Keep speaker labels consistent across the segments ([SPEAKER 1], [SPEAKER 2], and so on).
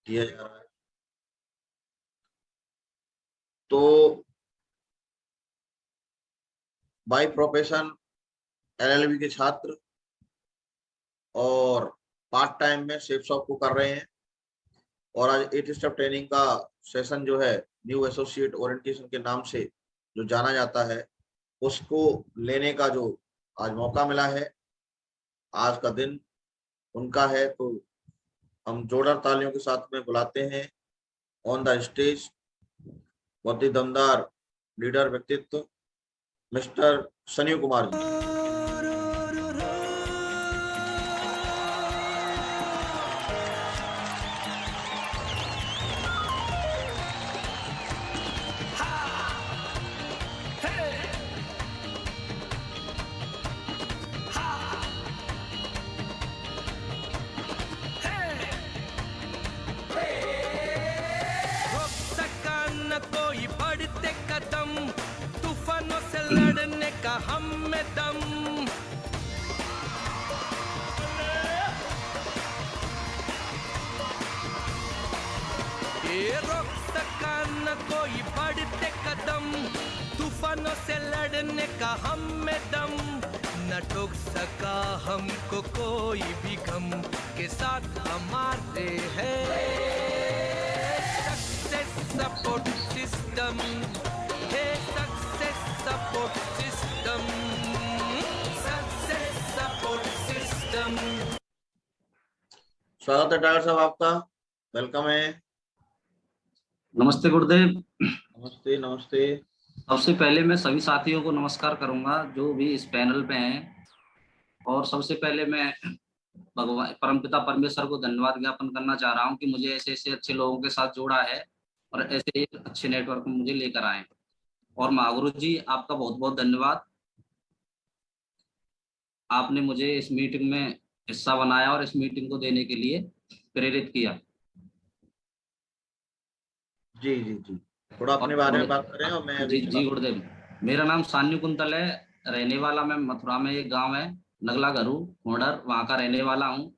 [SPEAKER 1] किया जा रहा है। तो बाय प्रोफेशन एलएलबी के छात्र और पार्ट टाइम में शेफ शॉप को कर रहे हैं। और आज 8 स्टेप ट्रेनिंग का सेशन जो है न्यू एसोसिएट ओरिएंटेशन के नाम से जो जाना जाता है, उसको लेने का जो आज मौका मिला है, आज का दिन उनका है। तो हम जोरदार तालियों के साथ में बुलाते हैं ऑन द स्टेज बहुत ही दमदार लीडर व्यक्तित्व मिस्टर सनी कुमार जी।
[SPEAKER 2] कोई बढ़ते कदम, तूफानों से लड़ने का हम में दम। ये रोक सका न कोई बढ़ते कदम, तूफानों से लड़ने का हम में दम। न ठोक सका हमको कोई भी गम, के साथ हमारे है सपोर्ट सिस्टम, है success support system, success support system.
[SPEAKER 1] स्वागत है डॉक्टर साहब आपका, वेलकम है।
[SPEAKER 3] नमस्ते गुरुदेव।
[SPEAKER 1] नमस्ते नमस्ते।
[SPEAKER 3] सबसे पहले मैं सभी साथियों को नमस्कार करूंगा जो भी इस पैनल पे हैं, और सबसे पहले मैं भगवान परमपिता परमेश्वर को धन्यवाद ज्ञापन करना चाह रहा हूं कि मुझे ऐसे ऐसे अच्छे लोगों के साथ जोड़ा है और ऐसे एक अच्छे नेटवर्क में मुझे लेकर आए। और महागुरु जी आपका बहुत बहुत धन्यवाद, आपने मुझे इस मीटिंग में हिस्सा बनाया और इस मीटिंग को देने के लिए प्रेरित किया।
[SPEAKER 1] जी जी जी, थोड़ा अपने बारे में बात करें। और मैं
[SPEAKER 3] जी जी गुरुदेव, मेरा नाम सान्यू कुंतल है, रहने वाला मैं मथुरा में एक गांव है नगला घरू मोडर, वहां का रहने वाला हूं।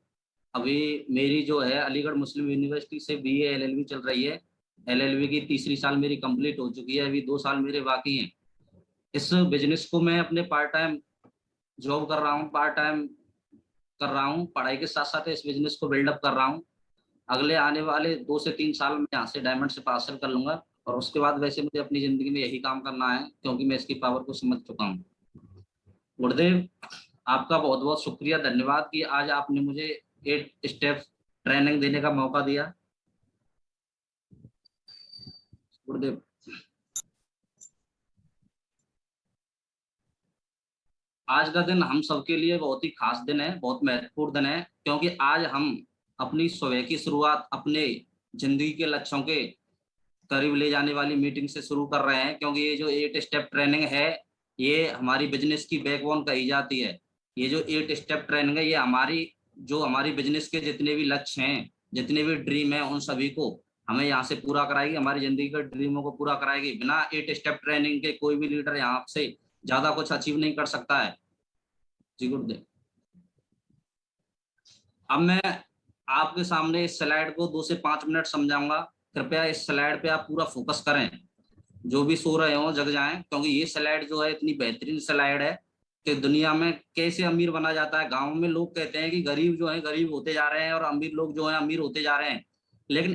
[SPEAKER 3] अभी मेरी जो है अलीगढ़ मुस्लिम यूनिवर्सिटी से बीए एलएलबी चल रही है। एलएलबी की तीसरी साल मेरी कंप्लीट हो चुकी है, अभी 2 साल मेरे बाकी हैं। इस बिजनेस को मैं अपने पार्ट टाइम जॉब कर रहा हूँ, पार्ट टाइम कर रहा हूँ, पढ़ाई के साथ साथ इस बिजनेस को बिल्डअप कर रहा हूँ। अगले आने वाले 2 से 3 साल में यहाँ से डायमंड से हासिल कर लूंगा, और उसके बाद वैसे मुझे अपनी जिंदगी में यही काम करना है, क्योंकि मैं इसकी पावर को समझ चुका हूँ। गुरुदेव आपका बहुत बहुत शुक्रिया, धन्यवाद कि आज आपने मुझे 8 स्टेप ट्रेनिंग देने का मौका दिया। गुरुदेव आज का दिन हम सबके लिए बहुत ही खास दिन है, बहुत महत्वपूर्ण दिन है, क्योंकि आज हम अपनी सुबह की शुरुआत अपने जिंदगी के लक्ष्यों के करीब ले जाने वाली मीटिंग से शुरू कर रहे हैं। क्योंकि ये जो 8 स्टेप ट्रेनिंग है ये हमारी बिजनेस की बैकबोन कही जाती है। ये जो 8 स्टेप ट्रेनिंग है ये हमारी बिजनेस के जितने भी लक्ष्य हैं, जितने भी ड्रीम है, उन सभी को हमें यहाँ से पूरा कराएगी, हमारी जिंदगी के ड्रीमों को पूरा कराएगी। बिना 8 स्टेप ट्रेनिंग के कोई भी लीडर यहाँ से ज्यादा कुछ अचीव नहीं कर सकता है। जी गुरुदेव, अब मैं आपके सामने इस स्लाइड को 2 से 5 मिनट समझाऊंगा। कृपया इस स्लाइड पे आप पूरा फोकस करें, जो भी सो रहे हो जग जाएं, क्योंकि ये स्लाइड जो है इतनी बेहतरीन स्लाइड है कि दुनिया में कैसे अमीर बना जाता है। गांव में लोग कहते हैं कि गरीब जो है गरीब होते जा रहे हैं और अमीर लोग जो है अमीर होते जा रहे हैं, लेकिन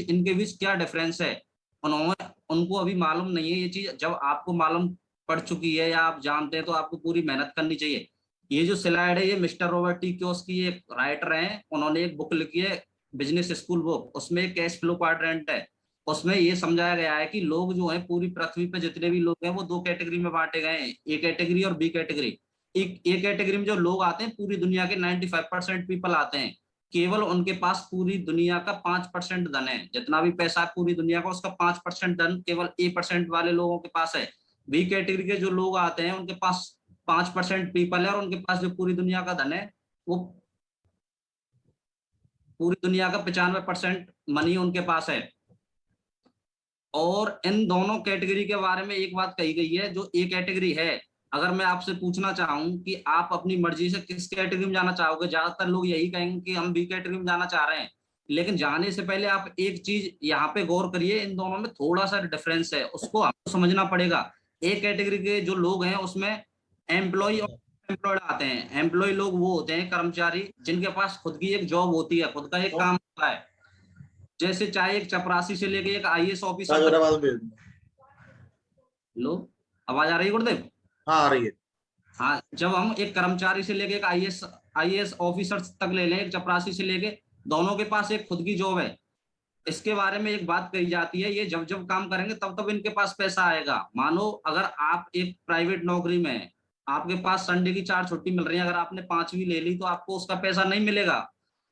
[SPEAKER 3] इनके बीच क्या डिफरेंस है उनको अभी मालूम नहीं है। ये चीज जब आपको मालूम पड़ चुकी है या आप जानते हैं तो आपको पूरी मेहनत करनी चाहिए। ये जो स्लाइड है ये मिस्टर रॉबर्ट टी कियोसाकी एक राइटर हैं, उन्होंने एक बुक लिखी है बिजनेस स्कूल बुक, उसमें कैश फ्लो क्वाड्रेंट है। उसमें ये समझाया गया है कि लोग जो हैं पूरी पृथ्वी पे जितने भी लोग हैं वो 2 कैटेगरी में बांटे गए हैं, ए कैटेगरी और बी कैटेगरी। ए कैटेगरी में जो लोग आते हैं पूरी दुनिया के 95% पीपल आते हैं, केवल उनके पास पूरी दुनिया का 5% धन है। जितना भी पैसा है पूरी दुनिया का उसका 5% धन केवल A% वाले लोगों के पास है। बी कैटेगरी के जो लोग आते हैं उनके पास 5% पीपल है और उनके पास जो पूरी दुनिया का धन है वो पूरी दुनिया का 95% मनी उनके पास है। और इन दोनों कैटेगरी के बारे में एक बात कही गई है, जो ए कैटेगरी है, अगर मैं आपसे पूछना चाहूं कि आप अपनी मर्जी से किस कैटेगरी में जाना चाहोगे, ज्यादातर लोग यही कहेंगे कि हम बी कैटेगरी में जाना चाह रहे हैं। लेकिन जाने से पहले आप एक चीज यहाँ पे गौर करिए, इन दोनों में थोड़ा सा डिफरेंस है, उसको आपको समझना पड़ेगा। एक कैटेगरी के जो लोग हैं उसमें एम्प्लॉय और एम्प्लॉयड आते हैं। एम्प्लॉय लोग वो होते हैं कर्मचारी जिनके पास खुद की एक जॉब होती है, खुद का एक काम होता है, जैसे चाहे एक चपरासी से लेके एक आईएएस ऑफिसर तक। लो, आवाज आ रही है गुरुदेव?
[SPEAKER 1] हाँ आ रही है।
[SPEAKER 3] हाँ, जब हम एक कर्मचारी से लेके एक आईएएस ऑफिसर तक ले लें, एक चपरासी से लेके, दोनों के पास एक खुद की जॉब है। इसके बारे में एक बात कही जाती है, ये जब जब काम करेंगे तब तब इनके पास पैसा आएगा। मानो अगर आप एक प्राइवेट नौकरी में हैं, आपके पास संडे की 4 छुट्टी मिल रही है, अगर आपने 5वीं ले ली तो आपको उसका पैसा नहीं मिलेगा।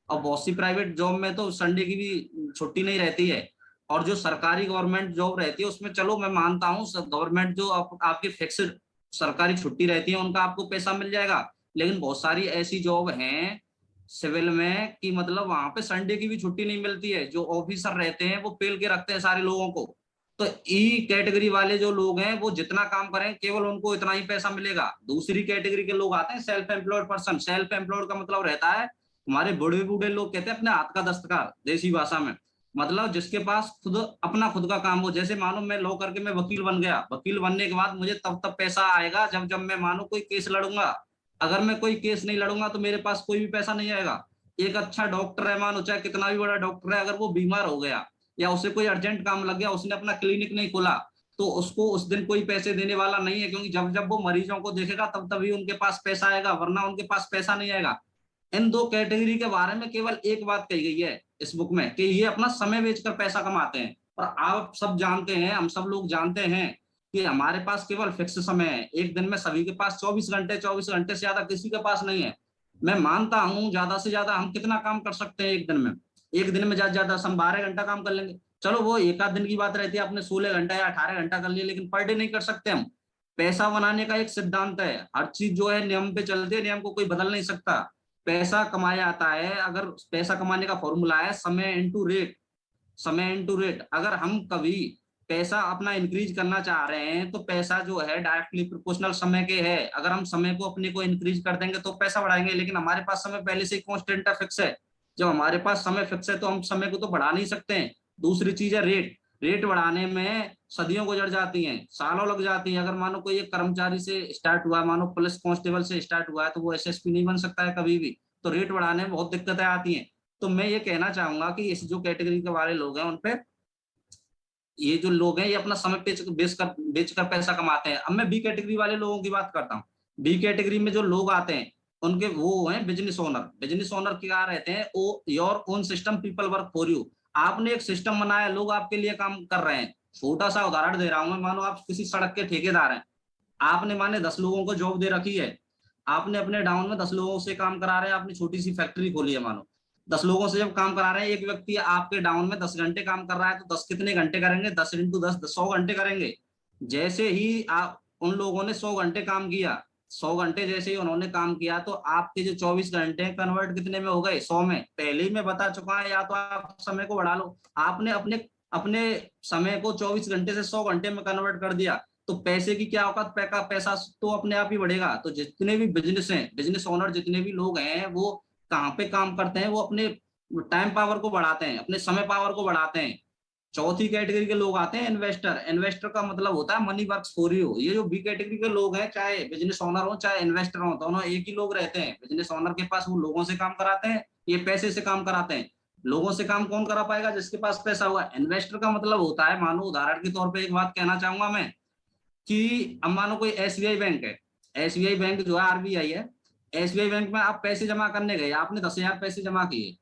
[SPEAKER 3] और बहुत सी प्राइवेट जॉब में तो संडे की भी छुट्टी नहीं रहती है। और जो सरकारी गवर्नमेंट जॉब रहती है उसमें चलो मैं मानता हूँ, गवर्नमेंट जो आपकी फिक्स्ड सरकारी छुट्टी रहती है उनका आपको पैसा मिल जाएगा। लेकिन बहुत सारी ऐसी जॉब हैं सिविल में कि मतलब वहां पे संडे की भी छुट्टी नहीं मिलती है। जो ऑफिसर रहते हैं वो पेल के रखते हैं सारे लोगों को। तो ई कैटेगरी वाले जो लोग हैं वो जितना काम करें केवल उनको इतना ही पैसा मिलेगा। दूसरी कैटेगरी के लोग आते हैं self employed person. Self employed का मतलब रहता है, हमारे बूढ़े बूढ़े लोग कहते हैं अपने हाथ का दस्तकार, देसी भाषा में, मतलब जिसके पास खुद का काम हो। जैसे मानो मैं लॉ करके मैं वकील बन गया, वकील बनने के बाद मुझे तब पैसा आएगा जब जब मैं मानो कोई केस लड़ूंगा। अगर मैं कोई केस नहीं लड़ूंगा तो मेरे पास कोई भी पैसा नहीं आएगा। एक अच्छा डॉक्टर है, मानो चाहे कितना भी बड़ा डॉक्टर है, अगर वो बीमार हो गया या उसे कोई अर्जेंट काम लग गया, उसने अपना क्लिनिक नहीं खोला, तो उसको उस दिन कोई पैसे देने वाला नहीं है, क्योंकि जब जब वो मरीजों को देखेगा तब तभी उनके पास पैसा आएगा, वरना उनके पास पैसा नहीं आएगा। इन दो कैटेगरी के बारे में केवल एक बात कही गई है इस बुक में कि ये अपना समय बेचकर पैसा कमाते हैं। और आप सब जानते हैं, हम सब लोग जानते हैं कि हमारे पास केवल फिक्स समय है। एक दिन में सभी के पास 24 घंटे, 24 घंटे से ज्यादा किसी के पास नहीं है। मैं मानता हूं ज्यादा से ज्यादा हम कितना काम कर सकते हैं एक दिन में। एक दिन में ज्यादा हम 12 घंटा काम कर लेंगे, चलो वो एक आध दिन की बात रहती है, आपने 16 घंटा या 18 घंटा कर लिया, लेकिन पर डे नहीं कर सकते हम। पैसा बनाने का एक सिद्धांत है, हर चीज जो है नियम पे चलती है, नियम को कोई बदल नहीं सकता। पैसा कमाया जाता है, अगर पैसा कमाने का फॉर्मूला है समय इंटू रेट। समय इंटू रेट, अगर हम कभी पैसा अपना इंक्रीज करना चाह रहे हैं तो पैसा जो है डायरेक्टली प्रोपोर्शनल समय के है। अगर हम समय को अपने को इंक्रीज कर देंगे तो पैसा बढ़ाएंगे, लेकिन हमारे पास समय पहले से कांस्टेंट फिक्स है। जब हमारे पास समय फिक्स है तो हम समय को तो बढ़ा नहीं सकते हैं। दूसरी चीज है रेट। रेट बढ़ाने में सदियों गुजर जाती हैं, सालों लग जाती हैं। अगर मानो कोई एक कर्मचारी से स्टार्ट हुआ, मानो पुलिस कांस्टेबल से स्टार्ट हुआ है, तो वो एसएसपी नहीं बन सकता है कभी भी। तो रेट बढ़ाने में बहुत दिक्कतें आती हैं। तो मैं ये कहना चाहूंगा कि इस जो कैटेगरी के वाले लोग हैं उनपे, ये जो लोग हैं ये अपना समय बेचकर पैसा कमाते हैं। अब मैं बी कैटेगरी वाले लोगों की बात करता हूँ। बी कैटेगरी में जो लोग आते हैं उनके वो हैं बिजनेस ओनर। बिजनेस ओनर क्या रहते हैं, oh your own system people work for you. आपने एक सिस्टम बनाया, लोग आपके लिए काम कर रहे हैं। छोटा सा उदाहरण दे रहा हूं मैं, मानो आप किसी सड़क के ठेकेदार हैं, आपने माने 10 लोगों को जॉब दे रखी है, आपने अपने डाउन में 10 लोगों से काम करा रहे हैं, आपने छोटी सी फैक्ट्री खोली है, मानो 10 लोगों से जब काम करा रहे हैं, एक व्यक्ति आपके डाउन में 10 घंटे काम कर रहा है, तो 10 कितने घंटे करेंगे, 10 इंटू 10 100 घंटे करेंगे। जैसे ही आप उन लोगों ने 100 घंटे काम किया, 100 घंटे जैसे ही उन्होंने काम किया, तो आपके जो 24 घंटे कन्वर्ट कितने में हो गए, 100 में। पहले ही मैं बता चुका है, या तो आप समय को बढ़ा लो। आपने अपने अपने समय को 24 घंटे से 100 घंटे में कन्वर्ट कर दिया, तो पैसे की क्या औकात, पैसा तो अपने आप ही बढ़ेगा। तो जितने भी बिजनेस हैं, बिजनेस ओनर जितने भी लोग हैं, वो कहाँ पे काम करते हैं, वो अपने टाइम पावर को बढ़ाते हैं, अपने समय पावर को बढ़ाते हैं। चौथी कैटेगरी के लोग आते हैं इन्वेस्टर। इन्वेस्टर का मतलब होता है मनी वर्क्स फॉर यू। ये जो बी कैटेगरी के लोग हैं, चाहे बिजनेस ओनर हो चाहे इन्वेस्टर हो, दोनों एक ही लोग रहते हैं। बिजनेस ओनर के पास वो लोगों से काम कराते हैं, ये पैसे से काम कराते हैं। लोगों से काम कौन करा पाएगा, जिसके पास पैसा हुआ। इन्वेस्टर का मतलब होता है, मानो उदाहरण के तौर पर एक बात कहना चाहूंगा मैं, कि अब मानो कोई एसबीआई बैंक है, एसबीआई बैंक जो है आरबीआई है, एसबीआई बैंक में आप पैसे जमा करने गए, आपने 10,000 पैसे जमा किए,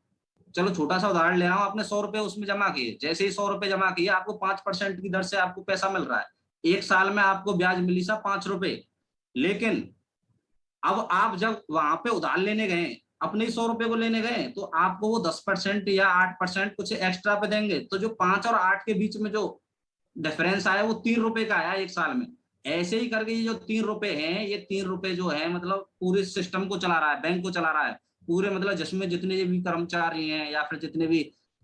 [SPEAKER 3] चलो छोटा सा उदाहरण ले रहा हूँ, आपने 100 रुपए उसमें जमा किए। जैसे ही 100 रुपए जमा किए, आपको 5% की दर से आपको पैसा मिल रहा है। एक साल में आपको ब्याज मिली सा 5 रुपए। लेकिन अब आप जब वहां पे उधार लेने गए, अपने 100 रुपए को लेने गए, तो आपको वो 10% या 8% कुछ एक्स्ट्रा पे देंगे। तो जो 5 और 8 के बीच में जो डिफरेंस आया वो 3 रुपए का आया एक साल में। ऐसे ही करके ये जो 3 रुपए हैं, ये 3 रुपए जो है मतलब पूरे सिस्टम को चला रहा है, बैंक को चला रहा है पूरे, मतलब जिसमें जितने भी कर्मचारी हैं या फिर जितने भी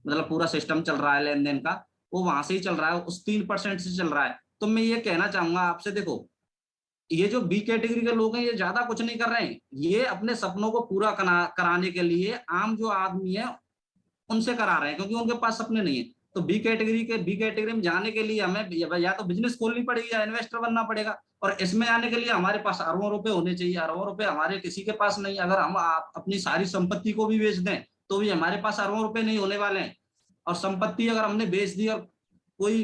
[SPEAKER 3] मतलब पूरा सिस्टम चल रहा है लेन देन का, वो वहां से ही चल रहा है, उस 3% से चल रहा है। तो मैं ये कहना चाहूंगा आपसे, देखो ये जो बी कैटेगरी के लोग हैं ये ज्यादा कुछ नहीं कर रहे हैं, ये अपने सपनों को पूरा कराने के लिए आम जो आदमी है उनसे करा रहे हैं, क्योंकि उनके पास सपने नहीं है। तो बी कैटेगरी में जाने के लिए हमें या तो बिजनेस खोलनी पड़ेगी या इन्वेस्टर बनना पड़ेगा, और इसमें आने के लिए हमारे पास अरबों रुपए होने चाहिए। अरबों रुपए हमारे किसी के पास नहीं। अगर हम अपनी सारी संपत्ति को भी बेच दें तो भी हमारे पास अरबों रुपए नहीं होने वाले हैं। और संपत्ति अगर हमने बेच दी, और कोई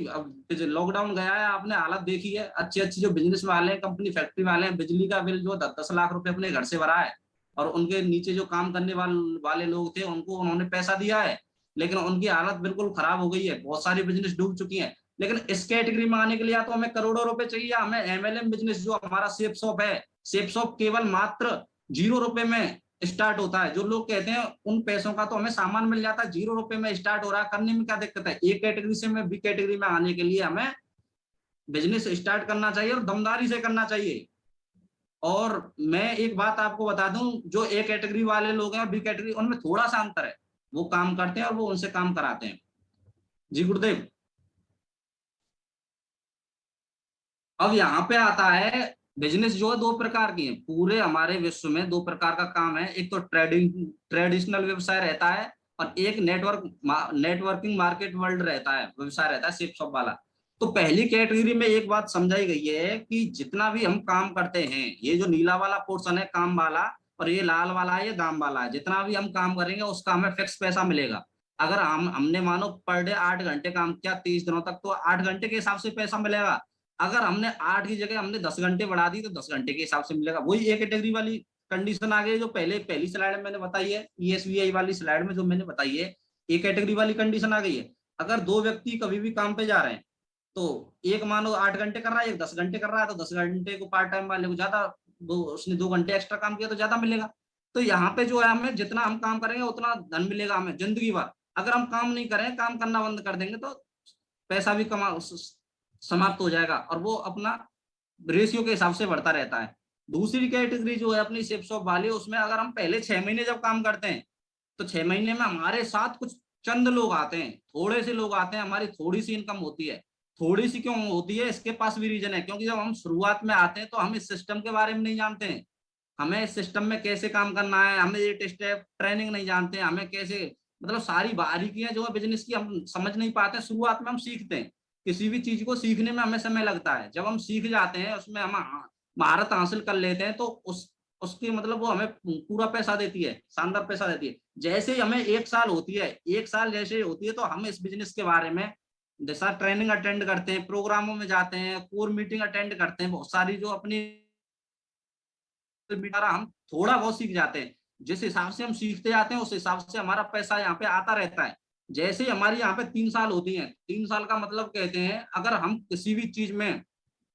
[SPEAKER 3] लॉकडाउन गया है, आपने हालत देखी है, अच्छे अच्छे जो बिजनेस वाले हैं, कंपनी फैक्ट्री वाले हैं, बिजली का बिल जो 10-10 लाख रुपए अपने घर से भरा है, और उनके नीचे जो काम करने वाले लोग थे उनको उन्होंने पैसा दिया है, लेकिन उनकी हालत बिल्कुल खराब हो गई है, बहुत सारी बिजनेस डूब चुकी हैं। लेकिन इस कैटेगरी में आने के लिए या तो हमें करोड़ों रुपए चाहिए, हमें एमएलएम बिजनेस जो हमारा शेप शॉप है, शेप शॉप केवल मात्र 0 रुपए में स्टार्ट होता है। जो लोग कहते हैं उन पैसों का तो हमें सामान मिल जाता है, 0 रुपए में स्टार्ट हो रहा है, करने में क्या दिक्कत है। ए कैटेगरी से में बी कैटेगरी में आने के लिए हमें बिजनेस स्टार्ट करना चाहिए और दमदारी से करना चाहिए। और मैं एक बात आपको बता दूं, जो ए कैटेगरी वाले लोग हैं और बी कैटेगरी, उनमें थोड़ा सा अंतर है। वो काम करते हैं और वो उनसे काम कराते हैं। जी गुरुदेव। अब यहाँ पे आता है, बिजनेस जो है 2 प्रकार की है। पूरे हमारे विश्व में 2 प्रकार का काम है। एक तो ट्रेडिशनल व्यवसाय रहता है, और एक नेटवर्किंग मार्केट वर्ल्ड रहता है, व्यवसाय रहता है शेप शॉप वाला। तो पहली कैटेगरी में एक बात समझाई गई है कि जितना भी हम काम करते हैं, ये जो नीला वाला पोर्शन है काम वाला, और ये लाल वाला है ये दाम वाला है, जितना भी हम काम करेंगे उसका हमें फिक्स पैसा मिलेगा। अगर हमने मानो पर डे 8 घंटे काम किया 30 दिनों तक, तो 8 घंटे के हिसाब से पैसा मिलेगा। अगर हमने 8 की जगह हमने 10 घंटे बढ़ा दी तो 10 घंटे के हिसाब से मिलेगा। वही एक कैटेगरी वाली कंडीशन आ गई जो पहली स्लाइड में मैंने बताई है, ESBI वाली स्लाइड में जो मैंने बताई है, एक कैटेगरी वाली कंडीशन आ गई है। अगर 2 व्यक्ति कभी भी काम पे जा रहे हैं, तो एक मानो 8 घंटे कर रहा है, एक 10 घंटे कर रहा है, तो 10 घंटे को पार्ट टाइम वाले को ज्यादा, उसने 2 घंटे एक्स्ट्रा काम किया तो ज्यादा मिलेगा। तो यहाँ पे जो है हमें जितना हम काम करेंगे उतना धन मिलेगा हमें जिंदगी भर। अगर हम काम नहीं करें, काम करना बंद कर देंगे, तो पैसा भी समाप्त हो जाएगा, और वो अपना रेशियो के हिसाब से बढ़ता रहता है। दूसरी कैटेगरी जो है अपनी शेप शॉप वाली, उसमें अगर हम पहले 6 महीने जब काम करते हैं, तो 6 महीने में हमारे साथ कुछ चंद लोग आते हैं, थोड़े से लोग आते हैं, हमारी थोड़ी सी इनकम होती है। थोड़ी सी क्यों होती है, इसके पास भी रीजन है। क्योंकि जब हम शुरुआत में आते हैं तो हम इस सिस्टम के बारे में नहीं जानते हैं, हमें इस सिस्टम में कैसे काम करना है, हमें ये स्टेप ट्रेनिंग नहीं जानते हैं, हमें कैसे, मतलब सारी बारीकियां जो है बिजनेस की हम समझ नहीं पाते। शुरुआत में हम सीखते हैं, किसी भी चीज को सीखने में हमें समय लगता है। जब हम सीख जाते हैं, उसमें हम महारत हासिल कर लेते हैं, तो उसकी मतलब वो हमें पूरा पैसा देती है, शानदार पैसा देती है। जैसे ही हमें 1 साल होती है, 1 साल जैसे होती है, तो हम इस बिजनेस के बारे में जैसा ट्रेनिंग अटेंड करते हैं, प्रोग्रामों में जाते हैं, कोर मीटिंग अटेंड करते हैं, बहुत सारी जो अपनी हम थोड़ा बहुत सीख जाते हैं। जिस हिसाब से हम सीखते जाते हैं उस हिसाब से हमारा पैसा यहाँ पे आता रहता है। जैसे ही हमारी यहाँ पे 3 साल होती हैं, 3 साल का मतलब कहते हैं, अगर हम किसी भी चीज में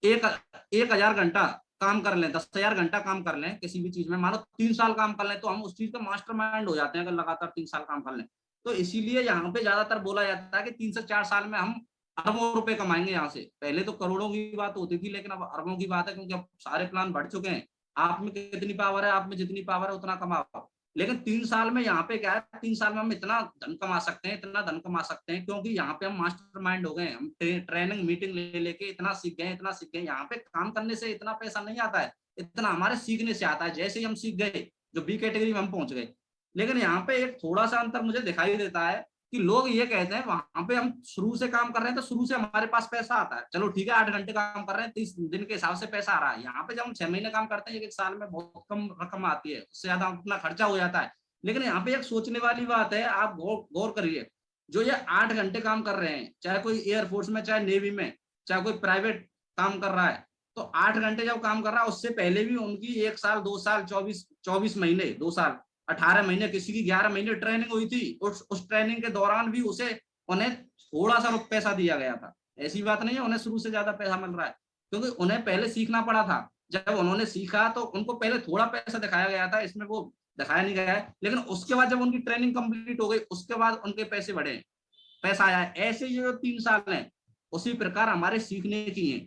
[SPEAKER 3] 1000 घंटा काम कर लें, 10,000 घंटा काम कर लें किसी भी चीज में, मानो 3 साल काम कर लें, तो हम उस चीज का मास्टरमाइंड हो जाते हैं अगर लगातार 3 साल काम कर लें। तो इसीलिए यहाँ पे ज्यादातर बोला जाता है कि 3 से 4 साल में हम अरबों रुपए कमाएंगे यहाँ से। पहले तो करोड़ों की बात होती थी, लेकिन अब अरबों की बात है, क्योंकि अब सारे प्लान बढ़ चुके हैं। आप में कितनी पावर है, आप में जितनी पावर है उतना कमाओ। लेकिन 3 साल में यहाँ पे क्या है, 3 साल में हम इतना धन कमा सकते हैं, इतना धन कमा सकते हैं, क्योंकि यहाँ पे हम मास्टरमाइंड हो गए। हम ट्रेनिंग मीटिंग ले लेके इतना सीख गए, इतना सीख गए। यहाँ पे काम करने से इतना पैसा नहीं आता है, इतना हमारे सीखने से आता है। जैसे ही हम सीख गए, जो बी कैटेगरी में हम पहुंच गए। लेकिन यहाँ पे एक थोड़ा सा अंतर मुझे दिखाई देता है कि लोग ये कहते हैं वहां पे हम शुरू से काम कर रहे हैं तो शुरू से हमारे पास पैसा आता है। चलो ठीक है, 8 घंटे काम कर रहे हैं, 30 दिन के हिसाब से पैसा आ रहा है। यहाँ पे जब हम 6 महीने काम करते हैं, 1 साल में बहुत कम रकम आती है, उससे ज्यादा अपना खर्चा हो जाता है। लेकिन यहाँ पे एक सोचने वाली बात है, आप गौर करिए, जो ये 8 घंटे काम कर रहे हैं, चाहे कोई एयरफोर्स में, चाहे नेवी में, चाहे कोई प्राइवेट काम कर रहा है, तो 8 घंटे जब काम कर रहा है, उससे पहले भी उनकी 1 साल 2 साल 24 महीने, 2 साल 18 महीने, किसी की 11 महीने ट्रेनिंग हुई थी। उस ट्रेनिंग के दौरान भी उन्हें थोड़ा सा पैसा दिया गया था। ऐसी बात नहीं है उन्हें शुरू से ज्यादा पैसा मिल रहा है, क्योंकि उन्हें पहले सीखना पड़ा था। जब उन्होंने सीखा तो उनको पहले थोड़ा पैसा दिखाया गया था, इसमें वो दिखाया नहीं गया है। लेकिन उसके बाद जब उनकी ट्रेनिंग कंप्लीट हो गई, उसके बाद उनके पैसे बढ़े, पैसा आया। ऐसे ये 3 साल है, उसी प्रकार हमारे सीखने की है।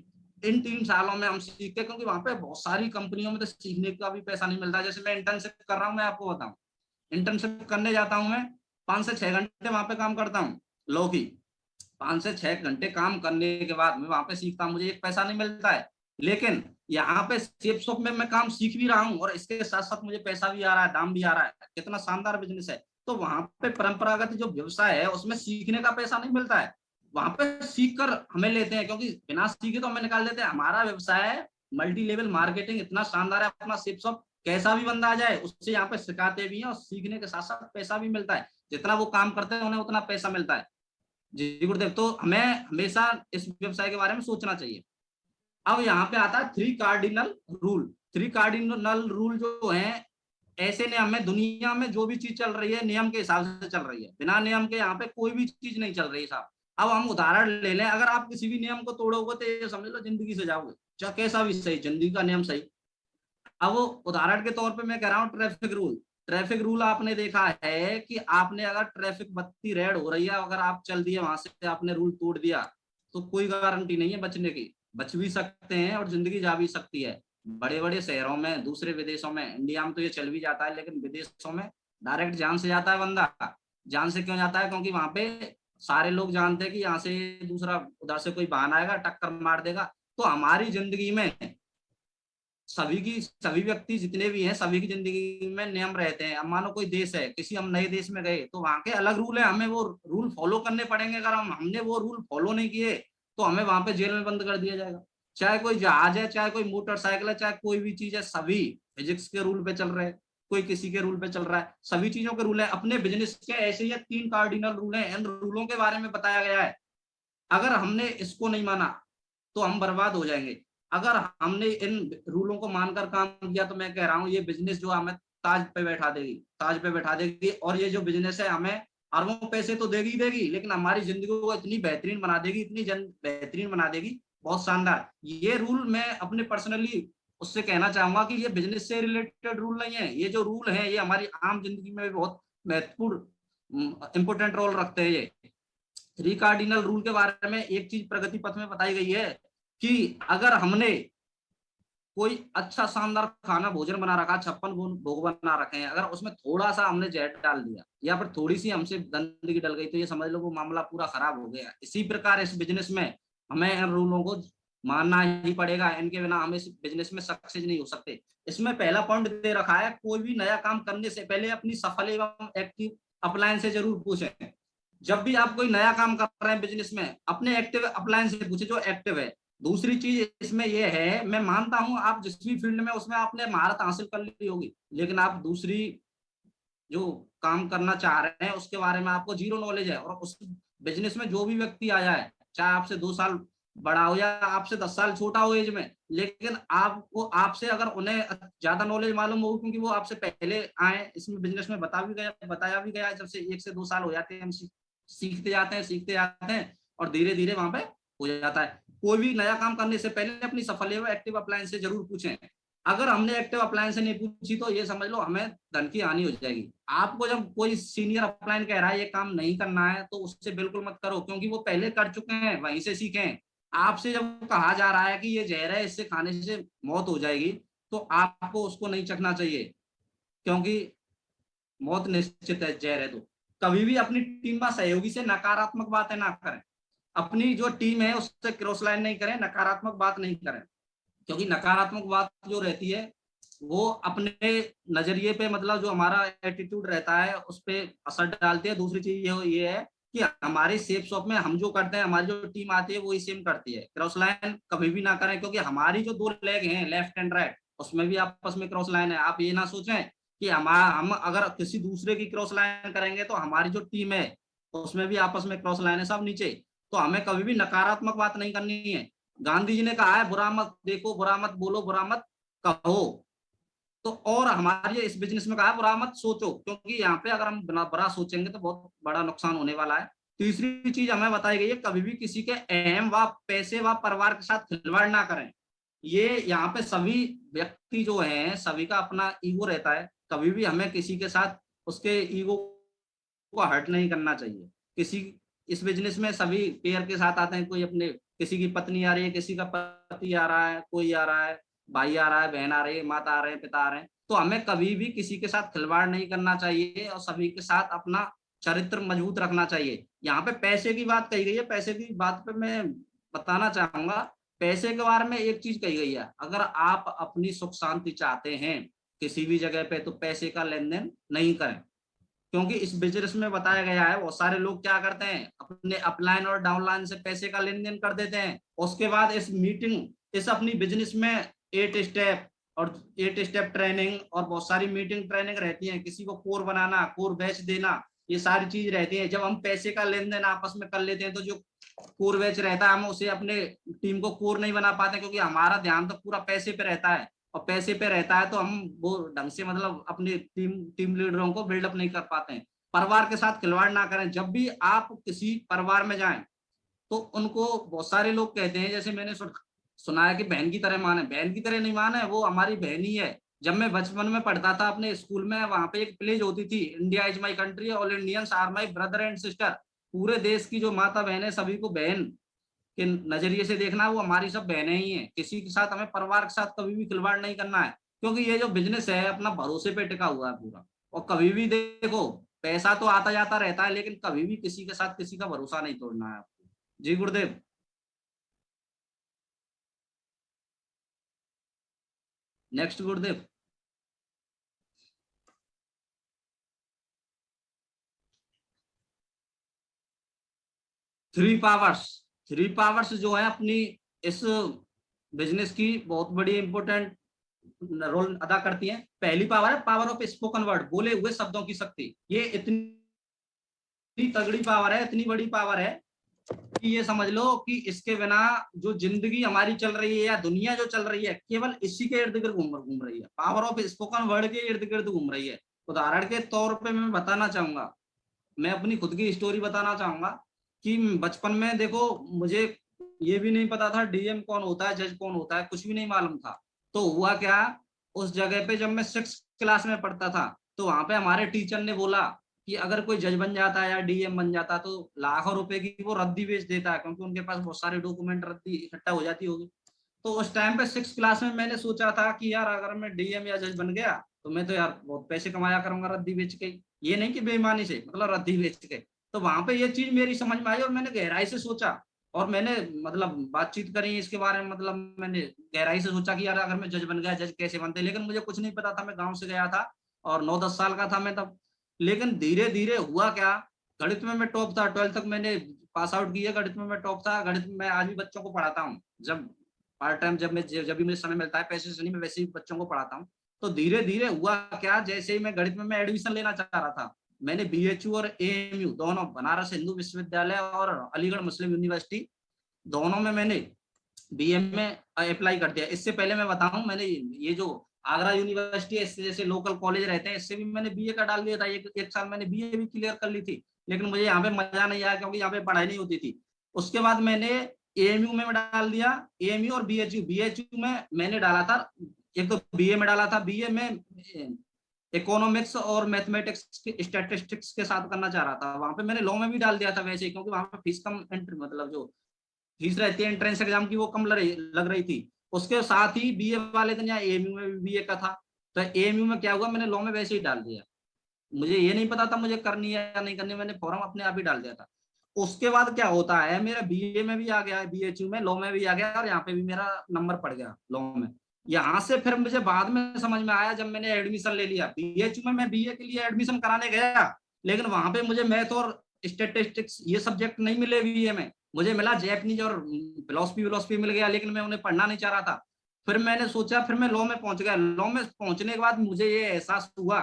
[SPEAKER 3] इन 3 सालों में हम सीखते, क्योंकि वहां पे बहुत सारी कंपनियों में तो सीखने का भी पैसा नहीं मिलता। जैसे मैं इंटर्नशिप कर रहा हूँ, मैं आपको बताऊं, इंटर्नशिप करने जाता हूं मैं, 5 से 6 घंटे वहां पे काम करता हूँ। लो की 5 से 6 घंटे काम करने के बाद मैं वहां पे सीखता हूँ, मुझे एक पैसा नहीं मिलता है। लेकिन यहाँ पे शेप शॉप में मैं काम सीख भी रहा हूँ और इसके साथ साथ मुझे पैसा भी आ रहा है, दाम भी आ रहा है। कितना शानदार बिजनेस है। तो वहां पे परंपरागत जो व्यवसाय है उसमें सीखने का पैसा नहीं मिलता है, वहां पे सीख कर हमें लेते हैं, क्योंकि बिना सीखे तो हमें निकाल देते हैं। हमारा व्यवसाय है मल्टी लेवल मार्केटिंग, इतना शानदार है अपना शिप शॉप, कैसा भी बंदा आ जाए उससे यहाँ पे सिखाते भी हैं और सीखने के साथ साथ पैसा भी मिलता है, जितना वो काम करते हैं उन्हें उतना पैसा मिलता है। जी गुरुदेव, तो हमें हमेशा इस व्यवसाय के बारे में सोचना चाहिए। अब यहाँ पे आता है 3 कार्डिनल रूल। 3 कार्डिनल रूल जो है ऐसे नियम है, दुनिया में जो भी चीज चल रही है नियम के हिसाब से चल रही है, बिना नियम के यहाँ पे कोई भी चीज नहीं चल रही साहब। अब हम उदाहरण ले लें, अगर आप किसी भी नियम को तोड़ोगे तो ये समझ लो जिंदगी से जाओगे, चाहे कैसा भी सही, जिंदगी का नियम सही। अब उदाहरण के तौर पे मैं कह रहा हूँ ट्रैफिक रूल। ट्रैफिक रूल आपने देखा है कि आपने अगर ट्रैफिक बत्ती रेड हो रही है, अगर आप चल दिए वहां से, आपने रूल तोड़ दिया तो कोई गारंटी नहीं है बचने की, बच भी सकते हैं और जिंदगी जा भी सकती है। बड़े बड़े शहरों में, दूसरे विदेशों में, इंडिया में तो ये चल भी जाता है, लेकिन विदेशों में डायरेक्ट जान से जाता है बंदा। जान से क्यों जाता है? क्योंकि वहां पे सारे लोग जानते हैं कि यहाँ से दूसरा उधर से कोई वाहन आएगा टक्कर मार देगा। तो हमारी जिंदगी में सभी व्यक्ति जितने भी हैं सभी की जिंदगी में नियम रहते हैं। अब मानो कोई देश है, किसी हम नए देश में गए तो वहां के अलग रूल है, हमें वो रूल फॉलो करने पड़ेंगे। अगर हमने वो रूल फॉलो नहीं किए तो हमें वहां पे जेल में बंद कर दिया जाएगा। चाहे कोई जहाज है, चाहे कोई मोटरसाइकिल है, चाहे कोई भी चीज है, सभी फिजिक्स के रूल पे चल रहे हैं, कोई किसी के रूल पे चल रहा है, सभी चीजों के रूल है। अपने बिजनेस के ऐसे ही 3 कार्डिनल रूल है, इन रूलों के बारे में बताया गया है। अगर हमने इसको नहीं माना तो हम बर्बाद हो जाएंगे। अगर हमने इन रूलों को मानकर काम किया तो मैं कह रहा हूँ ये बिजनेस जो हमें ताज पे बैठा देगी, ताज पे बैठा देगी। और ये जो बिजनेस है हमें अरबों पैसे तो देगी देगी, लेकिन हमारी जिंदगी को इतनी बेहतरीन बना देगी, इतनी बेहतरीन बना देगी, बहुत शानदार। ये रूल मैं अपने पर्सनली उससे कहना चाहूंगा कि ये बिजनेस से रिलेटेड रूल नहीं है, ये जो रूल है ये हमारी आम जिंदगी में भी बहुत महत्वपूर्ण इंपोर्टेंट रोल रखते हैं। ये 3 कार्डिनल रूल के बारे में एक चीज प्रगति पथ में बताई गई है कि अगर हमने कोई अच्छा शानदार खाना भोजन बना रखा, 56 भोग बना रखे हैं, अगर उसमें थोड़ा सा हमने जहर डाल दिया या फिर थोड़ी सी हमसे गंदगी डल गई तो ये समझ लो वो मामला पूरा खराब हो गया। इसी प्रकार इस बिजनेस में हमें इन रूलों को मानना ही पड़ेगा, इनके बिना हम इस बिजनेस में सक्सेस नहीं हो सकते। इसमें पहला पॉइंट दे रखा है, कोई भी नया काम करने से पहले अपनी सफल एवं एक्टिव अपलायन से जरूर पूछें। जब भी आप कोई नया काम कर रहे हैं बिजनेस में, अपने एक्टिव अपलायन से पूछे जो एक्टिव है। दूसरी चीज इसमें यह है, मैं मानता हूं आप जिस भी फील्ड में उसमें आपने महारत हासिल कर ली होगी, लेकिन आप दूसरी जो काम करना चाह रहे हैं उसके बारे में आपको जीरो नॉलेज है। और उस बिजनेस में जो भी व्यक्ति आया है, चाहे आपसे 2 साल बड़ा हो या आपसे 10 साल छोटा हो एज में, लेकिन आपको आपसे अगर उन्हें ज्यादा नॉलेज मालूम हो, क्योंकि वो आपसे पहले आए, इसमें बिजनेस में बताया भी गया है, जब से 1 से 2 साल हो जाते हैं हम सीखते जाते हैं और धीरे धीरे वहां पे हो जाता है। कोई भी नया काम करने से पहले अपनी सफल एवं एक्टिव अप्लायंस से जरूर पूछें। अगर हमने एक्टिव अप्लायंस से नहीं पूछी तो ये समझ लो हमें धन की हानि हो जाएगी। आपको जब कोई सीनियर अप्लायन कह रहा है ये काम नहीं करना है तो उससे बिल्कुल मत करो, क्योंकि वो पहले कर चुके हैं, वहीं से सीखें। आपसे जब कहा जा रहा है कि ये जहर है, इससे खाने से मौत हो जाएगी, तो आपको उसको नहीं चखना चाहिए, क्योंकि मौत निश्चित है जहर है। तो कभी भी अपनी टीम में सहयोगी से नकारात्मक बातें ना करें, अपनी जो टीम है उससे क्रॉस लाइन नहीं करें, नकारात्मक बात नहीं करें, क्योंकि नकारात्मक बात जो रहती है वो अपने नजरिए पे, मतलब जो हमारा एटीट्यूड रहता है उस पर असर डालती है। दूसरी चीज ये है कि हमारी सेफ शॉप में हम जो करते हैं, हमारी जो टीम आती है वही सेम करती है। क्रॉस लाइन कभी भी ना करें, क्योंकि हमारी जो 2 लेग हैं लेफ्ट एंड राइट, उसमें भी आपस में क्रॉस लाइन है। आप ये ना सोचें कि हम अगर किसी दूसरे की क्रॉस लाइन करेंगे तो हमारी जो टीम है उसमें भी आपस में क्रॉस लाइन है, सब नीचे। तो हमें कभी भी नकारात्मक बात नहीं करनी है। गांधी जी ने कहा है बुरा मत देखो, बुरा मत बोलो, बुरा मत कहो। तो और हमारे इस बिजनेस में कहा है बुरा मत सोचो, क्योंकि यहाँ पे अगर हम बुरा सोचेंगे तो बहुत बड़ा नुकसान होने वाला है। तीसरी चीज हमें बताई गई है, कभी भी किसी के अहम व पैसे व परिवार के साथ खिलवाड़ ना करें। ये यहाँ पे सभी व्यक्ति जो हैं सभी का अपना ईगो रहता है, कभी भी हमें किसी के साथ उसके ईगो को हर्ट नहीं करना चाहिए। किसी इस बिजनेस में सभी पेयर के साथ आते हैं, कोई अपने किसी की पत्नी आ रही है, किसी का पति आ रहा है, कोई आ रहा है, भाई आ रहा है, बहन आ रही है, माता आ रहे हैं, पिता आ रहे हैं। तो हमें कभी भी किसी के साथ खिलवाड़ नहीं करना चाहिए और सभी के साथ अपना चरित्र मजबूत रखना चाहिए। यहाँ पे पैसे की बात कही गई है, पैसे की बात पे मैं बताना चाहूंगा। पैसे के बारे में एक चीज कही गई है, अगर आप अपनी सुख शांति चाहते हैं किसी भी जगह पे तो पैसे का लेन देन नहीं करें। क्योंकि इस बिजनेस में बताया गया है बहुत सारे लोग क्या करते हैं, अपने अपलाइन और डाउनलाइन से पैसे का लेन देन कर देते हैं। उसके बाद इस अपनी बिजनेस में 8 स्टेप ट्रेनिंग और बहुत सारी मीटिंग ट्रेनिंग रहती है। किसी को कोर बनाना, कोर बैच देना, ये सारी चीज रहती है। जब हम पैसे का लेन देन आपस में कर लेते हैं तो जो कोर बैच रहता है हम उसे अपने टीम को कोर नहीं बना पाते, क्योंकि हमारा ध्यान तो पूरा पैसे पे रहता है। और पैसे पे रहता है तो हम वो ढंग से मतलब अपने टीम लीडरों को बिल्डअप नहीं कर पाते हैं। परिवार के साथ खिलवाड़ ना करें। जब भी आप किसी परिवार में जाएं तो उनको, बहुत सारे लोग कहते हैं, जैसे मैंने सुना है कि बहन की तरह माने, बहन की तरह नहीं माने, वो हमारी बहन ही है। जब मैं बचपन में पढ़ता था अपने स्कूल में, वहां पे एक प्लेज होती थी, India is my country, all Indians are my brother and sister. पूरे देश की जो माता बहन है सभी को बहन के नजरिए से देखना, वो हमारी सब बहनें ही हैं। किसी के साथ, हमें परिवार के साथ कभी भी खिलवाड़ नहीं करना है, क्योंकि ये जो बिजनेस है अपना भरोसे पे टिका हुआ है पूरा। और कभी भी देखो, पैसा तो आता जाता रहता है, लेकिन कभी भी किसी के साथ किसी का भरोसा नहीं तोड़ना है आपको। जी गुरुदेव। नेक्स्ट गुरुदेव। 3 पावर्स। 3 पावर्स जो है अपनी इस बिजनेस की बहुत बड़ी इंपॉर्टेंट रोल अदा करती है। पहली पावर है पावर ऑफ स्पोकन वर्ड, बोले हुए शब्दों की शक्ति। ये इतनी तगड़ी पावर है, इतनी बड़ी पावर है कि ये समझ लो कि इसके बिना जो जिंदगी हमारी चल रही है या दुनिया जो चल रही है, केवल इसी के इर्द गिर्द घूम रही है। पावर ऑफ स्पोकन वर्ड के इर्द गिर्द घूम रही है। उदाहरण के तौर पे मैं बताना चाहूंगा, मैं अपनी खुद की स्टोरी बताना चाहूंगा कि बचपन में देखो, मुझे ये भी नहीं पता था डीएम कौन होता है, जज कौन होता है, कुछ भी नहीं मालूम था। तो हुआ क्या, उस जगह पे जब मैं 6th क्लास में पढ़ता था तो वहां पे हमारे टीचर ने बोला कि अगर कोई जज बन जाता है या डीएम बन जाता है तो लाखों रुपए की वो रद्दी बेच देता है, क्योंकि उनके पास बहुत सारे डॉक्यूमेंट रद्दी इकट्ठा हो जाती होगी। तो उस टाइम पे 6th क्लास में मैंने सोचा था कि यार अगर मैं डीएम या जज बन गया तो मैं तो यार बहुत पैसे कमाया करूंगा रद्दी बेच के। ये नहीं कि बेईमानी से, मतलब रद्दी बेच के। तो वहां पे ये चीज मेरी समझ में आई और मैंने गहराई से सोचा और मैंने मतलब बातचीत करी इसके बारे में। मतलब मैंने गहराई से सोचा कि यार अगर मैं जज बन गया, जज कैसे बनते। लेकिन मुझे कुछ नहीं पता था, मैं गाँव से गया था और 9-10 साल का था मैं तब। लेकिन धीरे धीरे हुआ क्या, गणित में मैं टॉप था, 12th तक मैंने पास आउट किया, गणित में मैं टॉप था। गणित में मैं आज भी बच्चों को पढ़ाता हूँ, जब पार्ट टाइम, जब भी मुझे समय मिलता है, पैसे से नहीं, मैं वैसे ही बच्चों को पढ़ाता हूँ। तो धीरे धीरे हुआ क्या, जैसे ही मैं गणित में मैं एडमिशन लेना चाह रहा था, मैंने बीएचयू और एएमयू दोनों, बनारस हिंदू विश्वविद्यालय और अलीगढ़ मुस्लिम यूनिवर्सिटी, दोनों में मैंने बीए में अप्लाई कर दिया। इससे पहले मैं बताऊं, मैंने ये जो आगरा यूनिवर्सिटी है, इससे जैसे लोकल कॉलेज रहते हैं, इससे भी मैंने बीए का डाल दिया था। एक साल मैंने बीए भी क्लियर कर ली थी, लेकिन मुझे यहाँ पे मजा नहीं आया क्योंकि यहाँ पे पढ़ाई नहीं होती थी। उसके बाद मैंने एएमयू में डाल दिया, एएमयू और बीएचयू। बीएचयू में मैंने डाला था, एक तो बीए में डाला था, बीए में इकोनॉमिक्स और मैथमेटिक्स स्टैटिस्टिक्स के साथ करना चाह रहा था। वहां पे मैंने लॉ में भी डाल दिया था वैसे, क्योंकि वहां पे फीस कम, एंट्री मतलब जो फीस रहती है एंट्रेंस एग्जाम की वो कम लग रही थी। उसके साथ ही बीए वाले दिन यहाँ एएमयू में भी बीए का था। तो एएमयू में क्या हुआ, मैंने लॉ में वैसे ही डाल दिया। मुझे ये नहीं पता था मुझे करनी है या नहीं करनी, मैंने फॉर्म अपने आप ही डाल दिया था। उसके बाद क्या होता है, मेरा बीए में भी आ गया, बीएचयू में, लॉ में भी आ गया और यहाँ पे भी मेरा नंबर पड़ गया लॉ में। यहाँ से फिर मुझे बाद में समझ में आया जब मैंने एडमिशन ले लिया बीएचयू में, मैं बीए के लिए एडमिशन कराने गया, लेकिन वहां पे मुझे मैथ और स्टेटिस्टिक्स ये सब्जेक्ट नहीं मिले बीए में। मुझे मिला जैपनीज और फिलोसफी मिल गया, लेकिन मैं उन्हें पढ़ना नहीं चाह रहा था। फिर मैंने सोचा, फिर मैं लॉ में पहुंच गया। लॉ में पहुंचने के बाद मुझे ये एहसास हुआ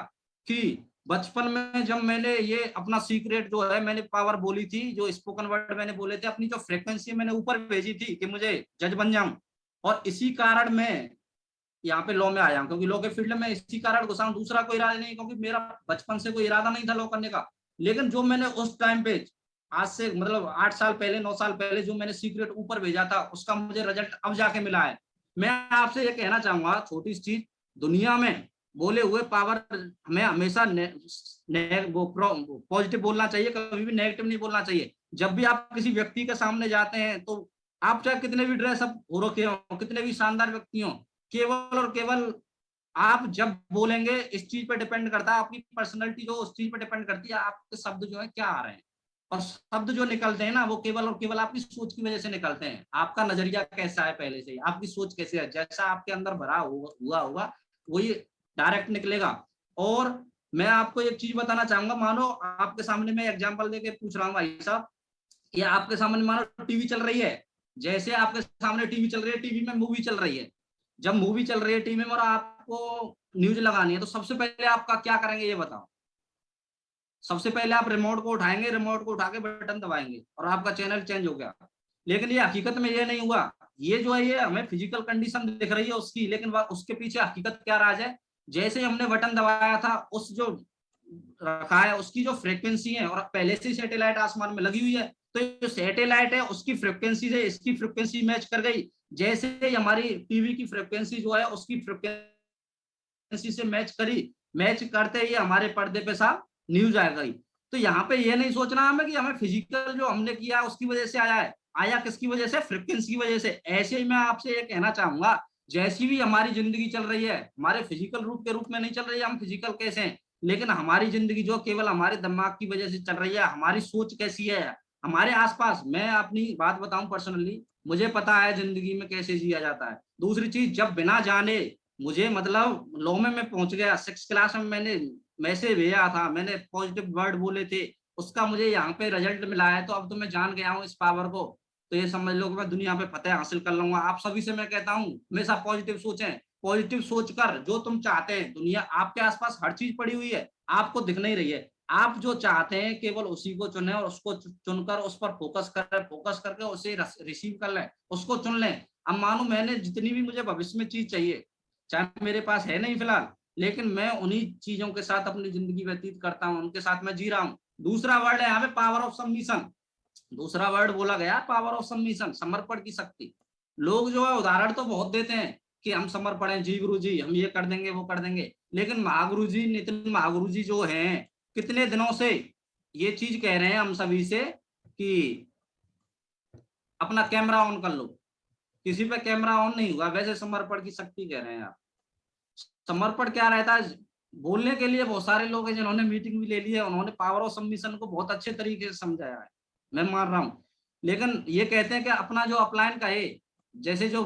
[SPEAKER 3] कि बचपन में जब मैंने ये अपना सीक्रेट जो है मैंने पावर बोली थी, जो स्पोकन वर्ड मैंने बोले थे, अपनी जो फ्रिक्वेंसी मैंने ऊपर भेजी थी कि मुझे जज बन जाऊं, और इसी कारण मैं यहाँ पे लॉ में आया हूँ, क्योंकि लॉ के फील्ड में इसी कारण घुसा हूँ। दूसरा कोई इरादा नहीं, क्योंकि मेरा बचपन से कोई इरादा नहीं था लॉ करने का। लेकिन जो मैंने उस टाइम पे, आज से मतलब 8 साल पहले, 9 साल पहले जो मैंने सीक्रेट ऊपर भेजा था, उसका मुझे रिजल्ट अब जाके मिला है। मैं आपसे ये कहना चाहूंगा, छोटी सी चीज, दुनिया में बोले हुए पावर, हमें हमेशा पॉजिटिव बोलना चाहिए, कभी भी नेगेटिव नहीं बोलना चाहिए। जब भी आप किसी व्यक्ति के सामने जाते हैं तो आप चाहे कितने भी ड्रेसअप हो रखे हो, कितने भी शानदार व्यक्ति हो, केवल और केवल आप जब बोलेंगे इस चीज पे डिपेंड करता है, आपकी पर्सनैलिटी जो उस चीज पे डिपेंड करती है, आपके शब्द जो है क्या आ रहे हैं। और शब्द जो निकलते हैं ना, वो केवल और केवल आपकी सोच की वजह से निकलते हैं। आपका नजरिया कैसा है पहले से ही, आपकी सोच कैसे है, जैसा आपके अंदर भरा हुआ होगा वही डायरेक्ट निकलेगा। और मैं आपको एक चीज बताना चाहूंगा, मानो आपके सामने मैं एग्जांपल देके पूछ रहा हूँ भाई साहब, कि आपके सामने मानो टीवी चल रही है, जैसे आपके सामने टीवी चल रही है, टीवी में मूवी चल रही है, जब मूवी चल रही है टीवी में और आपको न्यूज लगानी है, तो सबसे पहले आपका क्या करेंगे ये बताओ? सबसे पहले आप रिमोट को उठाएंगे, रिमोट को उठा के बटन दबाएंगे और आपका चैनल चेंज हो गया। लेकिन ये हकीकत में ये नहीं हुआ। ये जो है ये हमें फिजिकल कंडीशन दिख रही है उसकी, लेकिन उसके पीछे हकीकत क्या राज है? जैसे हमने बटन दबाया था, उस जो रखा है उसकी जो फ्रीक्वेंसी है, और पहले से सैटेलाइट आसमान में लगी हुई है, तो जो सैटेलाइट है उसकी फ्रीक्वेंसी से इसकी फ्रीक्वेंसी मैच कर गई। जैसे ही हमारी टीवी की फ्रीक्वेंसी जो है उसकी फ्रीक्वेंसी से मैच करी, मैच करते ही हमारे पर्दे पे साहब न्यूज आ गई। तो यहाँ पे ये नहीं सोचना हमें कि हमें फिजिकल जो हमने किया उसकी वजह से आया है, आया किसकी वजह से? फ्रीक्वेंसी की वजह से। ऐसे ही मैं आपसे ये कहना चाहूंगा, जैसी भी हमारी जिंदगी चल रही है, हमारे फिजिकल रूप के रूप में नहीं चल रही है, हम फिजिकल कैसे हैं, लेकिन हमारी जिंदगी जो केवल हमारे दिमाग की वजह से चल रही है, हमारी सोच कैसी है हमारे आसपास। मैं अपनी बात बताऊं पर्सनली, मुझे पता है जिंदगी में कैसे जिया जाता है। दूसरी चीज, जब बिना जाने मुझे मतलब 9वीं में पहुंच गया, 6 क्लास में मैंने मैसेज भेजा था, मैंने पॉजिटिव वर्ड बोले थे, उसका मुझे यहाँ पे रिजल्ट मिला है, तो अब तो मैं जान गया हूँ इस पावर को। तो ये समझ लो कि मैं दुनिया पे फतेह हासिल कर लूंगा। आप सभी से मैं कहता हूँ हमेशा पॉजिटिव सोचें, पॉजिटिव सोचकर जो तुम चाहते हैं, दुनिया आपके आसपास हर चीज पड़ी हुई है, आपको दिख नहीं रही है। आप जो चाहते हैं केवल उसी को चुने और उसको चुनकर उस पर फोकस कर, फोकस करके उसे रिसीव कर लें, उसको चुन लें। अब मानो मैंने जितनी भी मुझे भविष्य में चीज चाहिए, चाहे मेरे पास है नहीं फिलहाल, लेकिन मैं उन्हीं चीजों के साथ अपनी जिंदगी व्यतीत करता हूँ, उनके साथ मैं जी रहा हूँ। दूसरा वर्ड है यहाँ पे पावर ऑफ सबमिशन। दूसरा वर्ड बोला गया पावर ऑफ सबमिशन, समर्पण की शक्ति। लोग जो है उदाहरण तो बहुत देते हैं कि हम समर्पण हैं जी गुरु जी, हम ये कर देंगे वो कर देंगे, लेकिन महागुरु जी, नितिन महागुरु जी जो हैं, कितने दिनों से ये चीज कह रहे हैं हम सभी से कि अपना कैमरा ऑन कर लो। किसी पे कैमरा ऑन नहीं हुआ, वैसे समर्पण की शक्ति कह रहे हैं आप। समर्पण क्या रहता है? बोलने के लिए बहुत सारे लोग हैं जिन्होंने मीटिंग भी ले ली है, उन्होंने पावर ऑफ सबमिशन को बहुत अच्छे तरीके से समझाया है, मैं मान रहा हूँ। लेकिन ये कहते हैं कि अपना जो अपलायन का है, जैसे जो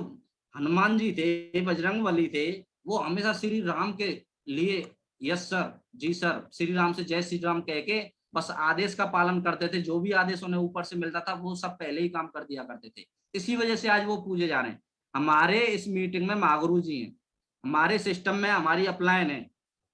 [SPEAKER 3] हनुमान जी थे, बजरंग बली थे, वो हमेशा श्री राम के लिए यस सर, जी सर, श्री राम से जय श्री राम कह के बस आदेश का पालन करते थे। जो भी आदेश उन्हें ऊपर से मिलता था वो सब पहले ही काम कर दिया करते थे। इसी वजह से आज वो पूजे जा रहे हैं। हमारे इस मीटिंग में महागुरु जी हैं, हमारे सिस्टम में हमारी अपलायन है,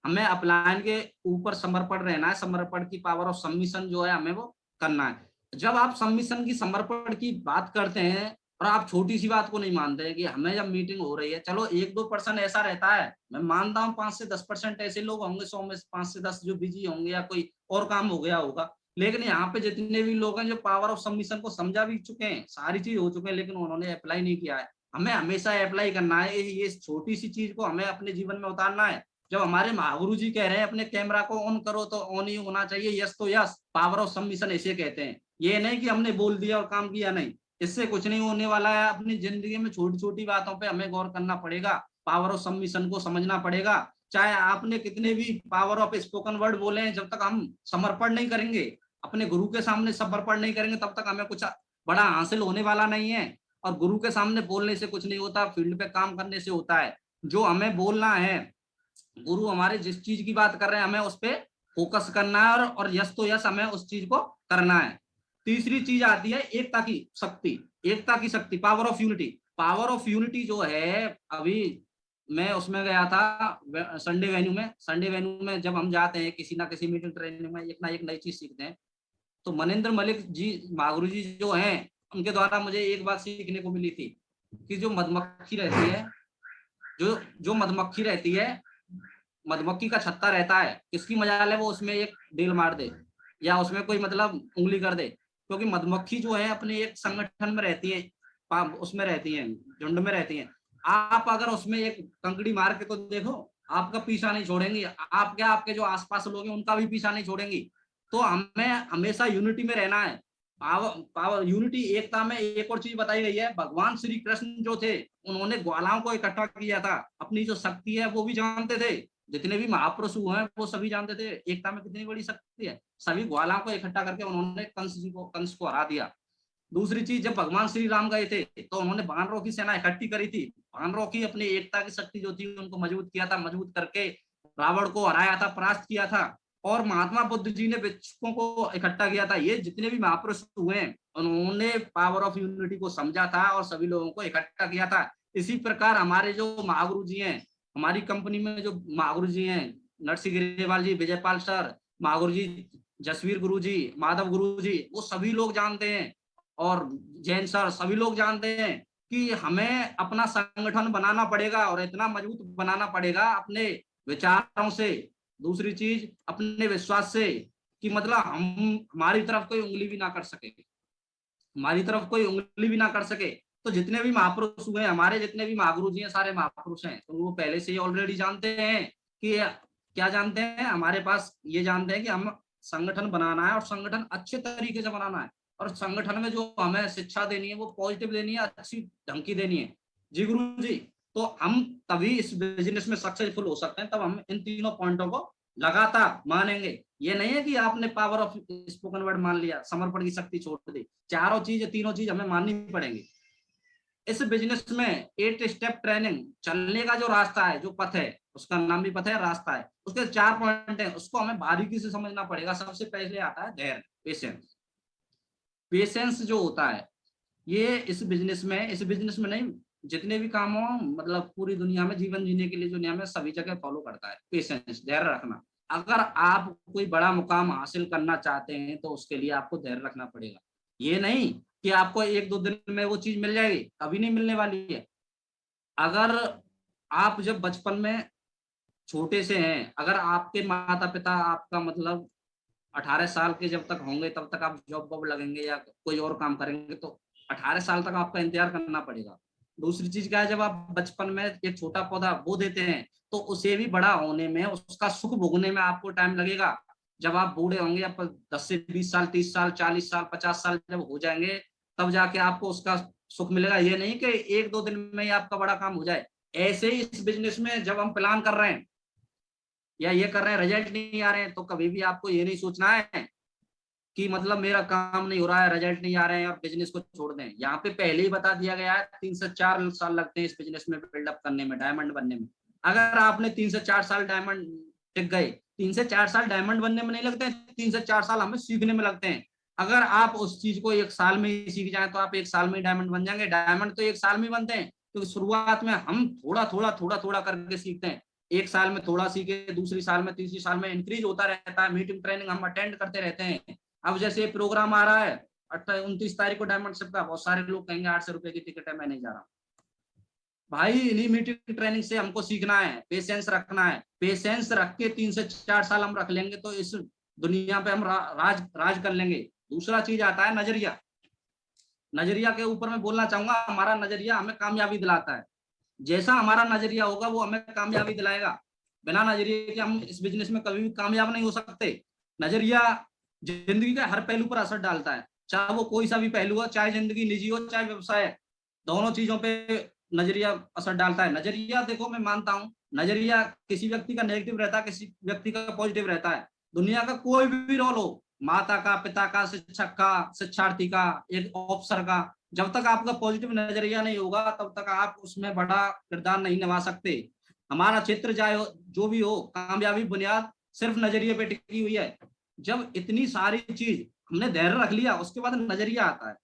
[SPEAKER 3] हमें अपलायन के ऊपर समर्पण रहना है। समर्पण की पावर ऑफ सबमिशन जो है हमें वो करना है। जब आप सबमिशन की, समर्पण की बात करते हैं और आप छोटी सी बात को नहीं मानते हैं कि हमें जब मीटिंग हो रही है, चलो 1-2% ऐसा रहता है, मैं मानता हूँ 5 से 10% ऐसे लोग होंगे 100 में 5 से 10 जो बिजी होंगे या कोई और काम हो गया होगा, लेकिन यहाँ पे जितने भी लोग हैं जो पावर ऑफ सबमिशन को समझा भी चुके हैं, सारी चीज हो चुके हैं, लेकिन उन्होंने अप्लाई नहीं किया है। हमें हमेशा अप्लाई करना है, ये छोटी सी चीज को हमें अपने जीवन में उतारना है। जब हमारे महागुरु जी कह रहे हैं अपने कैमरा को ऑन करो, तो ऑन ही होना चाहिए, यस तो यस। पावर ऑफ सबमिशन ऐसे कहते हैं, ये नहीं कि हमने बोल दिया और काम किया नहीं, इससे कुछ नहीं होने वाला है। अपनी जिंदगी में छोटी छोटी बातों पे हमें गौर करना पड़ेगा, पावर ऑफ सबमिशन को समझना पड़ेगा। चाहे आपने कितने भी पावर ऑफ स्पोकन वर्ड बोले, जब तक हम समर्पण नहीं करेंगे, अपने गुरु के सामने समर्पण नहीं करेंगे, तब तक हमें कुछ बड़ा हासिल होने वाला नहीं है। और गुरु के सामने बोलने से कुछ नहीं होता, फील्ड पे काम करने से होता है। जो हमें बोलना है, गुरु हमारे जिस चीज की बात कर रहे हैं, हमें उस पर फोकस करना है और यस तो यस हमें उस चीज को करना है। तीसरी चीज आती है एकता की शक्ति। एकता की शक्ति, power of unity. Power of unity जो है, अभी मैं उसमें गया था संडे वेन्यू में। संडे वेन्यू में जब हम जाते हैं किसी ना किसी मीटिंग ट्रेनिंग में, एक ना एक नई चीज सीखते हैं। तो मनिंदर मलिक जी महागुरु जी जो हैं, उनके द्वारा मुझे एक बात सीखने को मिली थी कि जो मधुमक्खी रहती है, जो मधुमक्खी रहती है, मधुमक्खी का छत्ता रहता है, किसकी मजाल है वो उसमें एक डील मार दे या उसमें कोई मतलब उंगली कर दे, क्योंकि मधुमक्खी जो है अपने एक संगठन में रहती है, उसमें रहती है, झुंड में रहती है। आप अगर उसमें एक कंकड़ी मार के तो देखो, आपका पीछा नहीं छोड़ेंगी। आप क्या, आपके जो आसपास लोग हैं उनका भी पीछा नहीं छोड़ेंगी। तो हमें हमेशा यूनिटी में रहना है। पावर यूनिटी, एकता में एक और चीज बताई गई है। भगवान श्री कृष्ण जो थे, उन्होंने ग्वालाओं को इकट्ठा किया था। अपनी जो शक्ति है वो भी जानते थे, जितने भी महापुरुष हुए हैं वो सभी जानते थे एकता में कितनी बड़ी शक्ति है। सभी ग्वालाओं को इकट्ठा करके उन्होंने कंस को हरा दिया। दूसरी चीज, जब भगवान श्री राम गए थे तो उन्होंने वानरों की सेना इकट्ठी करी थी। वानरों की अपनी एकता की शक्ति जो थी उनको मजबूत किया था। मजबूत करके रावण को हराया था, परास्त किया था, और महात्मा बुद्ध जी ने भिक्षुकों को इकट्ठा किया था। ये जितने भी महापुरुष हुए हैं उन्होंने पावर ऑफ यूनिटी को समझा था और सभी लोगों को इकट्ठा किया था। इसी प्रकार हमारे जो महागुरु जी हैं, हमारी कंपनी में जो महागुरु जी हैं, नरसी ग्रेवाल जी, विजयपाल सर, महागुरु जी, जसवीर गुरु जी, माधव गुरु जी, वो सभी लोग जानते हैं, और जैन सर, सभी लोग जानते हैं कि हमें अपना संगठन बनाना पड़ेगा और इतना मजबूत बनाना पड़ेगा अपने विचारों से, दूसरी चीज अपने विश्वास से, कि मतलब हमारी तरफ कोई उंगली भी ना कर सके, हमारी तरफ कोई उंगली भी ना कर सके। तो जितने भी महापुरुष हुए, हमारे जितने भी महागुरु जी हैं, सारे महापुरुष हैं, तो वो पहले से ही ऑलरेडी जानते हैं कि क्या जानते हैं, हमारे पास ये जानते हैं कि हम संगठन बनाना है और संगठन अच्छे तरीके से बनाना है, और संगठन में जो हमें शिक्षा देनी है वो पॉजिटिव देनी है, अच्छी ढंग की देनी है। जी गुरु जी, तो हम तभी इस बिजनेस में सक्सेसफुल हो सकते हैं, तब हम इन तीनों पॉइंटों को लगातार मानेंगे। ये नहीं है कि आपने पावर ऑफ स्पोकन वर्ड मान लिया, समर्पण की शक्ति छोड़ दी, चारों चीज, तीनों चीज हमें माननी पड़ेंगी। इस बिजनेस में 8 स्टेप ट्रेनिंग, चलने का जो रास्ता है, जो पथ है, उसका नाम भी पथ है, रास्ता है, उसके 4 पॉइंट है, उसको हमें बारीकी से समझना पड़ेगा। सबसे पहले आता है धैर्य, पेशेंस। पेशेंस जो होता है ये इस बिजनेस में नहीं, जितने भी काम हो, मतलब पूरी दुनिया में जीवन जीने के लिए जो नियम है सभी जगह फॉलो करता है। पेशेंस, धैर्य रखना। अगर आप कोई बड़ा मुकाम हासिल करना चाहते हैं तो उसके लिए आपको धैर्य रखना पड़ेगा। ये नहीं कि आपको 1-2 दिन में वो चीज मिल जाएगी, कभी नहीं मिलने वाली है। अगर आप जब बचपन में छोटे से हैं, अगर आपके माता पिता आपका मतलब 18 साल के जब तक होंगे तब तक आप जॉब वॉब लगेंगे या कोई और काम करेंगे, तो 18 साल तक आपका इंतजार करना पड़ेगा। दूसरी चीज क्या है, जब आप बचपन में एक छोटा पौधा बो देते हैं तो उसे भी बड़ा होने में, उसका सुख भोगने में आपको टाइम लगेगा। जब आप बूढ़े होंगे, आप 10 से 20 साल, 30 साल, 40 साल, 50 साल जब हो जाएंगे, तब जाके आपको उसका सुख मिलेगा। ये नहीं कि 1-2 दिन में ही आपका बड़ा काम हो जाए। ऐसे ही इस बिजनेस में जब हम प्लान कर रहे हैं या ये कर रहे हैं, रिजल्ट नहीं आ रहे हैं, तो कभी भी आपको ये नहीं सोचना है कि मतलब मेरा काम नहीं हो रहा है, रिजल्ट नहीं आ रहे हैं और बिजनेस को छोड़ दें। यहाँ पे पहले ही बता दिया गया है 3 से 4 साल लगते हैं इस बिजनेस में बिल्डअप करने में, डायमंड बनने में। अगर आपने 3 से 4 साल डायमंड टिक गए, 3 से 4 साल डायमंड बनने में नहीं लगते हैं, 3 से 4 साल हमें सीखने में लगते हैं। अगर आप उस चीज को 1 साल में ही सीख जाए तो आप 1 साल में ही डायमंड बन जाएंगे। डायमंड तो 1 साल में बनते हैं, क्योंकि शुरुआत में हम थोड़ा थोड़ा करके सीखते हैं। 1 साल में थोड़ा सीखे, दूसरी साल में, तीसरी साल में इंक्रीज होता रहता है। मीटिंग ट्रेनिंग हम अटेंड करते रहते हैं। अब जैसे प्रोग्राम आ रहा है 29 तारीख को डायमंड शिप का, बहुत सारे लोग कहेंगे 800 रुपए की टिकट है, मैं नहीं जा रहा। भाई इन्हीं मीटिंग ट्रेनिंग से हमको सीखना है, पेशेंस रखना है। पेशेंस रख के 3 से 4 साल हम रख लेंगे तो इस दुनिया पे हम राज कर लेंगे। दूसरा चीज आता है नजरिया। नजरिया के ऊपर मैं बोलना चाहूंगा, हमारा नजरिया हमें कामयाबी दिलाता है। जैसा हमारा नजरिया होगा वो हमें कामयाबी दिलाएगा। बिना नजरिए के हम इस बिजनेस में कभी भी कामयाब नहीं हो सकते। नजरिया जिंदगी के हर पहलू पर असर डालता है, चाहे वो कोई सा भी पहलू हो, चाहे जिंदगी निजी हो, चाहे व्यवसाय, दोनों चीजों पे नजरिया असर डालता है। नजरिया देखो, मैं मानता हूँ नजरिया किसी व्यक्ति का नेगेटिव रहता है, किसी व्यक्ति का पॉजिटिव रहता है। दुनिया का कोई भी रोल हो, माता का, पिता का, शिक्षक का, शिक्षार्थी का, एक ऑफिसर का, जब तक आपका पॉजिटिव नजरिया नहीं होगा तब तक आप उसमें बड़ा किरदार नहीं निभा सकते। हमारा क्षेत्र चाहे जो भी हो, कामयाबी बुनियाद सिर्फ नजरिए पे टिकी हुई है। जब इतनी सारी चीज हमने धैर्य रख लिया, उसके बाद नजरिया आता है।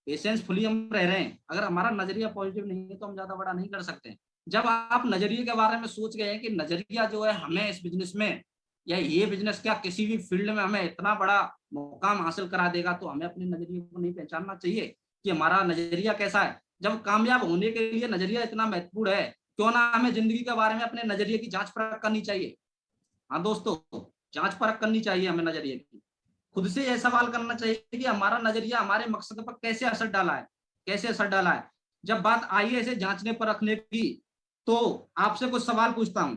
[SPEAKER 3] पेशेंसफुली हम रह रहे हैं, अगर हमारा नजरिया पॉजिटिव नहीं है तो हम ज्यादा बड़ा नहीं कर सकते। जब आप नजरिए के बारे में सोच गए हैं कि नजरिया जो है हमें इस बिजनेस में, या ये बिजनेस क्या किसी भी फील्ड में हमें इतना बड़ा मुकाम हासिल करा देगा, तो हमें अपने नजरिए को नहीं पहचानना चाहिए कि हमारा नजरिया कैसा है। जब कामयाब होने के लिए नजरिया इतना महत्वपूर्ण है, क्यों ना हमें जिंदगी के बारे में अपने नजरिए की जांच परख करनी चाहिए। हाँ दोस्तों, जांच परख करनी चाहिए हमें नजरिए की। खुद से यह सवाल करना चाहिए कि हमारा नजरिया हमारे मकसद पर कैसे असर डाला है, कैसे असर डाला है। जब बात आई है इसे जांचने पर रखने की, तो आपसे कुछ सवाल पूछता हूं।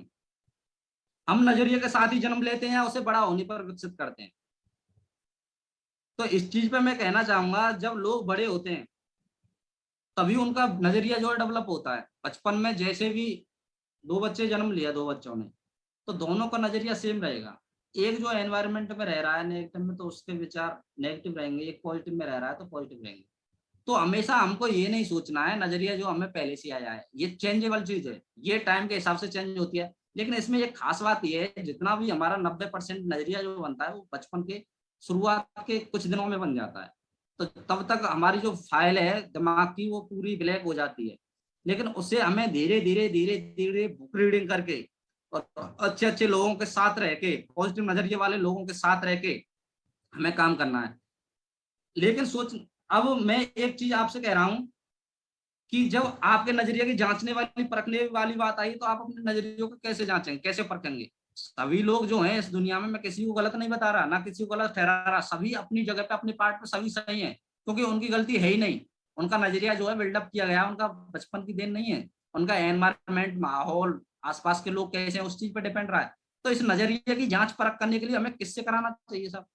[SPEAKER 3] हम नजरिए के साथ ही जन्म लेते हैं या उसे बड़ा होने पर विकसित करते हैं? तो इस चीज पे मैं कहना चाहूंगा, जब लोग बड़े होते हैं तभी उनका नजरिया जो है डेवलप होता है। बचपन में जैसे भी 2 बच्चे जन्म लिया, 2 बच्चों ने, तो दोनों का नजरिया सेम रहेगा। एक जो एनवायरनमेंट में रह रहा है नेगेटिव में, तो उसके विचार नेगेटिव रहेंगे। एक पॉजिटिव में रह रहा है तो पॉजिटिव रहेंगे। तो हमेशा हमको ये नहीं सोचना है नजरिया जो हमें पहले से आया है, ये चेंजेबल चीज है, ये टाइम के हिसाब से चेंज होती है। लेकिन इसमें एक खास बात ये है, जितना भी हमारा 90% नजरिया जो बनता है वो बचपन के शुरुआत के कुछ दिनों में बन जाता है। तो तब तक हमारी जो फाइल है दिमाग की वो पूरी ब्लैक हो जाती है। लेकिन उससे हमें धीरे धीरे धीरे धीरे बुक रीडिंग करके और अच्छे अच्छे लोगों के साथ रह के, पॉजिटिव नजरिए वाले लोगों के साथ रह के हमें काम करना है। लेकिन अब मैं एक चीज आपसे कह रहा हूं कि जब आपके नजरिए की जांचने वाली परखने वाली बात आई तो आप अपने नजरियों को कैसे जांचेंगे, कैसे परखेंगे? सभी लोग जो हैं इस दुनिया में, मैं किसी को गलत नहीं बता रहा, ना किसी को गलत ठहरा रहा, सभी अपनी जगह पे अपने पार्ट पे सभी सही हैं, क्योंकि उनकी गलती है ही नहीं। उनका नजरिया जो है बिल्डअप किया गया, उनका बचपन की देन नहीं है, उनका एनवायरमेंट, माहौल, आसपास के लोग कैसे हैं उस चीज पर डिपेंड रहा है। तो इस नजरिए की जांच परख करने के लिए हमें किससे कराना चाहिए सब?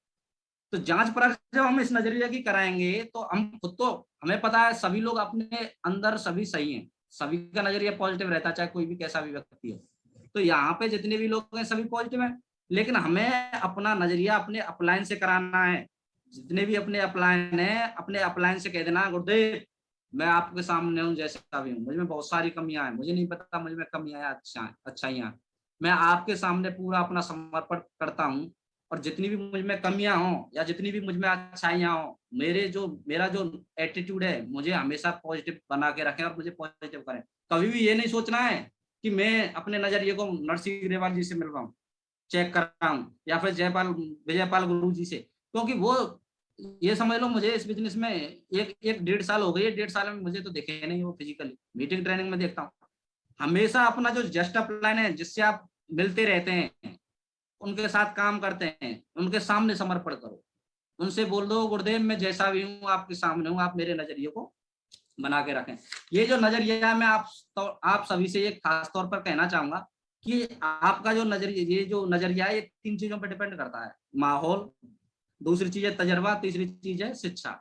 [SPEAKER 3] तो जांच परख जब हम इस नजरिए की कराएंगे तो हम खुद तो, हमें पता है सभी लोग अपने अंदर सभी सही हैं, सभी का नजरिया पॉजिटिव रहता है, चाहे कोई भी कैसा भी व्यक्ति हो। तो यहाँ पे जितने भी लोग हैं सभी पॉजिटिव हैं, लेकिन हमें अपना नजरिया अपने अपलाइन से कराना है। जितने भी अपने अपलाइन है, अपने अपलाइन से कह देना, गुरुदेव मैं आपके सामने हूँ जैसा भी हूँ, मुझ में बहुत सारी कमियां हैं, मुझे नहीं पता मुझ में कमियां हैं अच्छाइयां, मैं आपके सामने पूरा अपना समर्पण करता हूँ। और जितनी भी मुझ में कमियां हों या जितनी भी मुझ में अच्छाइयां हों, मेरा जो एटीट्यूड है मुझे हमेशा पॉजिटिव बना के रखें और मुझे पॉजिटिव करें। कभी भी ये नहीं सोचना है कि मैं अपने नजरिए को नरसिंह ग्रेवाल जी से मिल रहा हूँ, चेक कर रहा हूँ, या फिर विजयपाल गुरु जी से, क्योंकि वो, ये समझ लो मुझे इस बिजनेस में एक 1.5 साल हो गई है, 1.5 साल में मुझे तो दिखे नहीं वो फिजिकली, मीटिंग ट्रेनिंग में देखता हूँ। हमेशा अपना जो जस्ट अपलाइन है जिससे आप मिलते रहते हैं, उनके साथ काम करते हैं, उनके सामने समर्पण करो, उनसे बोल दो गुरुदेव मैं जैसा भी हूँ आपके सामने हूँ, आप मेरे नजरिए को बना के रखें। ये जो नजरिया है मैं आप सभी से ये खास तौर पर कहना चाहूंगा कि आपका जो नजरिया, ये जो नजरिया है ये 3 चीजों पर डिपेंड करता है, माहौल, दूसरी चीज है तजर्बा, तीसरी चीज है शिक्षा।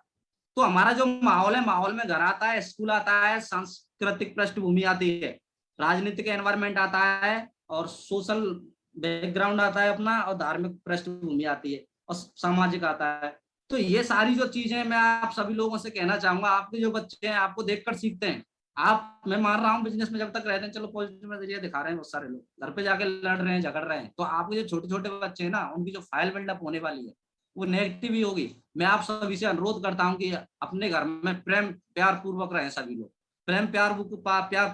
[SPEAKER 3] तो हमारा जो माहौल है, माहौल में घर आता है, स्कूल आता है, सांस्कृतिक पृष्ठभूमि आती है, राजनीतिक एनवायरमेंट आता है, और सोशल बैकग्राउंड आता है अपना, और धार्मिक पृष्ठभूमि आती है, और सामाजिक आता है। तो ये सारी जो चीजें मैं आप सभी लोगों से कहना चाहूंगा, आपके जो बच्चे हैं आपको देखकर सीखते हैं। आप, मैं मान रहा हूँ बिजनेस में जब तक रहते हैं, चलो पॉजिटिव नजरिया दिखा रहे हैं बहुत सारे लोग, घर पे जाके लड़ रहे हैं, झगड़ रहे हैं, तो आपके जो छोटे छोटे बच्चे हैं ना, उनकी जो फाइल बिल्डअप होने वाली है वो नेगेटिव ही होगी। मैं आप सभी से अनुरोध करता हूँ कि अपने घर में प्रेम प्यार पूर्वक रहें सभी लोग, प्रेम प्यार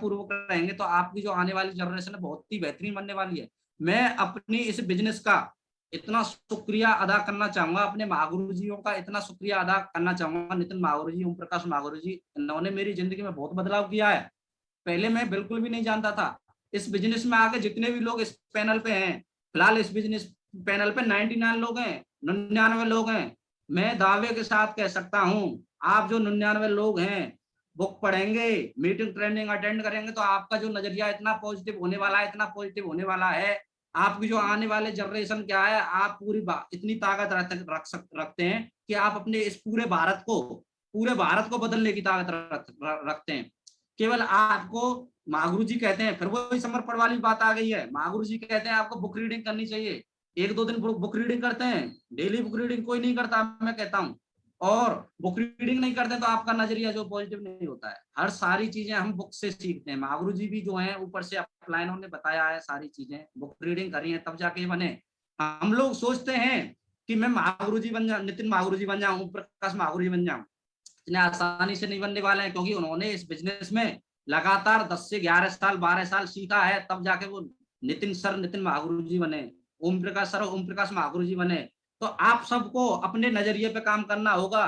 [SPEAKER 3] पूर्वक रहेंगे तो आपकी जो आने वाली जनरेशन है बहुत ही बेहतरीन बनने वाली है। मैं अपनी इस बिजनेस का इतना शुक्रिया अदा करना चाहूंगा, अपने महागुरु जियों का इतना शुक्रिया अदा करना चाहूंगा, नितिन महागुरु जी, ओम प्रकाश महागुरु जी, इन्होंने मेरी जिंदगी में बहुत बदलाव किया है। पहले मैं बिल्कुल भी नहीं जानता था, इस बिजनेस में आके जितने भी लोग इस पैनल पे हैं, फिलहाल इस बिजनेस पैनल पे 99 लोग हैं, 99 लोग हैं, मैं दावे के साथ कह सकता हूँ आप जो 99 लोग हैं बुक पढ़ेंगे, मीटिंग ट्रेनिंग अटेंड करेंगे, तो आपका जो नजरिया इतना पॉजिटिव होने वाला है, इतना पॉजिटिव होने वाला है। आपकी जो आने वाले जनरेशन क्या है, आप पूरी इतनी ताकत रखते हैं कि आप अपने इस पूरे भारत को बदलने की ताकत रखते हैं। केवल आपको महागुरु जी कहते हैं, फिर वही समर्पण वाली बात आ गई है, महागुरु जी कहते हैं आपको बुक रीडिंग करनी चाहिए, 1-2 दिन बुक रीडिंग करते हैं, डेली बुक रीडिंग कोई नहीं करता, मैं कहता हूँ, और बुक रीडिंग नहीं करते तो आपका नजरिया जो पॉजिटिव नहीं होता है। हर सारी चीजें हम बुक से सीखते हैं, महागुरु जी भी जो है ऊपर से अपलाइन ने बताया है, सारी चीजें बुक रीडिंग करी है तब जाके बने। हम लोग सोचते हैं कि मैं महागुरु जी बन जाऊं, नितिन महागुरु जी बन जाऊं, ओम प्रकाश महागुरु जी बन जाऊं, इतने आसानी से नहीं बनने वाले हैं, क्योंकि उन्होंने इस बिजनेस में लगातार 10 से 11 साल 12 साल सीखा है, तब जाके वो नितिन महागुरु जी बने, ओम प्रकाश महागुरु जी बने। तो आप सबको अपने नजरिए पे काम करना होगा,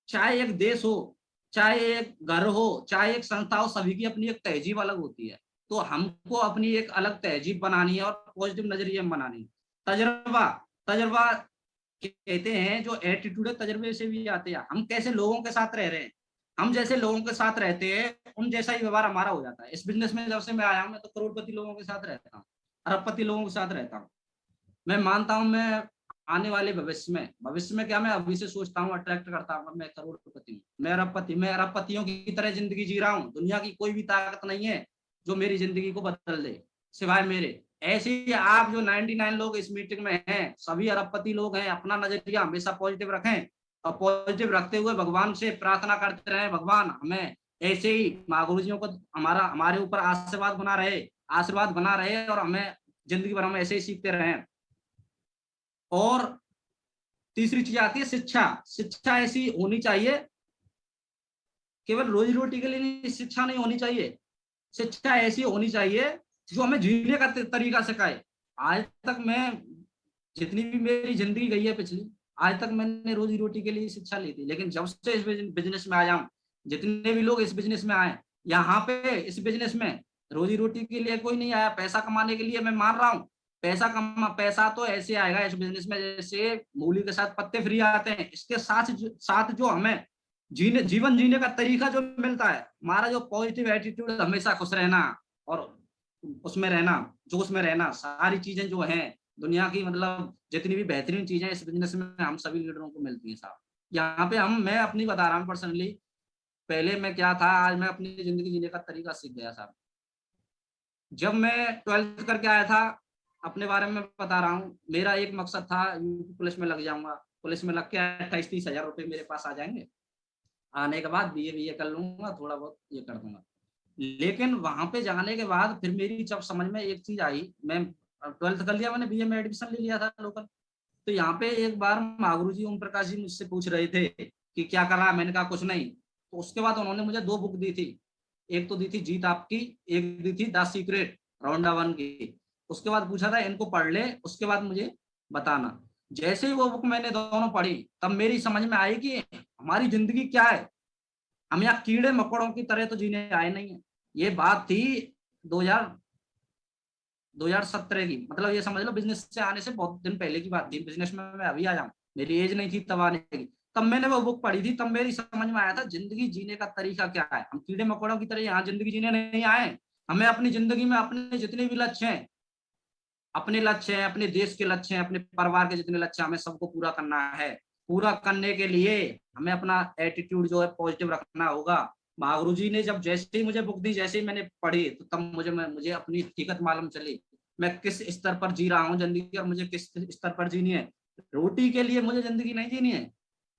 [SPEAKER 3] चाहे एक देश हो, चाहे एक घर हो, चाहे एक संस्था हो, सभी की अपनी एक तहजीब अलग होती है। तो हमको अपनी एक अलग तहजीब बनानी है और पॉजिटिव नजरिए में बनानी है। तजर्बा कहते हैं, जो एटीट्यूड है तजर्बे से भी आते हैं। हम कैसे लोगों के साथ रह रहे हैं, हम जैसे लोगों के साथ रहते हैं उन जैसा ही व्यवहार हमारा हो जाता है। इस बिजनेस में जब से मैं आया हूं, मैं तो करोड़पति लोगों के साथ रहता हूँ, अरबपति लोगों के साथ रहता हूँ। मैं मानता हूं मैं आने वाले भविष्य में क्या, मैं अभी से सोचता हूँ, अट्रैक्ट करता हूँ, मैं करोड़पति हूँ, मैं अरबपतियों की तरह जिंदगी जी रहा हूँ। दुनिया की कोई भी ताकत नहीं है जो मेरी जिंदगी को बदल दे सिवाय मेरे। ऐसे ही आप जो 99 लोग इस मीटिंग में हैं, सभी अरबपति लोग हैं, अपना नजरिया हमेशा पॉजिटिव रखें, और पॉजिटिव रखते हुए भगवान से प्रार्थना करते रहे, भगवान हमें ऐसे ही महागुरु जियों को हमारे ऊपर आशीर्वाद बना रहे, आशीर्वाद बना रहे और हमें जिंदगी भर हम ऐसे ही सीखते रहें। और तीसरी चीज आती है शिक्षा। शिक्षा ऐसी होनी चाहिए, केवल रोजी रोटी के लिए नहीं, शिक्षा नहीं होनी चाहिए, शिक्षा ऐसी होनी चाहिए जो हमें जीने का तरीका सिखाए। आज तक मैं, जितनी भी मेरी जिंदगी गई है पिछली, आज तक मैंने रोजी रोटी के लिए शिक्षा ली थी, लेकिन जब से इस बिजनेस में आया हूँ, जितने भी लोग इस बिजनेस में आए, यहाँ पे इस बिजनेस में रोजी रोटी के लिए कोई नहीं आया, पैसा कमाने के लिए। मैं मान रहा हूँ पैसा तो ऐसे आएगा इस बिजनेस में जैसे मूली के साथ पत्ते फ्री आते हैं, इसके साथ जो हमें जीवन जीने का तरीका जो मिलता है, हमारा जो पॉजिटिव एटीट्यूड, हमेशा खुश रहना और उसमें रहना, जोश में रहना, सारी चीजें जो हैं दुनिया की, मतलब जितनी भी बेहतरीन चीजें इस बिजनेस में हम सभी लीडरों को मिलती हैं साहब। यहाँ पे मैं अपनी बता रहा हूँ पर्सनली, पहले मैं क्या था, आज मैं अपनी जिंदगी जीने का तरीका सीख गया साहब। जब मैं 12th करके आया था, अपने बारे में बता रहा हूँ, मेरा एक मकसद था यूपी पुलिस में लग जाऊंगा, पुलिस में लग के 28-30 हजार रुपये मेरे पास आ जाएंगे, आने के बाद बीए कर लूंगा, थोड़ा बहुत ये कर दूंगा। लेकिन वहां पे जाने के बाद फिर मेरी जब समझ में एक चीज आई, मैं 12th कर लिया, मैंने बीए में एडमिशन ले लिया था लोकल। तो यहाँ पे एक बार मागुरु जी, ओम प्रकाश जी मुझसे पूछ रहे थे कि क्या कर रहा है, मैंने कहा कुछ नहीं। तो उसके बाद उन्होंने मुझे 2 बुक दी थी, एक तो दी थी जीत आपकी, एक दी थी द सीक्रेट राउंडा 1 की। उसके बाद पूछा था इनको पढ़ ले, उसके बाद मुझे बताना। जैसे ही वो बुक मैंने दोनों पढ़ी, तब मेरी समझ में आई कि हमारी जिंदगी क्या है, हम यहाँ कीड़े मकोड़ों की तरह तो जीने आए नहीं है। ये बात थी 2017 की, मतलब ये समझ लो बिजनेस से आने से बहुत दिन पहले की बात थी। बिजनेस में मैं अभी आया हूँ, मेरी एज नहीं थी तब आने की। तब मैंने वो बुक पढ़ी थी, तब मेरी समझ में आया था जिंदगी जीने का तरीका क्या है। हम कीड़े मकोड़ों की तरह यहाँ जिंदगी जीने नहीं आए। हमें अपनी जिंदगी में अपने जितने भी लक्ष्य हैं, अपने लक्ष्य हैं, अपने देश के लक्ष्य हैं, अपने परिवार के जितने लक्ष्य हैं, हमें सबको पूरा करना है। पूरा करने के लिए हमें अपना एटीट्यूड जो है पॉजिटिव रखना होगा। महागुरु जी ने जब जैसे ही मुझे बुक दी, जैसे ही मैंने पढ़ी, तो तब मुझे अपनी हकीकत मालूम चली, मैं किस स्तर पर जी रहा हूँ जिंदगी और मुझे किस स्तर पर जीनी है। रोटी के लिए मुझे जिंदगी नहीं जीनी है,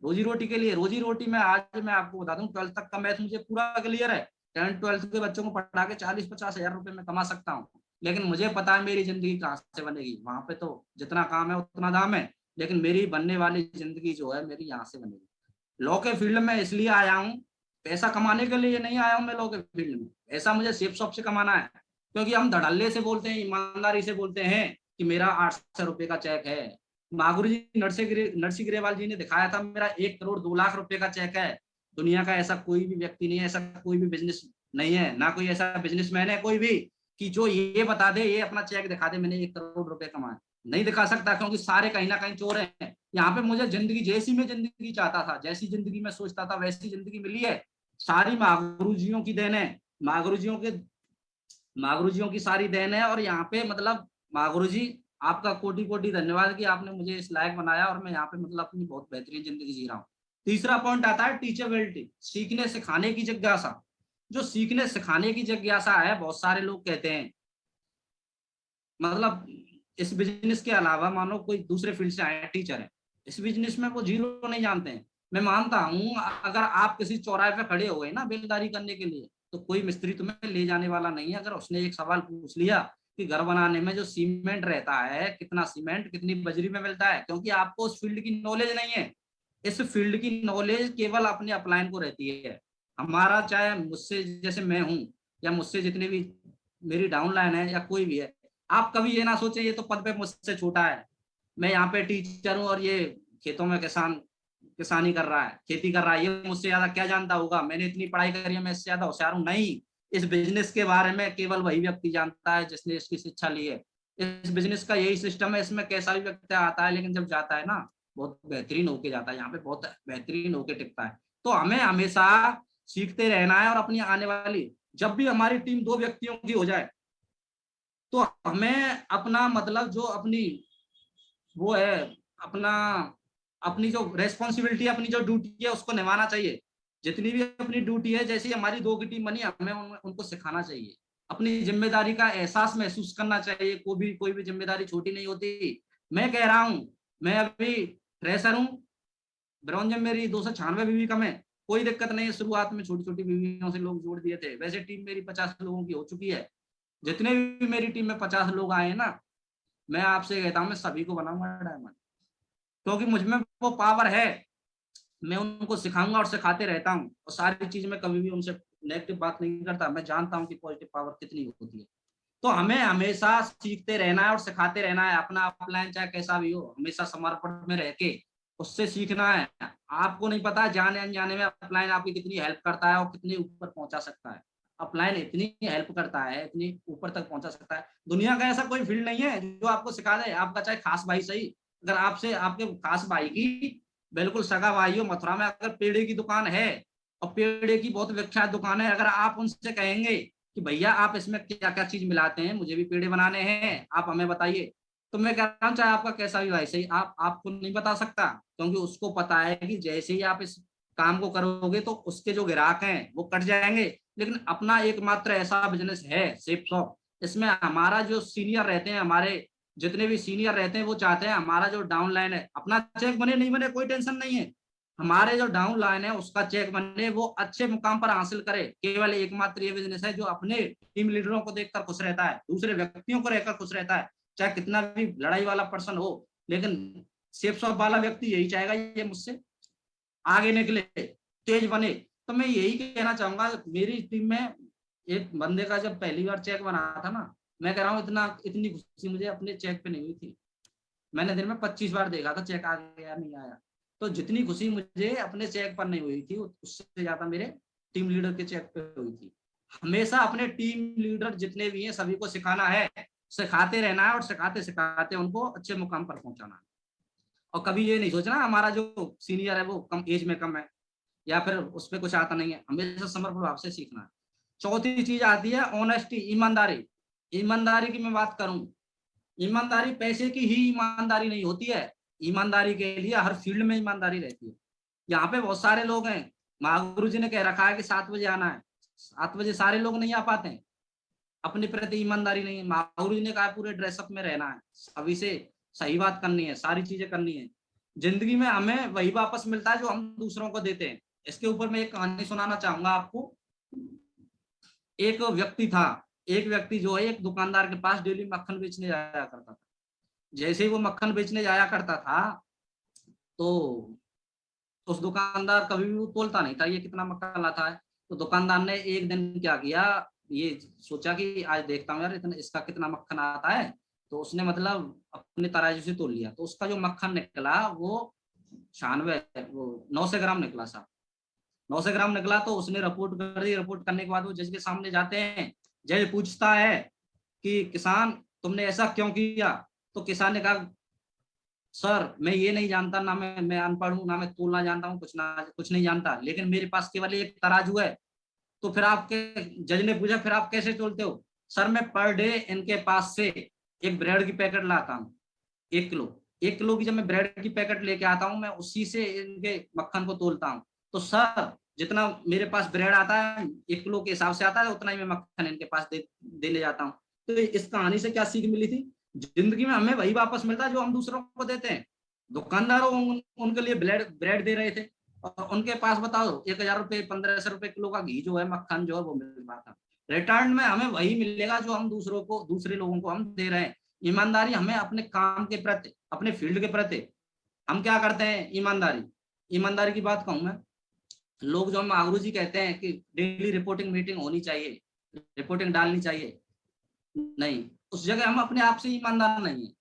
[SPEAKER 3] रोजी रोटी के लिए। रोजी रोटी में आज मैं आपको बता दूं, 12th तक का मैथ मुझे पूरा क्लियर है। 10th-12th के बच्चों को पढ़ा के 40-50 हजार रुपए में कमा सकता हूँ, लेकिन मुझे पता है मेरी जिंदगी कहाँ से बनेगी। वहां पे तो जितना काम है उतना दाम है, लेकिन मेरी बनने वाली जिंदगी जो है मेरी यहाँ से बनेगी। लॉ के फील्ड में इसलिए आया हूँ, पैसा कमाने के लिए नहीं आया हूँ मैं लॉ के फील्ड में। ऐसा मुझे सेफ शॉप से कमाना है, क्योंकि हम धड़ल्ले से बोलते हैं, ईमानदारी से बोलते हैं कि मेरा 800 रुपए का चेक है। महागुरु जी नरसिंह ग्रेवाल जी ने दिखाया था, मेरा 1 करोड़ 2 लाख रुपए का चेक है। दुनिया का ऐसा कोई भी व्यक्ति नहीं है, ऐसा कोई भी बिजनेस नहीं है, ना कोई ऐसा बिजनेसमैन है कोई भी कि जो ये बता दे, ये अपना चेक दिखा दे मैंने 1 करोड़ रुपए कमाए। नहीं दिखा सकता, क्योंकि सारे कहीं ना कहीं चोर हैं। यहाँ पे मुझे जिंदगी जैसी मैं जिंदगी चाहता था, जैसी जिंदगी मैं सोचता था, वैसी जिंदगी मिली है। सारी महागुरु जियों की देन है, महागुरु जियों की सारी देन है। और यहाँ पे मतलब महागुरु जी, आपका कोटि कोटि धन्यवाद कि आपने मुझे इस लायक बनाया और मैं यहाँ पे मतलब अपनी बहुत बेहतरीन जिंदगी जी रहा हूँ। तीसरा पॉइंट आता है टीचेबिलिटी, सीखने सिखाने की जिज्ञासा। जो सीखने सिखाने की जिज्ञासा है, बहुत सारे लोग कहते हैं, मतलब इस बिजनेस के अलावा मानो कोई दूसरे फील्ड से आए टीचर है, इस बिजनेस में वो जीरो नहीं जानते हैं। मैं मानता हूँ अगर आप किसी चौराहे पे खड़े हो गए ना बेलदारी करने के लिए, तो कोई मिस्त्री तुम्हें ले जाने वाला नहीं है। अगर उसने एक सवाल पूछ लिया कि घर बनाने में जो सीमेंट रहता है, कितना सीमेंट कितनी बजरी में मिलता है, क्योंकि आपको उस फील्ड की नॉलेज नहीं है। इस फील्ड की नॉलेज केवल अपने अपलाइन को रहती है। हमारा चाहे मुझसे जैसे मैं हूँ या मुझसे जितने भी मेरी डाउनलाइन है या कोई भी है, आप कभी ये ना सोचे ये तो पद पे मुझसे छोटा है, मैं यहाँ पे टीचर हूँ और ये खेतों में किसानी कर रहा है, खेती कर रहा है, ये मुझसे ज्यादा क्या जानता होगा, मैंने इतनी पढ़ाई करी है, मैं इससे ज्यादा होशियार हूँ। नहीं, इस बिजनेस के बारे में केवल वही व्यक्ति जानता है जिसने इसकी शिक्षा ली है। इस बिजनेस का यही सिस्टम है, इसमें कैसा भी व्यक्ति आता है, लेकिन जब जाता है ना बहुत बेहतरीन होके जाता है, यहाँ पे बहुत बेहतरीन होके टिकता है। तो हमें हमेशा सीखते रहना है। और अपनी आने वाली, जब भी हमारी टीम 2 व्यक्तियों की हो जाए, तो हमें अपना मतलब जो अपनी वो है, अपना अपनी जो रेस्पॉन्सिबिलिटी, अपनी जो ड्यूटी है उसको निभाना चाहिए। जितनी भी अपनी ड्यूटी है, जैसे हमारी 2 की टीम बनी, हमें उनको सिखाना चाहिए, अपनी जिम्मेदारी का एहसास महसूस करना चाहिए। कोई भी जिम्मेदारी छोटी नहीं होती। मैं कह रहा हूँ, मैं अभी फ्रेशर हूँ, ब्रॉन्ज में मेरी 296 बीवी कम है, कोई दिक्कत नहीं है। शुरुआत में छोटी छोटी बीवियों से लोग जोड़ दिए थे, वैसे टीम मेरी 50 लोगों की हो चुकी है। जितने भी मेरी टीम में 50 लोग आए हैं ना, मैं आपसे कहता हूँ मैं सभी को बनाऊंगा डायमंड, क्योंकि मुझ में वो पावर है। मैं उनको सिखाऊंगा और सिखाते रहता हूँ, और सारी चीज में कभी भी उनसे नेगेटिव बात नहीं करता। मैं जानता हूँ कि पॉजिटिव पावर कितनी होती है। तो हमें हमेशा सीखते रहना है और सिखाते रहना है। अपना अपलाइन चाहे कैसा भी हो, हमेशा समर्पण में रह के उससे सीखना है। आपको नहीं पता जाने अनजाने में अपलाइन आपकी कितनी हेल्प करता है और कितनी ऊपर पहुंचा सकता है। अपलाइन इतनी हेल्प करता है, इतनी ऊपर तक पहुंचा सकता है। दुनिया का ऐसा कोई फील्ड नहीं है जो आपको सिखा दे। आपका चाहे खास भाई सही, अगर आपसे आपके खास भाई की बिल्कुल सगा भाई हो मथुरा में, अगर पेड़े की दुकान है और पेड़े की बहुत विख्यात दुकान है, अगर आप उनसे कहेंगे कि भैया आप इसमें क्या क्या चीज मिलाते हैं, मुझे भी पेड़े बनाने हैं, आप हमें बताइए, तो मैं कह रहा हूँ चाहे आपका कैसा भी भाई सही, आपको नहीं बता सकता, क्योंकि उसको पता है कि जैसे ही आप इस काम को करोगे तो उसके जो ग्राहक हैं वो कट जाएंगे। लेकिन अपना एकमात्र ऐसा बिजनेस है सेफ शॉप, इसमें हमारा जो सीनियर रहते हैं, हमारे जितने भी सीनियर रहते हैं वो चाहते हैं हमारा जो डाउन लाइन है, अपना चेक बने नहीं बने कोई टेंशन नहीं है, हमारे जो डाउन लाइन है उसका चेक बने, वो अच्छे मुकाम पर हासिल करे। केवल एकमात्र ये बिजनेस है जो अपने टीम लीडरों को देखकर खुश रहता है, दूसरे व्यक्तियों को रहकर खुश रहता है, चाहे कितना भी लड़ाई वाला पर्सन हो। लेकिन सेफ शॉप वाला व्यक्ति यही चाहेगा ये मुझसे आगे निकले, तेज बने। तो मैं यही कहना चाहूंगा, मेरी टीम में एक बंदे का जब पहली बार चेक बना था ना, मैं कह रहा हूँ इतनी खुशी मुझे अपने चेक पे नहीं हुई थी। मैंने दिन में 25 बार देखा था चेक आ गया नहीं आया। तो जितनी खुशी मुझे अपने चेक पर नहीं हुई थी, उससे ज्यादा मेरे टीम लीडर के चेक पे हुई थी। हमेशा अपने टीम लीडर जितने भी हैं सभी को सिखाना है, सिखाते रहना है, और सिखाते सिखाते उनको अच्छे मुकाम पर पहुंचाना है। और कभी ये नहीं सोचना हमारा जो सीनियर है वो कम एज में कम है या फिर उस पर कुछ आता नहीं है, हमेशा समर्पण भाव से सीखना है। चौथी चीज आती है ऑनेस्टी, ईमानदारी। ईमानदारी की मैं बात करूं, ईमानदारी पैसे की ही ईमानदारी नहीं होती है, ईमानदारी के लिए हर फील्ड में ईमानदारी रहती है। यहाँ पे बहुत सारे लोग हैं, महागुरु जी ने कह रखा है कि 7 बजे आना है, 7 बजे सारे लोग नहीं आ पाते हैं, अपने प्रति ईमानदारी नहीं है। महागुरु जी ने कहा पूरे ड्रेसअप में रहना है, सभी से सही बात करनी है, सारी चीजें करनी है। जिंदगी में हमें वही वापस मिलता है जो हम दूसरों को देते हैं। इसके ऊपर मैं एक कहानी सुनाना चाहूंगा आपको। एक व्यक्ति था, एक व्यक्ति जो है एक दुकानदार के पास डेली मक्खन बेचने जाया करता था। जैसे ही वो मक्खन बेचने जाया करता था तो उस दुकानदार कभी भी वो तोलता नहीं था ये कितना मक्खन लाता है। तो दुकानदार ने एक दिन क्या किया, ये सोचा कि आज देखता हूँ यार इतना इसका कितना मक्खन आता है। तो उसने मतलब अपने तराजू से तोल लिया, तो उसका जो मक्खन निकला वो 96 वो 900 ग्राम निकला साहब, 900 ग्राम निकला। तो उसने रिपोर्ट कर दी। रिपोर्ट करने के बाद वो जज के सामने जाते हैं, जज पूछता है कि किसान तुमने ऐसा क्यों किया। तो किसान ने कहा सर मैं ये नहीं जानता, ना मैं अनपढ़ हूँ, ना मैं तोलना जानता हूँ, कुछ नहीं जानता, लेकिन मेरे पास केवल एक तराजू है। तो फिर आपके जज ने पूछा फिर आप कैसे तोलते हो। सर मैं पर डे इनके पास से एक ब्रेड की पैकेट लाता हूँ, 1 किलो की जब मैं ब्रेड की पैकेट लेके आता हूँ मैं उसी से इनके मक्खन को तोलता हूँ। तो सर जितना मेरे पास ब्रेड आता है 1 किलो के हिसाब से आता है, उतना ही मैं मक्खन इनके पास दे ले जाता हूँ। तो इस कहानी से क्या सीख मिली थी, जिंदगी में हमें वही वापस मिलता है जो हम दूसरों को देते हैं। दुकानदारों उनके लिए ब्रेड दे रहे थे और उनके पास बताओ 1000 रुपये 1500 रुपये किलो का घी जो है मक्खन जो है वो मिल रहा था। रिटर्न में हमें वही मिलेगा जो हम दूसरे लोगों को हम दे रहे हैं। ईमानदारी हमें अपने काम के प्रति, अपने फील्ड के प्रति हम क्या करते हैं, ईमानदारी की बात कहूँ मैं, लोग जो हम महागुरु जी कहते हैं कि डेली रिपोर्टिंग मीटिंग होनी चाहिए, रिपोर्टिंग डालनी चाहिए, नहीं, उस जगह हम अपने आप से ईमानदार नहीं है।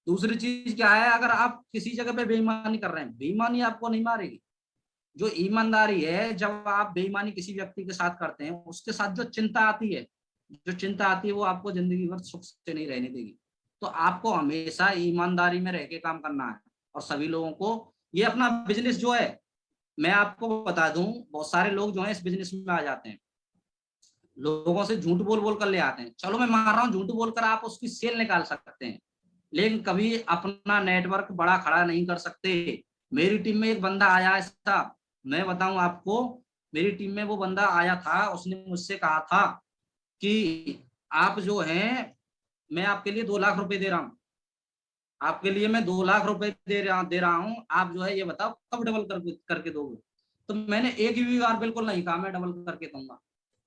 [SPEAKER 3] दूसरी चीज क्या है, अगर आप किसी जगह पे बेईमानी कर रहे हैं, बेईमानी आपको नहीं मारेगी। जो ईमानदारी है, जब आप बेईमानी किसी व्यक्ति के साथ करते हैं उसके साथ जो चिंता आती है, वो आपको जिंदगी भर सुख से नहीं रहने देगी। तो आपको हमेशा ईमानदारी में रह के काम करना है। और सभी लोगों को ये अपना बिजनेस जो है, मैं आपको बता दूं बहुत सारे लोग जो है इस बिजनेस में आ जाते हैं, लोगों से झूठ बोल कर ले आते हैं। चलो मैं मान रहा हूँ झूठ बोलकर आप उसकी सेल निकाल सकते हैं, लेकिन कभी अपना नेटवर्क बड़ा खड़ा नहीं कर सकते। मेरी टीम में एक बंदा आया ऐसा, मैं बताऊं आपको, मेरी टीम में वो बंदा आया था, उसने मुझसे कहा था कि आप जो हैं, मैं आपके लिए 2 लाख रुपए दे रहा हूँ, आपके लिए मैं 2 लाख रुपए दे रहा हूँ, आप जो है ये बताओ कब डबल करके दोगे। तो मैंने एक भी बार बिल्कुल नहीं कहा मैं डबल करके दूंगा।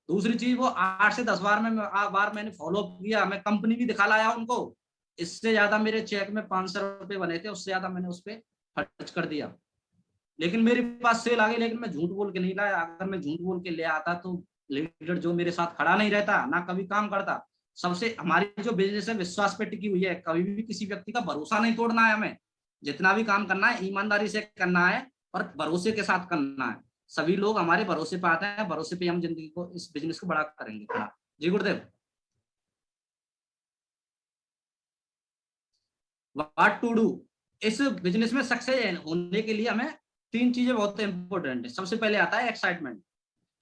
[SPEAKER 3] दूसरी चीज वो 8 से 10 बार मैंने फॉलो किया, मैं कंपनी भी दिखा लाया उनको। इससे ज्यादा मेरे चेक में 500 रुपए बने थे, उससे ज्यादा मैंने उस पर खर्च कर दिया। लेकिन मेरे पास सेल आ गई, लेकिन मैं झूठ बोल के नहीं लाया। अगर मैं झूठ बोल के ले आता तो लीडर जो मेरे साथ खड़ा नहीं रहता, ना कभी काम करता। सबसे हमारी जो बिजनेस है विश्वास पे टिकी हुई है, कभी भी किसी व्यक्ति का भरोसा नहीं तोड़ना है हमें। जितना भी काम करना है ईमानदारी से करना है और भरोसे के साथ करना है। सभी लोग हमारे भरोसे पे आते हैं, भरोसे पे हम जिंदगी को, इस बिजनेस को बड़ा करेंगे बड़ा। जी गुरुदेव। व्हाट टू डू, इस बिजनेस में सक्सेस होने के लिए हमें 3 चीजें बहुत इंपॉर्टेंट है। सबसे पहले आता है एक्साइटमेंट।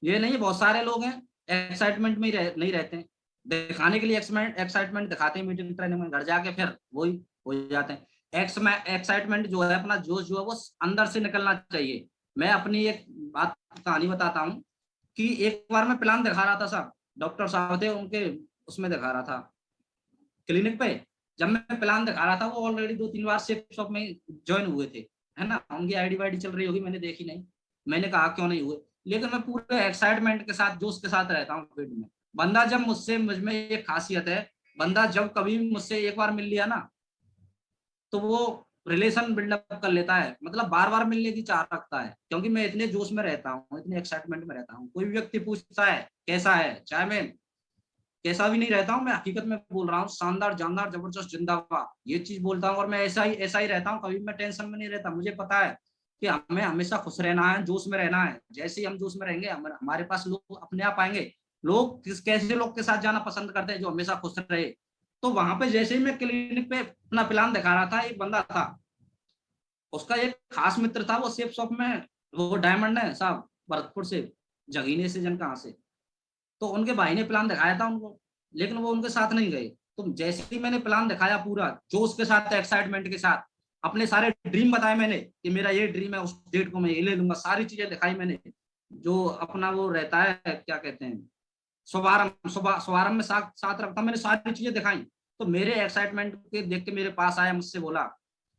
[SPEAKER 3] ये नहीं, बहुत सारे लोग हैं एक्साइटमेंट में नहीं रहते हैं, दिखाने के लिए एक्साइटमेंट दिखाते हैं मीटिंग ट्रेनिंग में, घर जाके फिर वही हो जाते हैं। एक्साइटमेंट जो है, अपना जोश जो है वो अंदर से निकलना चाहिए। मैं अपनी एक बात कहानी बताता हूँ कि एक बार मैं प्लान दिखा रहा था साहब, डॉक्टर साहब थे उनके, उसमें दिखा रहा था क्लिनिक पे। जब मैं प्लान दिखा रहा था वो ऑलरेडी 2-3 बार शेप शॉप में ज्वाइन हुए थे, है ना। उनकी आईडी वाईडी चल रही होगी, मैंने देखी नहीं। मैंने कहा क्यों नहीं हुए, लेकिन मैं पूरे एक्साइटमेंट के साथ जोश के साथ रहता हूँ फील्ड में। बंदा जब मुझसे, मुझ में एक खासियत है, बंदा जब कभी मुझसे एक बार मिल लिया ना तो वो रिलेशन बिल्डअप कर लेता है, मतलब बार बार मिलने की चाह रखता है, क्योंकि मैं इतने जोश में रहता हूँ, इतने एक्साइटमेंट में रहता हूँ। कोई भी व्यक्ति पूछता है कैसा है, चाहे मैं कैसा भी नहीं रहता हूँ, मैं हकीकत में बोल रहा हूँ, शानदार जानदार जबरदस्त जिंदाबाद, ये चीज बोलता हूँ। और मैं ऐसा ही रहता हूँ, कभी मैं टेंशन में नहीं रहता। मुझे पता है कि हमें हमेशा खुश रहना है, जोश में रहना है। जैसे ही हम जोश में रहेंगे हमारे पास लोग अपने आप आएंगे। लोग कैसे लोग के साथ जाना पसंद करते हैं, जो हमेशा खुश रहे। तो वहां पे जैसे ही मैं क्लिनिक पे अपना प्लान दिखा रहा था, एक बंदा था, उसका एक खास मित्र था, वो सेफ शॉप में, वो डायमंड है साहब, भरतपुर से, जगीने से, जन कहाँ से। तो उनके भाई ने प्लान दिखाया था उनको, लेकिन वो उनके साथ नहीं गए। तो जैसे ही मैंने प्लान दिखाया, पूरा जोश के साथ, एक्साइटमेंट के साथ, अपने सारे ड्रीम बताए मैंने कि मेरा ये ड्रीम है, उस डेट को मैं ये ले लूंगा, सारी चीजें दिखाई मैंने। जो अपना वो रहता है, क्या कहते हैं, शुभारंभ में साथ रखता, मैंने सारी चीजें दिखाई। तो मेरे एक्साइटमेंट के देख के मेरे पास आया, मुझसे बोला,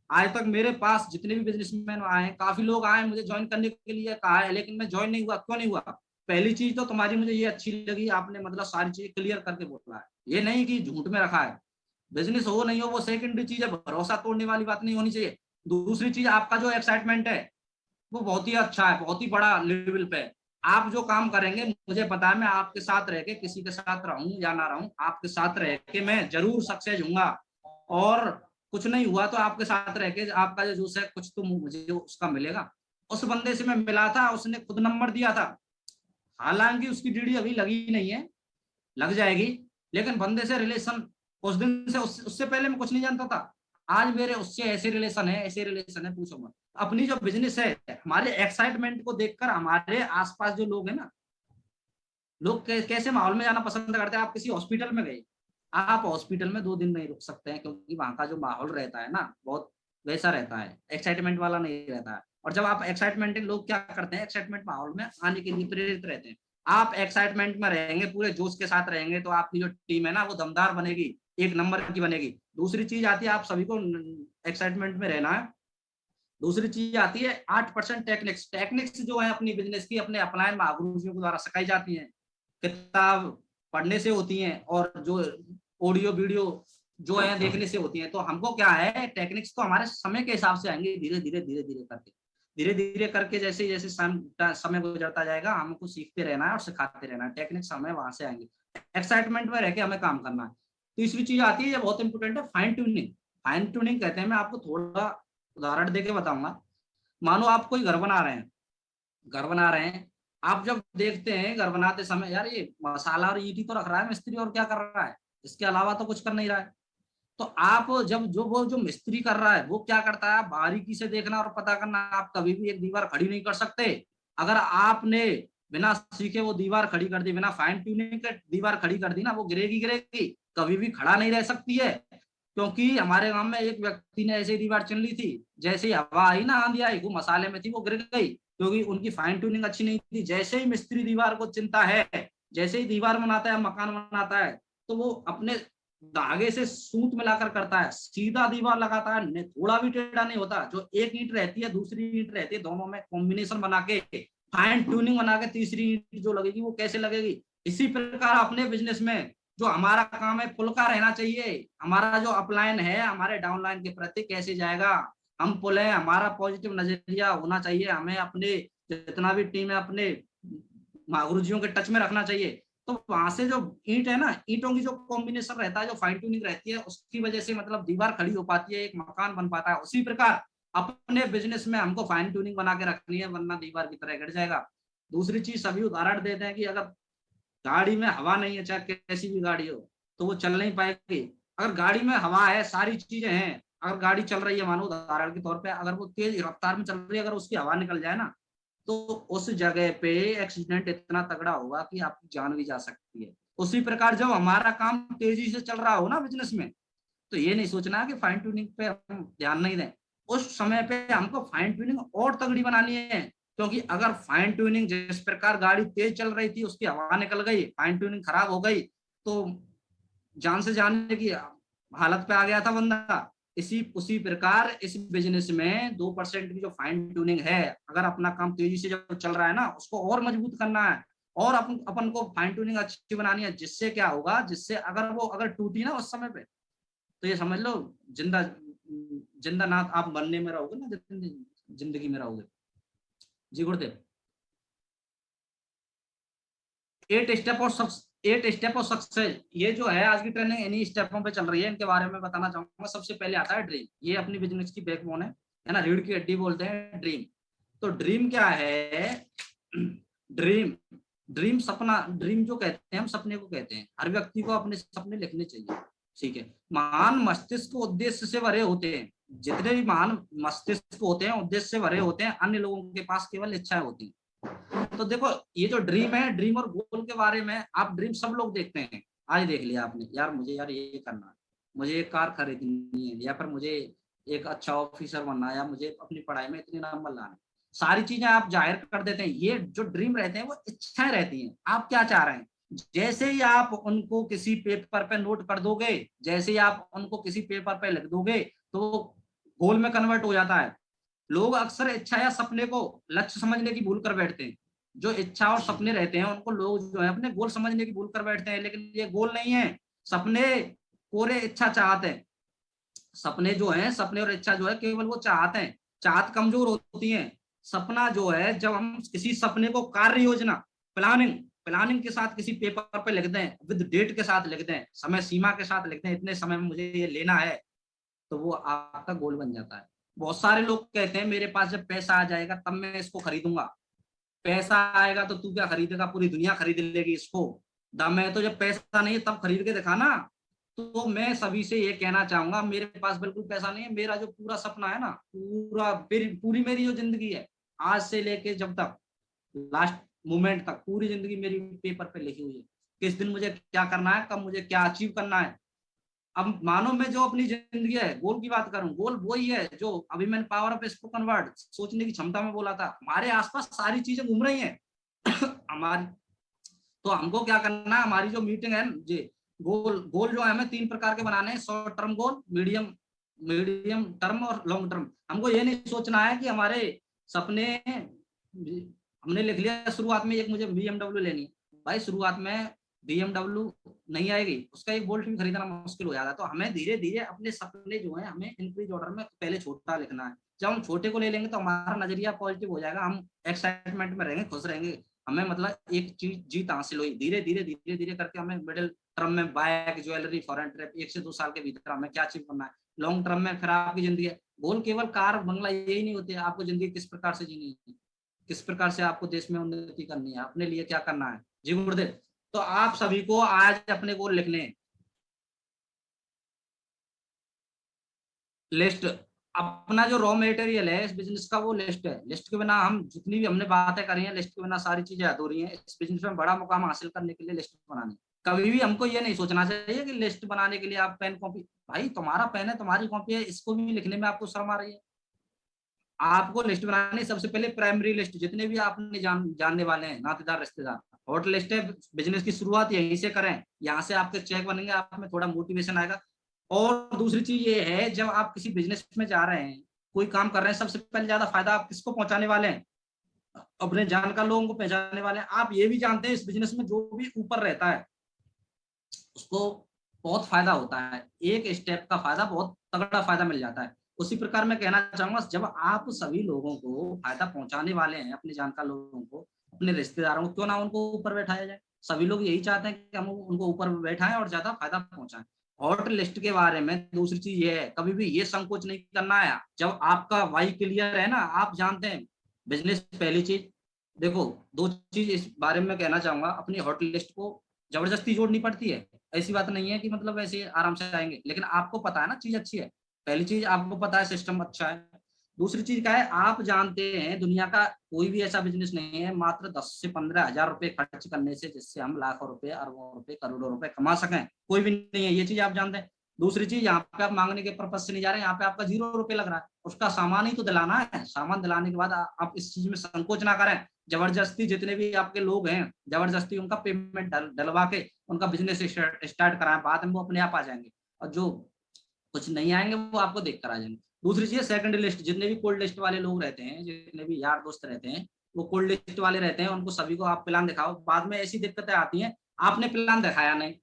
[SPEAKER 3] आज तक मेरे पास जितने भी बिजनेसमैन आए हैं, काफी लोग आए मुझे ज्वाइन करने के लिए कहा है, लेकिन मैं ज्वाइन नहीं हुआ। क्यों नहीं हुआ? पहली चीज तो तुम्हारी मुझे ये अच्छी लगी, आपने मतलब सारी चीजें क्लियर करके बोला है, ये नहीं कि झूठ में रखा है। बिजनेस हो नहीं हो वो सेकेंडरी चीज है, भरोसा तोड़ने वाली बात नहीं होनी चाहिए। दूसरी चीज, आपका जो एक्साइटमेंट है वो बहुत ही अच्छा है, बहुत ही बड़ा लेवल पे है। आप जो काम करेंगे, मुझे पता है, मैं आपके साथ रह के, किसी के साथ रहूं या ना रहूं, आपके साथ रह के मैं जरूर सक्सेस हूंगा। और कुछ नहीं हुआ तो आपके साथ रह के आपका जो जोश है, कुछ तो मुझे उसका मिलेगा। उस बंदे से मैं मिला था, उसने खुद नंबर दिया था, हालांकि उसकी डीडी अभी लगी नहीं है, लग जाएगी। लेकिन बंदे से रिलेशन उस दिन से, उससे पहले मैं कुछ नहीं जानता था, आज मेरे उससे ऐसे रिलेशन है, ऐसे रिलेशन है, पूछो मत। अपनी जो बिजनेस है, हमारे एक्साइटमेंट को देखकर हमारे आसपास जो लोग हैं ना, लोग कैसे माहौल में जाना पसंद करते हैं। आप किसी हॉस्पिटल में गए, आप हॉस्पिटल में 2 दिन नहीं रुक सकते हैं, क्योंकि वहां का जो माहौल रहता है ना, बहुत वैसा रहता है, एक्साइटमेंट वाला नहीं रहता है। और जब आप एक्साइटमेंट, लोग क्या करते हैं, एक्साइटमेंट माहौल में आने के लिए प्रेरित रहते हैं। आप एक्साइटमेंट में रहेंगे, पूरे जोश के साथ रहेंगे, तो आपकी जो टीम है ना वो दमदार बनेगी, एक नंबर की बनेगी। दूसरी चीज आती है, आप सभी को एक्साइटमेंट में रहना है। दूसरी चीज आती है 8% टेक्निक्स। टेक्निक्स जो है अपनी बिजनेस की, अपने अपलायन महागुरुओं के द्वारा सिखाई जाती हैं, किताब पढ़ने से होती हैं, और जो ऑडियो वीडियो जो है देखने से होती हैं। तो हमको क्या है, टेक्निक्स तो हमारे समय के हिसाब से आएंगे, धीरे धीरे करके जैसे जैसे समय गुजरता जाएगा, हमको सीखते रहना है और सिखाते रहना है। टेक्निक्स हमें वहां से आएंगे, एक्साइटमेंट में रह के हमें काम करना है। तीसरी चीज आती है, ये बहुत इंपॉर्टेंट है, फाइन ट्यूनिंग। फाइन ट्यूनिंग कहते हैं, मैं आपको थोड़ा उदाहरण देके बताऊंगा। मानो आप कोई घर बना रहे हैं, घर बना रहे हैं, आप जब देखते हैं घर बनाते समय, यार ये मसाला और ईंटी तो रख रहा है मिस्त्री, और क्या कर रहा है, इसके अलावा तो कुछ कर नहीं रहा है। तो आप जब वो जो मिस्त्री कर रहा है वो क्या करता है, बारीकी से देखना और पता करना। आप कभी भी एक दीवार खड़ी नहीं कर सकते। अगर आपने बिना सीखे वो दीवार खड़ी कर दी, बिना फाइन ट्यूनिंग के दीवार खड़ी कर दी ना, वो गिरेगी गिरेगी, कभी भी खड़ा नहीं रह सकती है। क्योंकि हमारे गांव में एक व्यक्ति ने ऐसे दीवार चुन ली थी, जैसे ही हवा आई ना, आंधी आई, वो मसाले में थी, वो गिर गई, क्योंकि उनकी फाइन ट्यूनिंग अच्छी नहीं थी। जैसे ही मिस्त्री दीवार को चिंता है, जैसे ही दीवार बनाता है, मकान बनाता है, तो वो अपने धागे से सूत मिलाकर करता है, सीधा दीवार लगाता है, थोड़ा भी टेढ़ा नहीं होता। जो एक ईंट रहती है, दूसरी ईंट रहती है, दोनों में कॉम्बिनेशन बना के, फाइन ट्यूनिंग बना के, तीसरी ईंट जो लगेगी वो कैसे लगेगी, इसी प्रकार अपने बिजनेस में जो हमारा काम है पुल का रहना चाहिए, हमारा जो अपलाइन है हमारे डाउनलाइन के प्रति कैसे जाएगा, हम पुल है, हमारा पॉजिटिव नजरिया होना चाहिए, हमें अपने जितना भी टीम है अपने गुरुजियों के टच में रखना चाहिए। तो वहां से जो ईंट है ना, ईंटों की जो कॉम्बिनेशन रहता है, जो फाइन ट्यूनिंग रहती है, उसकी वजह से मतलब दीवार खड़ी हो पाती है, एक मकान बन पाता है। उसी प्रकार अपने बिजनेस में हमको फाइन ट्यूनिंग बना के रखनी है, वरना दीवार की तरह गिर जाएगा। दूसरी चीज सभी उदाहरण देते हैं कि अगर गाड़ी में हवा नहीं है, चाहे कैसी भी गाड़ी हो, तो वो चल नहीं पाएगी। अगर गाड़ी में हवा है, सारी चीजें हैं, अगर गाड़ी चल रही है, मानो उदाहरण के तौर पे अगर वो तेज रफ्तार में चल रही है, अगर उसकी हवा निकल जाए ना, तो उस जगह पे एक्सीडेंट इतना तगड़ा होगा कि आपकी जान भी जा सकती है। उसी प्रकार जब हमारा काम तेजी से चल रहा हो ना बिजनेस में, तो ये नहीं सोचना कि फाइन ट्यूनिंग पे हम ध्यान नहीं दें, उस समय पे हमको फाइन ट्यूनिंग और तगड़ी बनानी है। क्योंकि अगर फाइन ट्यूनिंग, जिस प्रकार गाड़ी तेज चल रही थी, उसकी हवा निकल गई, फाइन ट्यूनिंग खराब हो गई, तो जान से जाने की हालत पे आ गया था बंदा। इसी उसी प्रकार इस बिजनेस में 2% की जो फाइन ट्यूनिंग है, अगर अपना काम तेजी से जब चल रहा है ना, उसको और मजबूत करना है, और अपन को फाइन ट्यूनिंग अच्छी बनानी है। जिससे क्या होगा, जिससे अगर टूटी ना उस समय पे, तो ये समझ लो जिंदा जिंदा नाथ आप बनने में रहोगे ना, जिंदगी में रहोगे। जी गुरुदेव। 8 स्टेप ऑफ सक्सेस, ये जो है आज की ट्रेनिंग इन्हीं स्टेपों पे चल रही है, इनके बारे में बताना चाहूंगा। सबसे पहले आता है ड्रीम, ये अपनी बिजनेस की बैकबोन है ना, रीढ़ की हड्डी बोलते हैं ड्रीम। तो ड्रीम क्या है? ड्रीम ड्रीम सपना, ड्रीम जो कहते हैं हम सपने को कहते हैं। हर व्यक्ति को अपने सपने लिखने चाहिए, ठीक है। महान मस्तिष्क उद्देश्य से भरे होते हैं, जितने भी महान मस्तिष्क होते हैं उद्देश्य से भरे होते हैं, अन्य लोगों के पास केवल इच्छाएं होती हैं। तो देखो ये जो ड्रीम है, ड्रीम और गोल के बारे में, आप ड्रीम सब लोग देखते हैं। आज देख लिया आपने, यार मुझे यार ये करना है, मुझे एक कार खरीदनी है, या फिर मुझे एक अच्छा ऑफिसर बनना है, या मुझे अपनी पढ़ाई में इतने नंबर लाने, सारी चीजें आप जाहिर कर देते हैं। ये जो ड्रीम रहते हैं वो इच्छाएं रहती हैं, आप क्या चाह रहे हैं। जैसे ही आप उनको किसी पेपर पे नोट कर दोगे, जैसे ही आप उनको किसी पेपर पे लिख दोगे, तो गोल में कन्वर्ट हो जाता है। लोग अक्सर इच्छा या सपने को लक्ष्य समझने की भूल कर बैठते हैं। जो इच्छा और सपने रहते हैं उनको लोग जो है अपने गोल समझने की भूल कर बैठते हैं, लेकिन ये गोल नहीं है। सपने कोरे इच्छा चाहते हैं। सपने जो है, सपने और इच्छा जो है केवल वो चाहते हैं, चाहत कमजोर होती है। सपना जो है, जब हम किसी सपने को कार्य योजना, प्लानिंग प्लानिंग के साथ किसी पेपर पे लिख दें, विद डेट के साथ लिख दें, समय सीमा के साथ लिख दें, इतने समय में मुझे ये लेना है, तो वो आपका गोल बन जाता है। बहुत सारे लोग कहते हैं मेरे पास जब पैसा आ जाएगा तब मैं इसको खरीदूंगा। पैसा आएगा तो तू क्या खरीदेगा, पूरी दुनिया खरीद लेगी इसको। दम है तो जब पैसा नहीं है तब खरीद के दिखाना। तो मैं सभी से ये कहना चाहूंगा, मेरे पास बिल्कुल पैसा नहीं है, मेरा जो पूरा सपना है ना, पूरी मेरी जो जिंदगी है, आज से लेके जब तक लास्ट मोमेंट तक, पूरी जिंदगी मेरी पेपर पे लिखी हुई है। किस दिन मुझे क्या करना है, कब मुझे क्या अचीव करना है। अब मानो मैं जो अपनी जिंदगी है, गोल की बात करूं, गोल वही है जो अभी मैंने पावर ऑफ स्पोकन वर्ड, सोचने की क्षमता में बोला था। हमारे आसपास सारी चीजें घूम रही हैं हमारी। तो हमको क्या करना है, हमारी जो मीटिंग है जी, गोल गोल जो है हमें 3 प्रकार के बनाने हैं, short term goal, medium term और लॉन्ग टर्म। हमको ये नहीं सोचना है कि हमारे सपने, हमने लिख लिया शुरुआत में एक मुझे BMW लेनी है, भाई शुरुआत में BMW नहीं आएगी, उसका एक बोल्ट भी खरीदना मुश्किल हो जाएगा। तो हमें धीरे धीरे अपने सपने जो है हमें इंक्रीज ऑर्डर में पहले छोटा लिखना है। जब हम छोटे को ले लेंगे तो हमारा नजरिया पॉजिटिव हो जाएगा, हम एक्साइटमेंट में रहेंगे, खुश रहेंगे। हमें मतलब एक चीज जीत हासिल हुई, धीरे धीरे करके हमें मिडिल टर्म में बाइक, ज्वेलरी, फॉरेन ट्रिप, 1 से 2 साल के भीतर हमें क्या अचीव करना है। लॉन्ग टर्म में फिर आपकी जिंदगी है। गोल केवल कार बंगला यही नहीं होती है, आपको जिंदगी किस प्रकार से जीनी है, किस प्रकार से आपको देश में उन्नति करनी है, अपने लिए क्या करना है। जी गुरुदेव। तो आप सभी को आज अपने गोल लिखने हैं। लिस्ट, अपना जो रॉ मटेरियल है इस बिजनेस का, वो लिस्ट है। लिस्ट के बिना हम जितनी भी हमने बातें करी हैं, लिस्ट के बिना सारी चीजें अधूरी हैं। इस बिजनेस में बड़ा मुकाम हासिल करने के लिए लिस्ट बनानी, कभी भी हमको ये नहीं सोचना चाहिए कि लिस्ट बनाने के लिए आप पेन कॉपी, भाई तुम्हारा पेन है, तुम्हारी कॉपी है, इसको भी लिखने में आपको शर्म आ रही है। आपको लिस्ट बनानी, सबसे पहले प्राइमरी लिस्ट, जितने भी आपने जानने वाले हैं, नातेदार, रिश्तेदार, हॉट लिस्ट है। बिजनेस की शुरुआत यहीं से करें, यहाँ से आपके चेक बनेंगे, आप में थोड़ा मोटिवेशन आएगा। और दूसरी चीज ये है, जब आप किसी बिजनेस में जा रहे हैं, कोई काम कर रहे हैं, सबसे पहले ज्यादा फायदा आप किसको पहुंचाने वाले हैं, अपने जानकार लोगों को पहचानने वाले हैं। आप ये भी जानते हैं इस बिजनेस में जो भी ऊपर रहता है उसको बहुत फायदा होता है, एक स्टेप का फायदा बहुत तगड़ा फायदा मिल जाता है। उसी प्रकार मैं कहना चाहूंगा, जब आप सभी लोगों को फायदा पहुंचाने वाले हैं, अपने जानकार लोगों को, अपने रिश्तेदारों को, क्यों ना उनको ऊपर बैठाया जाए। सभी लोग यही चाहते हैं कि हम उनको ऊपर बैठाएं और ज्यादा फायदा पहुंचाएं। हॉट लिस्ट के बारे में दूसरी चीज ये है, कभी भी ये संकोच नहीं करना है। जब आपका वाई क्लियर है ना, आप जानते हैं बिजनेस पहली चीज। देखो, दो चीज इस बारे में कहना चाहूंगा, अपनी हॉट लिस्ट को जबरदस्ती जोड़नी पड़ती है। ऐसी बात नहीं है कि मतलब ऐसे आराम से आएंगे, लेकिन आपको पता है ना चीज अच्छी है। पहली चीज आपको पता है सिस्टम अच्छा है। दूसरी चीज क्या है, आप जानते हैं दुनिया का कोई भी ऐसा बिजनेस नहीं है मात्र 10 से 15 हजार रुपए खर्च करने से जिससे हम लाखों रुपए, अरबों रुपए, करोड़ों रुपए कमा सकें, कोई भी नहीं है। ये चीज आप जानते हैं। दूसरी चीज, यहाँ पे आप मांगने के पर्पज से नहीं जा रहे, यहाँ पे आपका 0 रुपए लग रहा है, उसका सामान ही तो दिलाना है। सामान दिलाने के बाद आप इस चीज में संकोच ना करें। जबरदस्ती जितने भी आपके लोग हैं, जबरदस्ती उनका पेमेंट डलवा के उनका बिजनेस स्टार्ट कराएं, बाद में वो अपने आप आ जाएंगे। और जो कुछ नहीं आएंगे वो आपको देख कर आ जाएंगे। दूसरी चीज, सेकंड लिस्ट, जितने भी कोल्ड लिस्ट वाले लोग रहते हैं, जितने भी यार दोस्त रहते हैं, वो कोल्ड लिस्ट वाले रहते हैं, उनको सभी को आप प्लान दिखाओ। बाद में ऐसी दिक्कतें आती हैं, आपने प्लान दिखाया नहीं,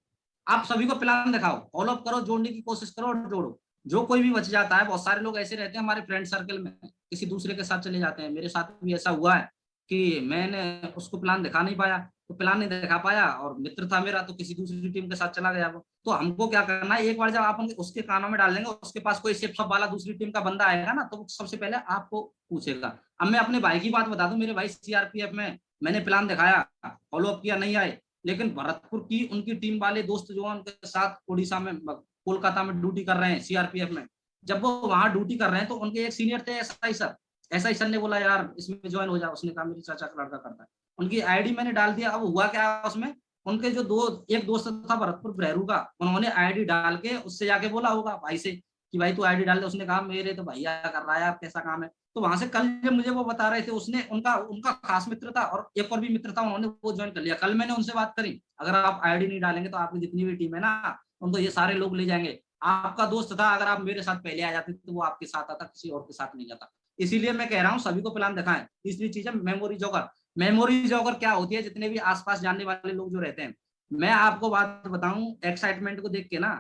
[SPEAKER 3] आप सभी को प्लान दिखाओ, फॉलो अप करो, जोड़ने की कोशिश करो और जोड़ो। जो कोई भी बच जाता है, बहुत सारे लोग ऐसे रहते हैं हमारे फ्रेंड सर्कल में, किसी दूसरे के साथ चले जाते हैं। मेरे साथ भी ऐसा हुआ है कि मैंने उसको प्लान दिखा नहीं पाया, तो प्लान नहीं दिखा पाया, और मित्र था मेरा तो किसी दूसरी टीम के साथ चला गया वो। तो हमको क्या करना है, एक बार जब आप उसके कानों में डाल देंगे, उसके पास कोई सिप सब वाला दूसरी टीम का बंदा आएगा ना, तो वो सबसे पहले आपको पूछेगा। अब मैं अपने भाई की बात बता दूं, मेरे भाई सीआरपीएफ में, मैंने प्लान दिखाया, फॉलो अप किया, नहीं आए, लेकिन भरतपुर की उनकी टीम वाले दोस्त जो है उनके साथ उड़ीसा में, कोलकाता में ड्यूटी कर रहे हैं सीआरपीएफ में, जब वो वहां ड्यूटी कर रहे हैं तो उनके एक सीनियर थे एसआई सर। एसआई सर ने बोला यार इसमें ज्वाइन हो जाओ, उसने कहा मेरे चाचा का लड़का करता है। उनकी आईडी मैंने डाल दिया। अब हुआ क्या उसमें, उनके जो एक दोस्त था भरतपुर बहरू का, उन्होंने आईडी डाल के उससे जाके बोला होगा भाई से कि भाई तू आईडी डाल दे। उसने कहा मेरे तो भैया कर रहा है यार, कैसा काम है। तो वहां से कल जब मुझे वो बता रहे थे, उसने उनका उनका खास मित्र था और एक और भी मित्र था, उन्होंने वो ज्वाइन कर लिया। कल मैंने उनसे बात करी, अगर आप आईडी नहीं डालेंगे तो आपकी जितनी भी टीम है ना, उनको ये सारे लोग ले जाएंगे। आपका दोस्त था, अगर आप मेरे साथ पहले आ जाते तो वो आपके साथ आता, किसी और के साथ नहीं जाता। इसीलिए मैं कह रहा हूँ सभी को प्लान दिखाएं। तीसरी चीज है मेमोरी जॉगर। मेमोरी जॉगर क्या होती है, जितने भी आसपास जानने वाले लोग जो रहते हैं, मैं आपको बात बताऊं, एक्साइटमेंट को देख के ना,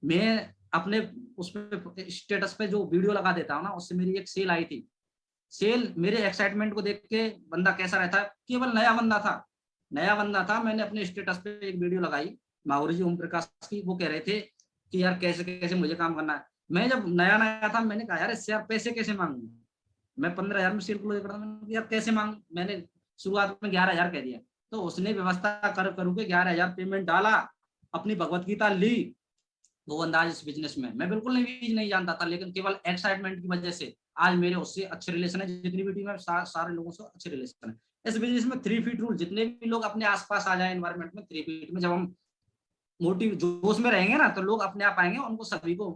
[SPEAKER 3] मैं अपने उस पे स्टेटस पे जो वीडियो लगा देता हूँ ना, उससे मेरी एक सेल आई थी। सेल मेरे एक्साइटमेंट को देख के, बंदा कैसा रहता है, केवल नया बंदा था, नया बंदा था। मैंने अपने स्टेटस पे एक वीडियो लगाई माहौरी जी ओम प्रकाश की, वो कह रहे थे कि यार कैसे कैसे मुझे काम करना है। मैं जब नया नया था, मैंने कहा यार इससे यार पैसे कैसे मांगू, मैं 15,000 में सेल क्लोज करता हूँ, यार कैसे मांग। मैंने शुरुआत में 11,000 कह दिया, तो उसने व्यवस्था कर करू के 11,000 पेमेंट डाला, अपनी भगवत गीता ली। वो अंदाज इस बिजनेस में मैं बिल्कुल नहीं जानता था, लेकिन केवल एक्साइटमेंट की वजह से आज मेरे उससे अच्छे रिलेशन है। जितनी भी टीम है सारे लोगों से अच्छे रिलेशन है। इस बिजनेस में 3 फीट रूल, जितने भी लोग अपने आसपास आ जाए एनवायरमेंट में, 3 फीट में जब हम मोटिव जोश में रहेंगे ना, तो लोग अपने आप आएंगे। उनको सभी को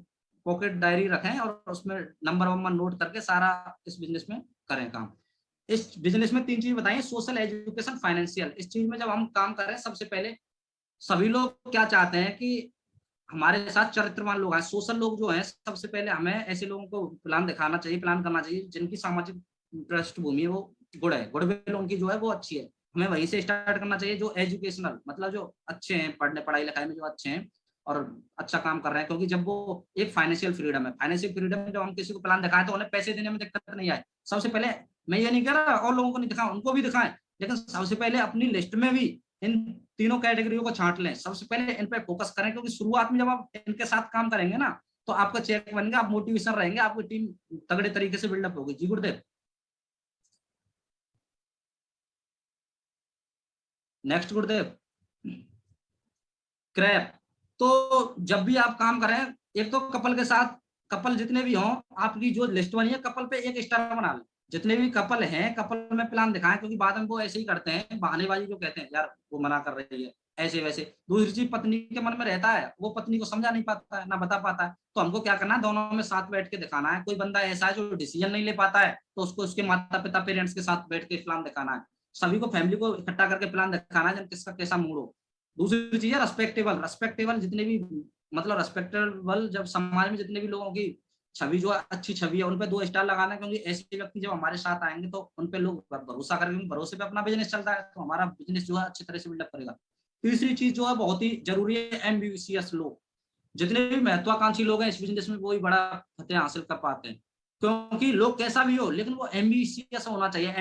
[SPEAKER 3] पॉकेट डायरी रखें और उसमें नंबर वंबर नोट करके सारा इस बिजनेस में करें काम। इस बिजनेस में 3 चीज बताइए, सोशल, एजुकेशन, फाइनेंशियल। इस चीज में जब हम काम करें, सबसे पहले सभी लोग क्या चाहते हैं कि हमारे साथ चरित्रवान लोग हैं, सोशल लोग जो हैं। सबसे पहले हमें ऐसे लोगों को प्लान दिखाना चाहिए, प्लान करना चाहिए जिनकी सामाजिक पृष्ठभूमि है वो गुड है, गुडविल उनकी जो है वो अच्छी है। हमें वहीं से स्टार्ट करना चाहिए। जो एजुकेशनल, मतलब जो अच्छे हैं, पढ़ाई लिखाई में जो अच्छे हैं और अच्छा काम कर रहे हैं, क्योंकि जब वो एक फाइनेंशियल फ्रीडम है, फाइनेंशियल फ्रीडम जब हम किसी को प्लान दिखाएं तो उन्हें पैसे देने में दिक्कत नहीं आए। सबसे पहले मैं ये नहीं कह रहा और लोगों को नहीं दिखाएं, उनको भी दिखाएं, लेकिन सबसे पहले अपनी लिस्ट में भी इन तीनों कैटेगरियों को छांट लें। सबसे पहले इन पे फोकस करें, क्योंकि शुरुआत में जब आप इनके साथ काम करेंगे ना, तो आपका चेक बनेगा, आप मोटिवेशन रहेंगे, आपकी टीम तगड़े तरीके से बिल्डअप होगी। जी गुरुदेव। नेक्स्ट गुरुदेव, क्रैप। तो जब भी आप काम करें, एक तो कपल के साथ, कपल जितने भी हों, आपकी जो लिस्ट बनी है कपल पे एक स्टार बना लें। जितने भी कपल हैं, कपल में प्लान दिखाएं, क्योंकि बाद में वो ऐसे ही करते हैं, बहानेबाजी जो कहते हैं यार वो मना कर रही है ऐसे वैसे। दूसरी चीज, पत्नी के मन में रहता है, वो पत्नी को समझा नहीं पाता है, ना बता पाता है। तो हमको क्या करना है, दोनों में साथ बैठ के दिखाना है। कोई बंदा ऐसा है जो डिसीजन नहीं ले पाता है, तो उसको उसके माता पिता, पेरेंट्स के साथ बैठ के प्लान दिखाना है। सभी को, फैमिली को इकट्ठा करके प्लान दिखाना है, जब किसका कैसा मूड हो। दूसरी चीज है रेस्पेक्टेबल। रेस्पेक्टेबल जितने भी, मतलब रेस्पेक्टेबल, जब समाज में जितने भी लोगों की छवि जो है अच्छी छवि है, उन पे 2 स्टार लगाना है, क्योंकि ऐसे व्यक्ति जब हमारे साथ आएंगे तो उन पे लोग भरोसा करेंगे, भरोसे पे अपना बिजनेस चलता है, तो हमारा बिजनेस जो है अच्छी तरह से बिल्डअप करेगा। तीसरी चीज जो है बहुत ही जरूरी है, एम्बिशियस लोग। जितने भी महत्वाकांक्षी लोग हैं इस बिजनेस में, वो ही बड़ा फतेह हासिल कर पाते हैं, क्योंकि लोग कैसा भी हो लेकिन वो एम्बिशियस होना चाहिए।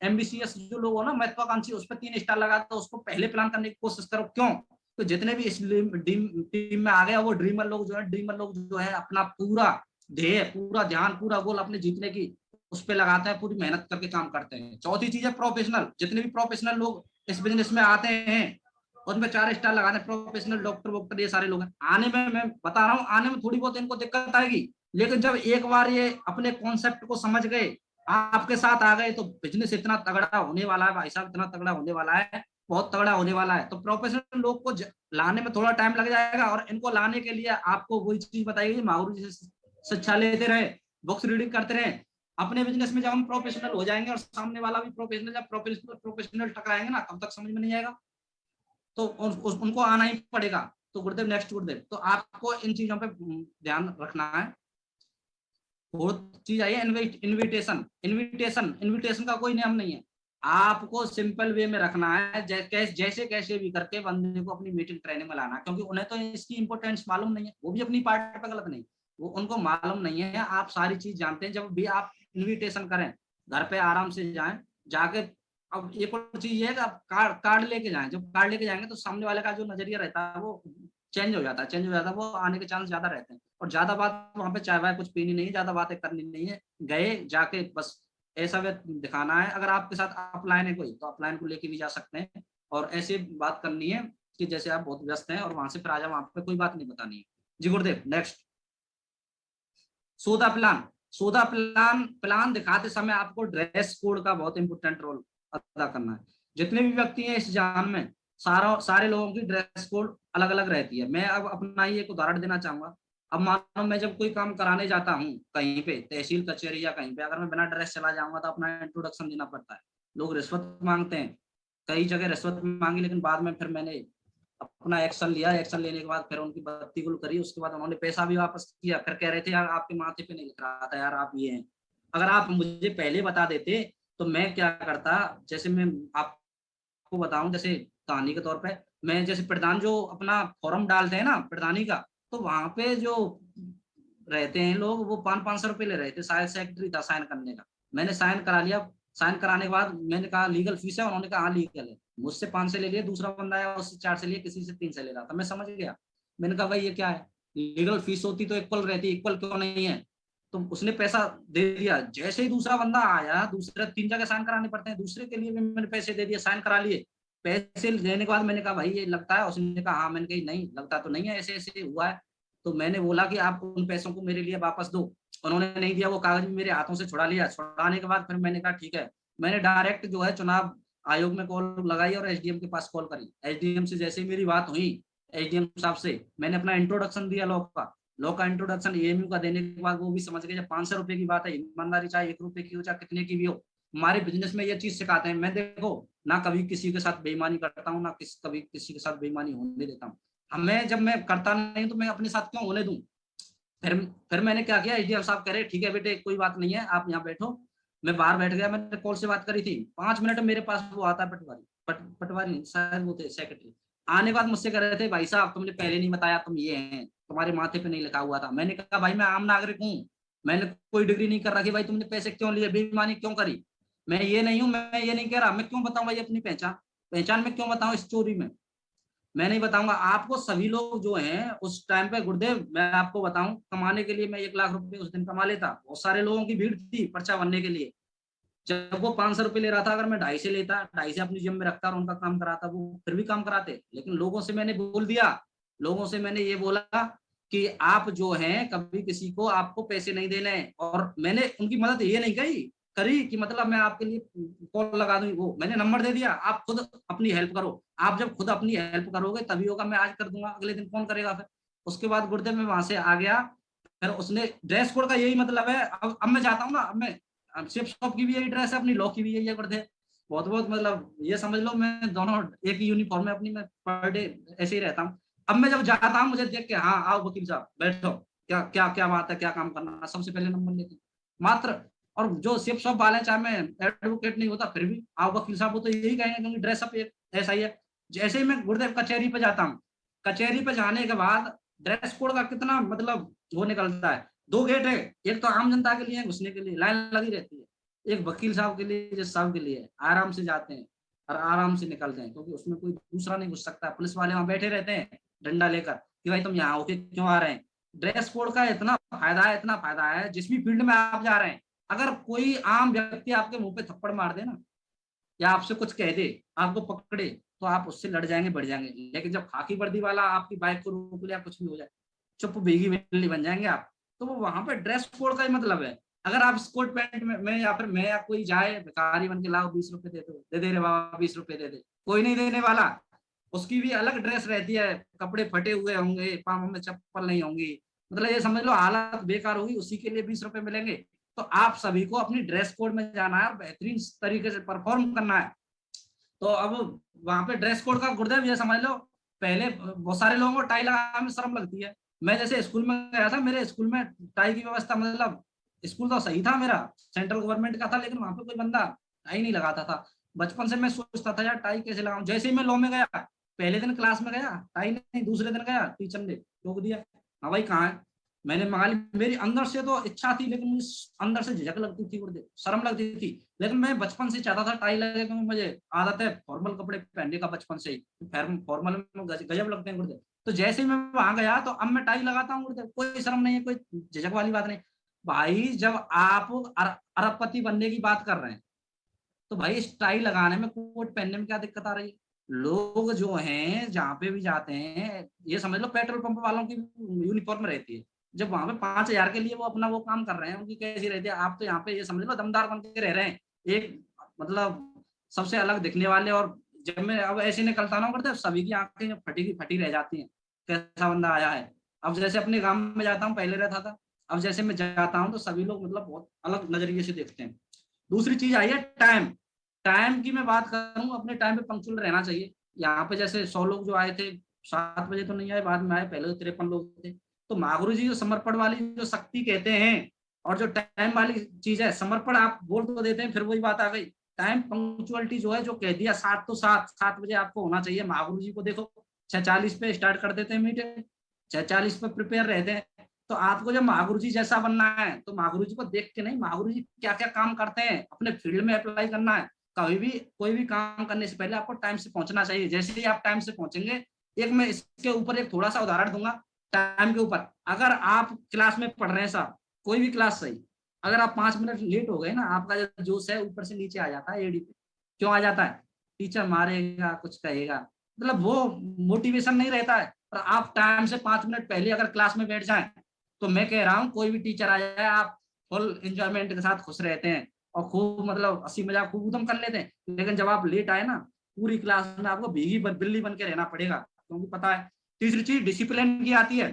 [SPEAKER 3] एम्बिशियस जो लोग हो ना, महत्वाकांक्षी, उस पर 3 स्टार लगा तो उसको पहले प्लान करने की कोशिश करो। क्यों? तो जितने भी इस टीम में आ गया वो ड्रीमर लोग जो है अपना पूरा ध्येय, पूरा ध्यान, पूरा गोल अपने जीतने की उस पर लगाते हैं, पूरी मेहनत करके काम करते हैं। चौथी चीज है प्रोफेशनल। जितने भी प्रोफेशनल लोग इस बिजनेस में आते हैं उनमें 4 स्टार लगाने, प्रोफेशनल, डॉक्टर वॉक्टर, ये सारे लोग हैं। आने में मैं बता रहा हूँ, आने में थोड़ी बहुत इनको दिक्कत आएगी, लेकिन जब एक बार ये अपने कॉन्सेप्ट को समझ गए, आपके साथ आ गए, तो बिजनेस इतना तगड़ा होने वाला है भाई साहब, इतना तगड़ा होने वाला है, बहुत तगड़ा होने वाला है। तो प्रोफेशनल लोग को लाने में थोड़ा टाइम लग जाएगा, और इनको लाने के लिए आपको वही चीज बताइए, माहौल जी शिक्षा लेते रहे, बुक्स रीडिंग करते रहे। अपने बिजनेस में जब हम प्रोफेशनल हो जाएंगे और सामने वाला भी प्रोफेशनल, जब प्रोफेशनल टकराएंगे ना, तब तक समझ में नहीं आएगा, तो उनको आना ही पड़ेगा। तो गुरुदेव, नेक्स्ट गुरुदेव, तो आपको इन चीजों पे ध्यान रखना है। बहुत चीज आई है, इनविटेशन। इनविटेशन का कोई नियम नहीं है, आपको सिंपल वे में रखना है, जैसे कैसे भी करके बंदे को अपनी मीटिंग ट्रेनिंग में लाना है, क्योंकि उन्हें तो इसकी इंपॉर्टेंस मालूम नहीं है, वो भी अपनी पार्ट पे गलत नहीं, वो उनको मालूम नहीं है, आप सारी चीज जानते हैं। जब भी आप इन्विटेशन करें, घर पे आराम से जाएं, जाके, अब एक और चीज है कि आप कार्ड लेके जाएं। जब कार्ड लेके जाएंगे तो सामने वाले का जो नजरिया रहता है वो चेंज हो जाता है, वो आने के चांस ज्यादा रहते हैं। और ज्यादा बात वहां पे चाय वाय कुछ पीनी नहीं है, ज्यादा बातें करनी नहीं है, गए जाके बस ऐसा वे दिखाना है। अगर आपके साथ अपलाइन है कोई, तो अपलाइन को लेके भी जा सकते हैं, और ऐसे बात करनी है कि जैसे आप बहुत व्यस्त हैं, और वहां से फिर आ जाओ, वहां पे कोई बात नहीं बतानी है। जी गुरुदेव, नेक्स्ट। प्लान दिखाते समय आपको ड्रेस कोड का बहुत इंपॉर्टेंट रोल अदा करना है। जितने भी व्यक्ति हैं इस जान में, सारे लोगों की ड्रेस कोड अलग अलग रहती है। मैं अब अपना ही एक उदाहरण देना चाहूंगा। अब मानो मैं जब कोई काम कराने जाता हूँ कहीं पे, तहसील कचहरी या कहीं पे, अगर मैं बिना ड्रेस चला जाऊंगा तो अपना इंट्रोडक्शन देना पड़ता है। लोग रिश्वत मांगते हैं, कई जगह रिश्वत मांगी, लेकिन बाद में फिर मैंने अपना एक्शन लिया। एक्शन लेने के बाद फिर उनकी बत्ती गुल करी, उसके बाद उन्होंने पैसा भी वापस किया। फिर कह रहे थे यार आपके माथे पे नहीं लिख रहा था यार, आप ये हैं। अगर आप मुझे पहले बता देते तो मैं क्या करता, जैसे मैं आपको बताऊं, जैसे कहानी के तौर पे, मैं जैसे प्रधान जो अपना फॉर्म डालते हैं ना प्रधानी का, तो वहां पे जो रहते हैं लोग, वो 500 रुपए ले रहे थे, शायद सेक्रेटरी था साइन करने का। मैंने साइन करा लिया। साइन कराने के बाद मैंने कहा लीगल फीस है, उन्होंने कहा हाँ लीगल है। मुझसे 5 से ले लिए, दूसरा बंदा आया उससे 4 से लिए, किसी से 3 से ले रहा था। मैं समझ गया, मैंने कहा भाई ये क्या है, लीगल फीस होती तो इक्वल रहती, इक्वल क्यों नहीं है। तो उसने पैसा दे दिया। जैसे ही दूसरा बंदा आया, दूसरे 3 जगह साइन कराने पड़ते हैं, दूसरे के लिए भी मैंने पैसे दे दिए, साइन करा लिए। पैसे देने के बाद मैंने कहा भाई ये लगता है, उसने कहा हाँ। मैंने कहा नहीं लगता तो नहीं है, ऐसे ऐसे हुआ है। तो मैंने बोला कि आप उन पैसों को मेरे लिए वापस दो। उन्होंने नहीं दिया, वो कागज भी मेरे हाथों से छुड़ा लिया। छुड़ाने के बाद फिर मैंने कहा ठीक है, मैंने डायरेक्ट जो है चुनाव आयोग में कॉल लगाई और एसडीएम के पास कॉल करी। एसडीएम से जैसे ही मेरी बात हुई, एसडीएम साहब से मैंने अपना इंट्रोडक्शन दिया, लॉ का इंट्रोडक्शन एएमयू का देने के बाद वो भी समझ गए जब 500 रुपए की बात है, ईमानदारी चाहे 1 रुपए की हो चाहे कितने की भी हो, हमारे बिजनेस में ये चीज सिखाते हैं। मैं देखो ना कभी किसी के साथ बेईमानी करता हूँ, ना कभी किसी के साथ बेईमानी होने देता हूँ। हमें जब मैं करता नहीं तो मैं अपने साथ क्यों होने दूं। फिर मैंने क्या किया, एसडीएम साहब कह रहे ठीक है बेटे कोई बात नहीं है, आप यहाँ बैठो। मैं बाहर बैठ गया, मैंने कॉल से बात करी थी। 5 मिनट मेरे पास वो आता है पटवारी शायद वो थे सेक्रेटरी। आने के बाद मुझसे कह रहे थे भाई साहब तुमने पहले नहीं बताया तुम ये हैं, तुम्हारे माथे पे नहीं लिखा हुआ था। मैंने कहा भाई मैं आम नागरिक हूँ, मैंने कोई डिग्री नहीं कर रखी, भाई तुमने पैसे क्यों लिए, बेईमानी क्यों करी। मैं ये नहीं हूँ, मैं ये नहीं कह रहा, मैं क्यों बताऊं भाई अपनी पहचान में क्यों बताऊं इस चोरी में, मैं नहीं बताऊंगा आपको। सभी लोग जो हैं उस टाइम पे गुरुदेव मैं आपको बताऊं, कमाने के लिए मैं 1 लाख रुपए उस दिन कमा लेता। बहुत सारे लोगों की भीड़ थी पर्चा भरने के लिए। जब वो 500 रुपए ले रहा था, अगर मैं 250 से लेता, 250 से अपनी जेब में रखता और उनका काम कराता, वो फिर भी काम कराते। लेकिन लोगों से मैंने बोल दिया, लोगों से मैंने ये बोला कि आप जो हैं कभी किसी को आपको पैसे नहीं देने। और मैंने उनकी मदद ये नहीं करी कि मतलब मैं आपके लिए कॉल लगा दूं, वो मैंने नंबर दे दिया, आप खुद अपनी हेल्प करो। आप जब खुद अपनी हेल्प करोगे तभी होगा, मैं आज कर दूंगा अगले दिन कौन करेगा फिर। उसके बाद गुरुदेव मैं वहां से आ गया। फिर उसने ड्रेस कोड का यही मतलब है। अब मैं जाता हूँ ना, अब मैं शिप शॉप की भी यही ड्रेस है, अपनी लॉ की भी यही है गुरुदेव। बहुत मतलब ये समझ लो मैं दोनों एक ही यूनिफॉर्म में अपनी, मैं पर डे ऐसे ही रहता हूँ। अब मैं जब जाता हूँ मुझे देख के हाँ आओ वकील साहब बैठो, क्या क्या क्या बात है, क्या काम करना है, सबसे पहले नंबर लेते हैं मात्र। और जो सिर्फ सब वाले, चाहे मैं एडवोकेट नहीं होता फिर भी आप वकील साहब हो तो यही कहेंगे, क्योंकि ड्रेसअप ऐसा ही है। जैसे ही मैं गुरुदेव कचहरी पे जाता हूँ, कचहरी पे जाने के बाद ड्रेस कोड का कितना मतलब वो निकलता है। 2 गेट है, एक तो आम जनता के लिए घुसने के लिए लाइन लगी रहती है, एक वकील साहब के लिए, जज साहब के लिए आराम से जाते हैं और आराम से निकलते हैं, क्योंकि उसमें कोई दूसरा नहीं घुस सकता। पुलिस वाले वहां बैठे रहते हैं डंडा लेकर कि भाई तुम यहाँ होके क्यों आ रहे हैं। ड्रेस कोड का इतना फायदा है, इतना फायदा है, जिस भी फील्ड में आप जा रहे हैं, अगर कोई आम व्यक्ति आपके मुंह पे थप्पड़ मार दे ना, या आपसे कुछ कह दे, आपको पकड़े, तो आप उससे लड़ जाएंगे, बढ़ जाएंगे। लेकिन जब खाकी वर्दी वाला आपकी बाइक को रोक ले या कुछ भी हो जाए, चुप भीगी बिल्ली बन जाएंगे आप। तो वो वहां पे ड्रेस कोड का ही मतलब है। अगर आप कोट पैंट में या फिर मैं या कोई जाए भिखारी बन के, लाओ 20 रुपए दे दो, दे दे रे बाबा 20 रुपए दे दे, कोई नहीं देने वाला। उसकी भी अलग ड्रेस रहती है, कपड़े फटे हुए होंगे, पाँव में चप्पल नहीं होंगी, मतलब ये समझ लो हालत बेकार होगी, उसी के लिए 20 रुपए मिलेंगे। तो आप सभी को अपनी ड्रेस कोड में जाना है और बेहतरीन तरीके से परफॉर्म करना है। तो अब वहां पे ड्रेस कोड का गुरुदेव ये समझ लो, पहले बहुत सारे लोगों को टाई लगाने में शर्म लगती है। मैं जैसे स्कूल में गया था, मेरे स्कूल में टाई की व्यवस्था, मतलब स्कूल तो सही था मेरा, सेंट्रल गवर्नमेंट का था, लेकिन वहां पे कोई बंदा टाई नहीं लगाता था। बचपन से मैं सोचता था यार टाई कैसे लगाऊं। जैसे ही मैं लॉ में गया, पहले दिन क्लास में गया टाई नहीं, दूसरे दिन गया टीचर ने टोक दिया, हाँ भाई कहाँ है। मैंने मंगा ली, मेरी अंदर से तो इच्छा थी, लेकिन मुझे अंदर से झिझक लगती थी, शर्म लगती थी। लेकिन मैं बचपन से चाहता था टाई लगे, क्योंकि मुझे आदत है फॉर्मल कपड़े पहनने का बचपन से ही, फॉर्मल में गजब लगते हैं गुरुदेव। तो जैसे ही मैं वहां गया, तो अब मैं टाई लगाता हूँ गुरुदेव, कोई शर्म नहीं है, कोई झिझक वाली बात नहीं। भाई जब आप अरबपति बनने की बात कर रहे हैं, तो भाई इस टाई लगाने में, कोट पहनने में क्या दिक्कत आ रही है। लोग जो हैं जहाँ पे भी जाते हैं, ये समझ लो पेट्रोल पंप वालों की यूनिफॉर्म रहती है, जब वहां पे 5,000 के लिए वो अपना वो काम कर रहे हैं, उनकी कैसी रहती है। आप तो यहाँ पे ये समझ लो दमदार बन के रह रहे हैं, एक मतलब सबसे अलग दिखने वाले। और जब मैं अब ऐसे निकलता ना करते, सभी की आंखें फटी की फटी रह जाती हैं, कैसा बंदा आया है। अब जैसे अपने गाँव में जाता हूँ, पहले रहता था, अब जैसे मैं जाता हूँ तो सभी लोग मतलब बहुत अलग नजरिए से देखते हैं। दूसरी चीज आई है टाइम। टाइम की मैं बात करूं, अपने टाइम पे पंक्चुअल रहना चाहिए। यहाँ पे जैसे 100 लोग जो आए थे, 7 बजे तो नहीं आए, बाद में आए, पहले तो 53 लोग थे। तो महागुरु जी जो समर्पण वाली जो शक्ति कहते हैं, और जो टाइम वाली चीज है, समर्पण आप बोल तो देते हैं, फिर वही बात आ गई। टाइम पंक्चुअलिटी जो है, जो कह दिया 7 तो 7 बजे आपको होना चाहिए। महागुरु जी को देखो 6:40 पे स्टार्ट कर देते हैं मीटिंग, 6:40 पे प्रिपेयर रहते हैं। तो आपको जब महागुरु जी जैसा बनना है, तो महागुरु जी को देख के नहीं, महागुरु जी क्या क्या काम करते हैं अपने फील्ड में अप्लाई करना है। कभी भी कोई भी काम करने से पहले आपको टाइम से पहुंचना चाहिए। जैसे ही आप टाइम से पहुंचेंगे, एक मैं इसके ऊपर एक थोड़ा सा उदाहरण दूंगा टाइम के ऊपर। अगर आप क्लास में पढ़ रहे हैं साहब, कोई भी क्लास सही, अगर आप 5 मिनट लेट हो गए ना, आपका जो जोश है ऊपर से नीचे आ जाता है एडी पे। क्यों आ जाता है? टीचर मारेगा, कुछ कहेगा, मतलब वो मोटिवेशन नहीं रहता है। और आप टाइम से 5 मिनट पहले अगर क्लास में बैठ जाएं, तो मैं कह रहा हूँ कोई भी टीचर आ जाए, आप फुल एंजॉयमेंट के साथ खुश रहते हैं और खूब मतलब हंसी मजाक खूब उदम कर लेते हैं। लेकिन जब आप लेट आए ना, पूरी क्लास में आपको भीगी बिल्ली बन के रहना पड़ेगा, क्योंकि पता है। तीसरी चीज डिसिप्लिन की आती है।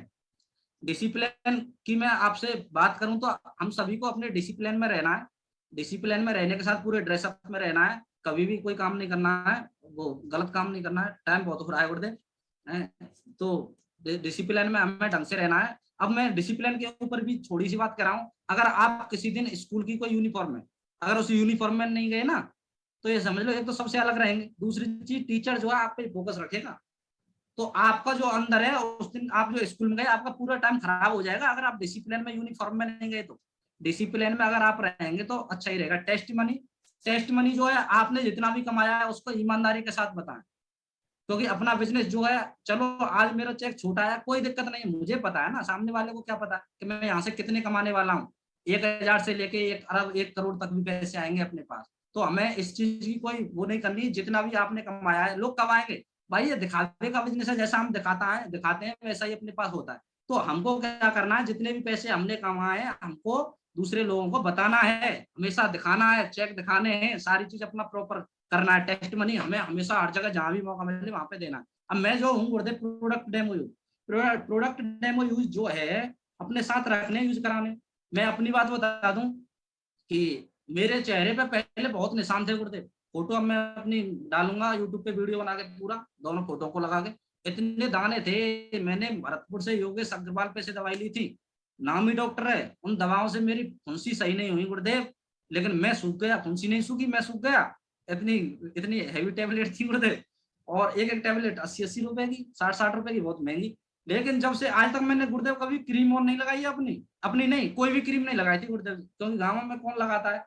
[SPEAKER 3] डिसिप्लिन की मैं आपसे बात करूं तो हम सभी को अपने डिसिप्लिन में रहना है। डिसिप्लिन में रहने के साथ पूरे ड्रेसअप में रहना है, कभी भी कोई काम नहीं करना है, वो गलत काम नहीं करना है। टाइम बहुत हो रहा है गुरुदेव, तो डिसिप्लिन में हमें ढंग से रहना है। अब मैं डिसिप्लिन के ऊपर भी थोड़ी सी बात कर रहा हूँ। अगर आप किसी दिन स्कूल की कोई यूनिफॉर्म है, अगर उस यूनिफॉर्म में नहीं गए ना, तो ये समझ लो एक तो सबसे अलग रहेंगे। दूसरी चीज टीचर जो है आप पे फोकस रखेगा, तो आपका जो अंदर है, उस दिन आप जो स्कूल में गए, आपका पूरा टाइम खराब हो जाएगा अगर आप डिसिप्लिन में यूनिफॉर्म में नहीं गए। तो डिसिप्लिन में अगर आप रहेंगे तो अच्छा ही रहेगा। टेस्ट मनी जो है, आपने जितना भी कमाया है उसको ईमानदारी के साथ बताएं, क्योंकि अपना बिजनेस जो है, चलो आज मेरा चेक छोटा है, कोई दिक्कत नहीं है, मुझे पता है ना, सामने वाले को क्या पता कि मैं यहाँ से कितने कमाने वाला हूँ। 1,000 से लेके 1 अरब 1 करोड़ तक भी पैसे आएंगे अपने पास। तो हमें इस चीज की कोई वो नहीं करनी। जितना भी आपने कमाया है, लोग कब आएंगे भाई, ये दिखावे का बिजनेस है, जैसा हम दिखाते हैं वैसा ही अपने पास होता है। तो हमको क्या करना है, जितने भी पैसे हमने कमाए हैं, हमको दूसरे लोगों को बताना है, हमेशा दिखाना है, चेक दिखाने हैं, सारी चीज अपना प्रॉपर करना है। टेस्ट मनी हमें हमेशा हर जगह जहां भी मौका मिले वहां पे देना है। अब मैं जो हूँ गुरुदेव, प्रोडक्ट डेमो यूज जो है अपने साथ रखने, यूज कराने। मैं अपनी बात बता दूं कि मेरे चेहरे पे पहले बहुत निशान थे गुरुदेव। फोटो अब मैं अपनी डालूंगा यूट्यूब पे, वीडियो बना के पूरा दोनों फोटो को लगा के। इतने दाने थे, मैंने भरतपुर से योगेश अग्रवाल पे से दवाई ली थी, नामी डॉक्टर है, उन दवाओं से मेरी फुंसी सही नहीं हुई गुरुदेव, लेकिन मैं सूख गया, फुंसी नहीं सूखी, मैं सूख गया। इतनी इतनी हैवी टेबलेट थी गुरुदेव, और एक एक टेबलेट 80-80 रुपए की, 60-60 रुपए की, बहुत महंगी। लेकिन जब से आज तक मैंने गुरुदेव कभी क्रीम और नहीं लगाई है, अपनी अपनी नहीं, कोई भी क्रीम नहीं लगाई थी गुरुदेव, क्योंकि गाँव में कौन लगाता है।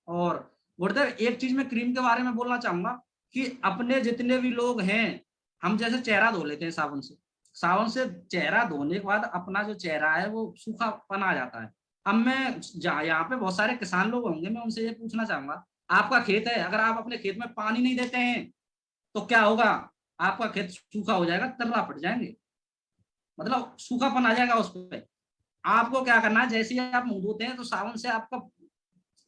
[SPEAKER 3] और गुरुदेव एक चीज मैं क्रीम के बारे में बोलना चाहूंगा कि अपने जितने भी लोग हैं, हम जैसे चेहरा धो लेते हैं साबुन से, साबुन से चेहरा धोने के बाद अपना जो चेहरा है वो सूखापन आ जाता है। अब मैं यहाँ पे बहुत सारे किसान लोग होंगे, मैं उनसे ये पूछना चाहूंगा, आपका खेत है, अगर आप अपने खेत में पानी नहीं देते हैं तो क्या होगा? आपका खेत सूखा हो जाएगा, तर्रा पड़ जाएंगे, मतलब सूखापन आ जाएगा उस पर। आपको क्या करना है, जैसे ही आप मुंह धोते हैं तो साबुन से आपका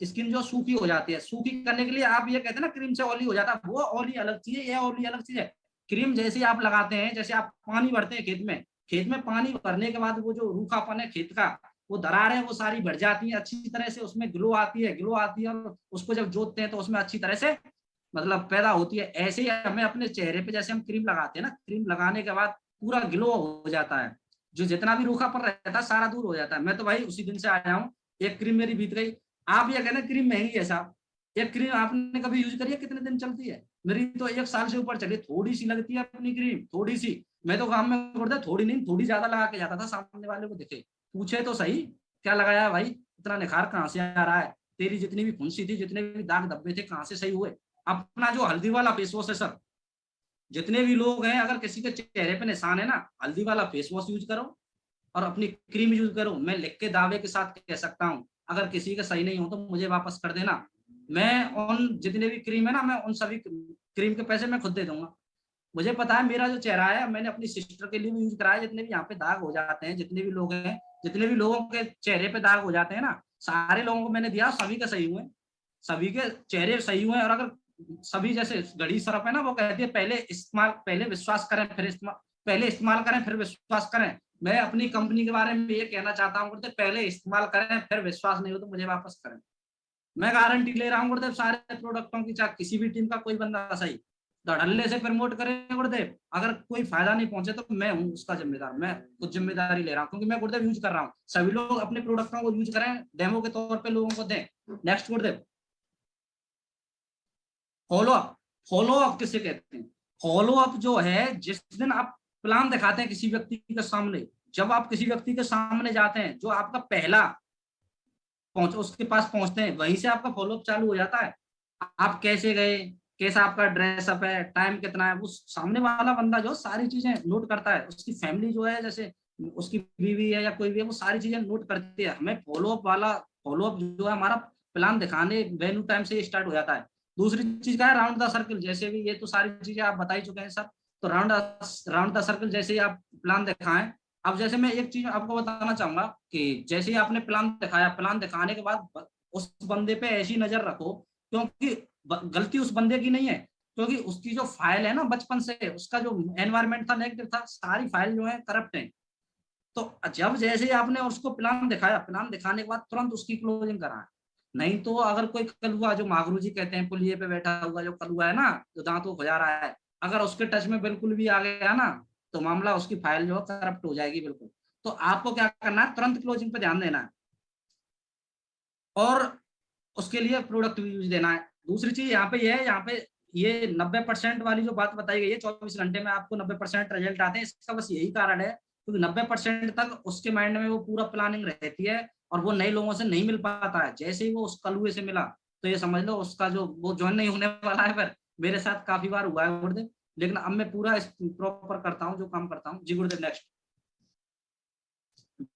[SPEAKER 3] स्किन जो सूखी हो जाती है, सूखी करने के लिए आप ये कहते हैं ना क्रीम से ऑयली हो जाता है, वो ऑयली अलग चीज है, ये ऑयली अलग चीज है। क्रीम जैसे ही आप लगाते हैं, जैसे आप पानी भरते हैं खेत में पानी भरने के बाद वो जो रूखापन है खेत का, वो दरार है वो सारी भर जाती है अच्छी तरह से, उसमें ग्लो आती है और उसको जब जोतते हैं तो उसमें अच्छी तरह से मतलब पैदा होती है। ऐसे ही हमें अपने चेहरे पे जैसे हम क्रीम लगाते हैं ना, क्रीम लगाने के बाद पूरा ग्लो हो जाता है, जो जितना भी रूखापन रहता है सारा दूर हो जाता है। मैं तो भाई उसी दिन से आया हूँ, एक क्रीम मेरी बीत गई। आप ये कहना क्रीम महंगी है साहब, एक क्रीम आपने कभी यूज करी है? कितने दिन चलती है? मेरी तो 1 साल से ऊपर चली, थोड़ी सी लगती है अपनी क्रीम, थोड़ी सी। मैं तो काम में करता, थोड़ी नहीं थोड़ी ज्यादा लगा के जाता था, सामने वाले को दिखे पूछे तो सही क्या लगाया है भाई, इतना निखार कहाँ से आ रहा है, तेरी जितनी भी फुंसी थी, जितने भी दाग धब्बे थे, कहाँ से सही हुए? अपना जो हल्दी वाला फेस वॉश है सर, जितने भी लोग हैं, अगर किसी के चेहरे पे निशान है ना, हल्दी वाला फेस वॉश यूज करो और अपनी क्रीम यूज करो। मैं लिख के दावे के साथ कह सकता हूँ, अगर किसी का सही नहीं हो तो मुझे वापस कर देना, मैं उन जितने भी क्रीम है ना, मैं उन सभी क्रीम के पैसे मैं खुद दे दूंगा। मुझे पता है मेरा जो चेहरा है, मैंने अपनी सिस्टर के लिए भी यूज कराया, जितने भी यहाँ पे दाग हो जाते हैं, जितने भी लोग हैं, जितने भी लोगों के चेहरे पे दाग हो जाते हैं ना, सारे लोगों को मैंने दिया, सभी के सही हुए, सभी के चेहरे सही हुए। और अगर सभी जैसे घड़ी सरफ है ना, वो कहती है पहले विश्वास करें फिर इस्तेमाल, पहले इस्तेमाल करें फिर विश्वास करें। मैं अपनी कंपनी के बारे में ये कहना चाहता हूँ, पहले इस्तेमाल करें, फिर विश्वास नहीं हो तो मुझे वापस करें। मैं गारंटी ले रहा हूँ गुरुदेव सारे प्रोडक्टों की, चाहे किसी भी टीम का कोई बंदा सही धड़ल्ले से प्रमोट करे गुरुदेव, अगर कोई फायदा नहीं पहुंचे तो मैं हूँ उसका जिम्मेदार, मैं कुछ जिम्मेदारी ले रहा हूँ, क्योंकि मैं गुरुदेव यूज कर रहा हूँ। सभी लोग अपने प्रोडक्टों को यूज करें, डेमो के तौर पे लोगों को दें। नेक्स्ट गुरुदेव, फॉलो अप। फॉलो अप किसे कहते हैं? फॉलो अप जो है, जिस दिन आप प्लान दिखाते हैं किसी व्यक्ति के सामने, जब आप किसी व्यक्ति के सामने जाते हैं, जो आपका पहला उसके पास पहुंचते हैं, वहीं से आपका फॉलोअप चालू हो जाता है। आप कैसे गए, कैसा आपका ड्रेसअप है, टाइम कितना है, वो सामने वाला बंदा जो सारी चीजें नोट करता है, उसकी फैमिली जो है, जैसे उसकी बीवी है या कोई भी है, वो सारी चीजें नोट करती है। हमें फॉलोअप जो है हमारा प्लान दिखाने वेन्यू टाइम से स्टार्ट हो जाता है। दूसरी चीज क्या है, राउंड द सर्कल। जैसे भी ये तो सारी चीजें आप बता ही चुके हैं सर, तो राउंड द सर्कल जैसे ही आप प्लान दिखाएं। अब जैसे मैं एक चीज आपको बताना चाहूंगा कि जैसे ही आपने प्लान दिखाया, प्लान दिखाने के बाद उस बंदे पे ऐसी नजर रखो, क्योंकि गलती उस बंदे की नहीं है, क्योंकि उसकी जो फाइल है ना, बचपन से उसका जो एनवायरमेंट था नेगेटिव था, सारी फाइल जो है करप्ट है। तो जब जैसे ही आपने उसको प्लान दिखाया, प्लान दिखाने के बाद तुरंत उसकी क्लोजिंग करा। नहीं तो अगर कोई कलुआ, जो मागरू जी कहते हैं, पुलिये पे बैठा हुआ जो कलुआ है ना, जो दांतों खजा रहा है, अगर उसके टच में बिल्कुल भी आ गया ना, तो मामला उसकी फाइल जो है करप्ट हो जाएगी बिल्कुल। तो आपको क्या करना है, तुरंत क्लोजिंग पे ध्यान देना है और उसके लिए प्रोडक्ट भी यूज देना है। दूसरी चीज यहाँ पे ये है, यहाँ पे ये 90% वाली जो बात बताई गई है, 24 घंटे में आपको 90% रिजल्ट आते हैं, इसका बस यही कारण है क्योंकि 90% तक उसके माइंड में वो पूरा प्लानिंग रहती है और वो नए लोगों से नहीं मिल पाता है। जैसे ही वो उस कलुए से मिला तो ये समझ लो उसका जो वो ज्वाइन नहीं होने वाला है। फिर मेरे साथ काफी बार हुआ है गुरुदेव, लेकिन अब मैं पूरा प्रॉपर करता हूँ जो काम करता हूँ। जी गुरुदेव। Next,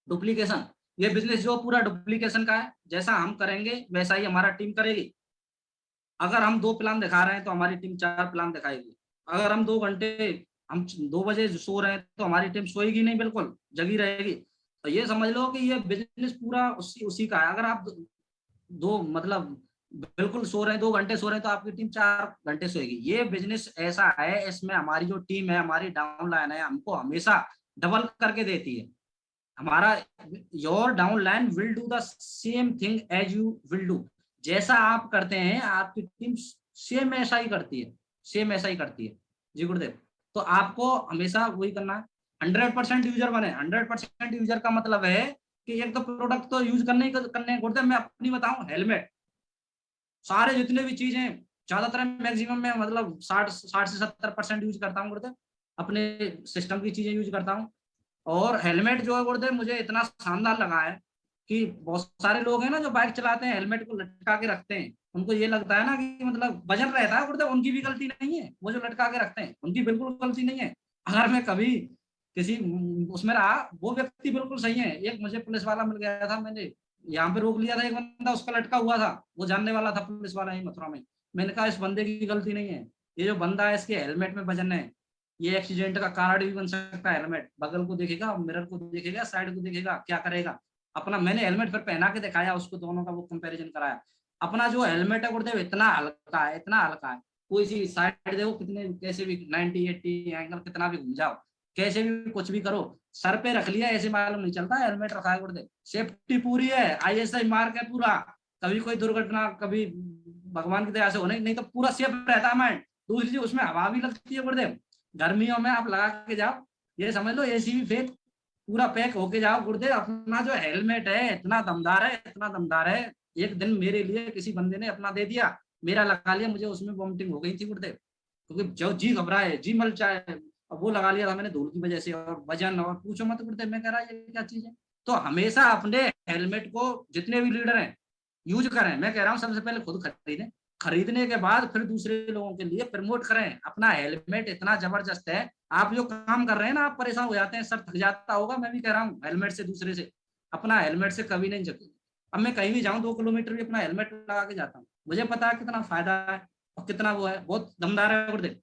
[SPEAKER 3] duplication. ये बिजनेस जो पूरा डुप्लीकेशन का है, जैसा हम करेंगे वैसा ही हमारा टीम करेगी। अगर हम 2 प्लान दिखा रहे हैं तो हमारी टीम 4 प्लान दिखाएगी। अगर हम 2 घंटे, हम 2 बजे सो रहे हैं तो हमारी टीम सोएगी नहीं, बिल्कुल जगी रहेगी। तो ये समझ लो कि ये बिजनेस पूरा उसी का है। अगर आप दो मतलब बिल्कुल सो रहे हैं, 2 घंटे सो रहे हैं, तो आपकी टीम 4 घंटे सोएगी। ये बिजनेस ऐसा है, इसमें हमारी जो टीम है, हमारी डाउन लाइन है, हमको हमेशा डबल करके देती है। हमारा your down line will do the same thing as you will do. जैसा आप करते हैं आपकी टीम सेम ऐसा ही करती है, सेम ऐसा ही करती है। जी गुरुदेव। तो आपको हमेशा वही करना है, 100% यूजर बने। 100% यूजर का मतलब है कि एक तो प्रोडक्ट तो यूज करने गुरुदेव मैं अपनी बताऊं, हेलमेट, सारे जितने भी चीजें ज्यादातर मैक्सिमम में मतलब 60 से 70% यूज करता हूँ गुरुदेव, अपने सिस्टम की चीजें यूज करता हूँ। और हेलमेट जो है गुरुदेव मुझे इतना शानदार लगा है कि बहुत सारे लोग हैं ना जो बाइक चलाते हैं हेलमेट को लटका के रखते हैं, उनको ये लगता है ना कि मतलब वजन रहता है गुरुदेव, उनकी भी गलती नहीं है, वो जो लटका के रखते हैं उनकी बिल्कुल गलती नहीं है। अगर मैं कभी किसी उसमें रहा, वो व्यक्ति बिल्कुल सही है। एक मुझे पुलिस वाला मिल गया था, मैंने यहाँ पे रोक लिया था, एक बंदा उसका लटका हुआ था, वो जानने वाला था पुलिस वाला ही मथुरा में। मैंने कहा इस बंदे की गलती नहीं है, ये जो बंदा है इसके हेलमेट में वजन है, ये एक्सीडेंट का कारण भी बन सकता है। हेलमेट बगल को देखेगा, मिरर को देखेगा, साइड को देखेगा, क्या करेगा अपना। मैंने हेलमेट फिर पहना के दिखाया उसको, दोनों का वो कंपैरिजन कराया। अपना जो हेलमेट है गुरुदेव इतना हल्का है, इतना हल्का है, कोई सी साइड देखो कितने कैसे भी 90-80 एंगल कितना भी घूम जाओ, कैसे भी कुछ भी करो, सर पे रख लिया ऐसे मालूम नहीं चलता हेलमेट रखा है गुरुदेव। सेफ्टी पूरी है, ISI मार्क है पूरा, कभी कोई दुर्घटना कभी भगवान की दया से होने नहीं तो पूरा सेफ रहता है माइंड। दूसरी चीज उसमें हवा भी लगती है गुरुदेव, गर्मियों में आप लगा के जाओ, ये समझ लो AC भी फेल, पूरा पैक होके जाओ गुरुदेव। अपना जो हेलमेट है इतना दमदार है, इतना दमदार है। एक दिन मेरे लिए किसी बंदे ने अपना दे दिया, मेरा लगा लिया, मुझे उसमें वॉमिटिंग हो गई थी गुरुदेव, क्योंकि जो जी घबराए, जी मलचाए, अब वो लगा लिया था मैंने धूल की वजह से, और वजन और पूछो मत गुरुदेव। मैं कह रहा ये क्या चीज है। तो हमेशा अपने हेलमेट को जितने भी लीडर हैं यूज करें। मैं कह रहा हूँ सबसे पहले खुद खरीदें, खरीदने के बाद फिर दूसरे लोगों के लिए प्रमोट करें। अपना हेलमेट इतना जबरदस्त है, आप जो काम कर रहे हैं ना आप परेशान हो जाते हैं, सर थक जाता होगा, मैं भी कह रहा हूँ हेलमेट से दूसरे से, अपना हेलमेट से कभी नहीं झुके। अब मैं कहीं भी जाऊँ 2 किलोमीटर भी अपना हेलमेट लगा के जाता हूँ, मुझे पता है कितना फायदा है और कितना वो है, बहुत दमदार है गुरुदेव।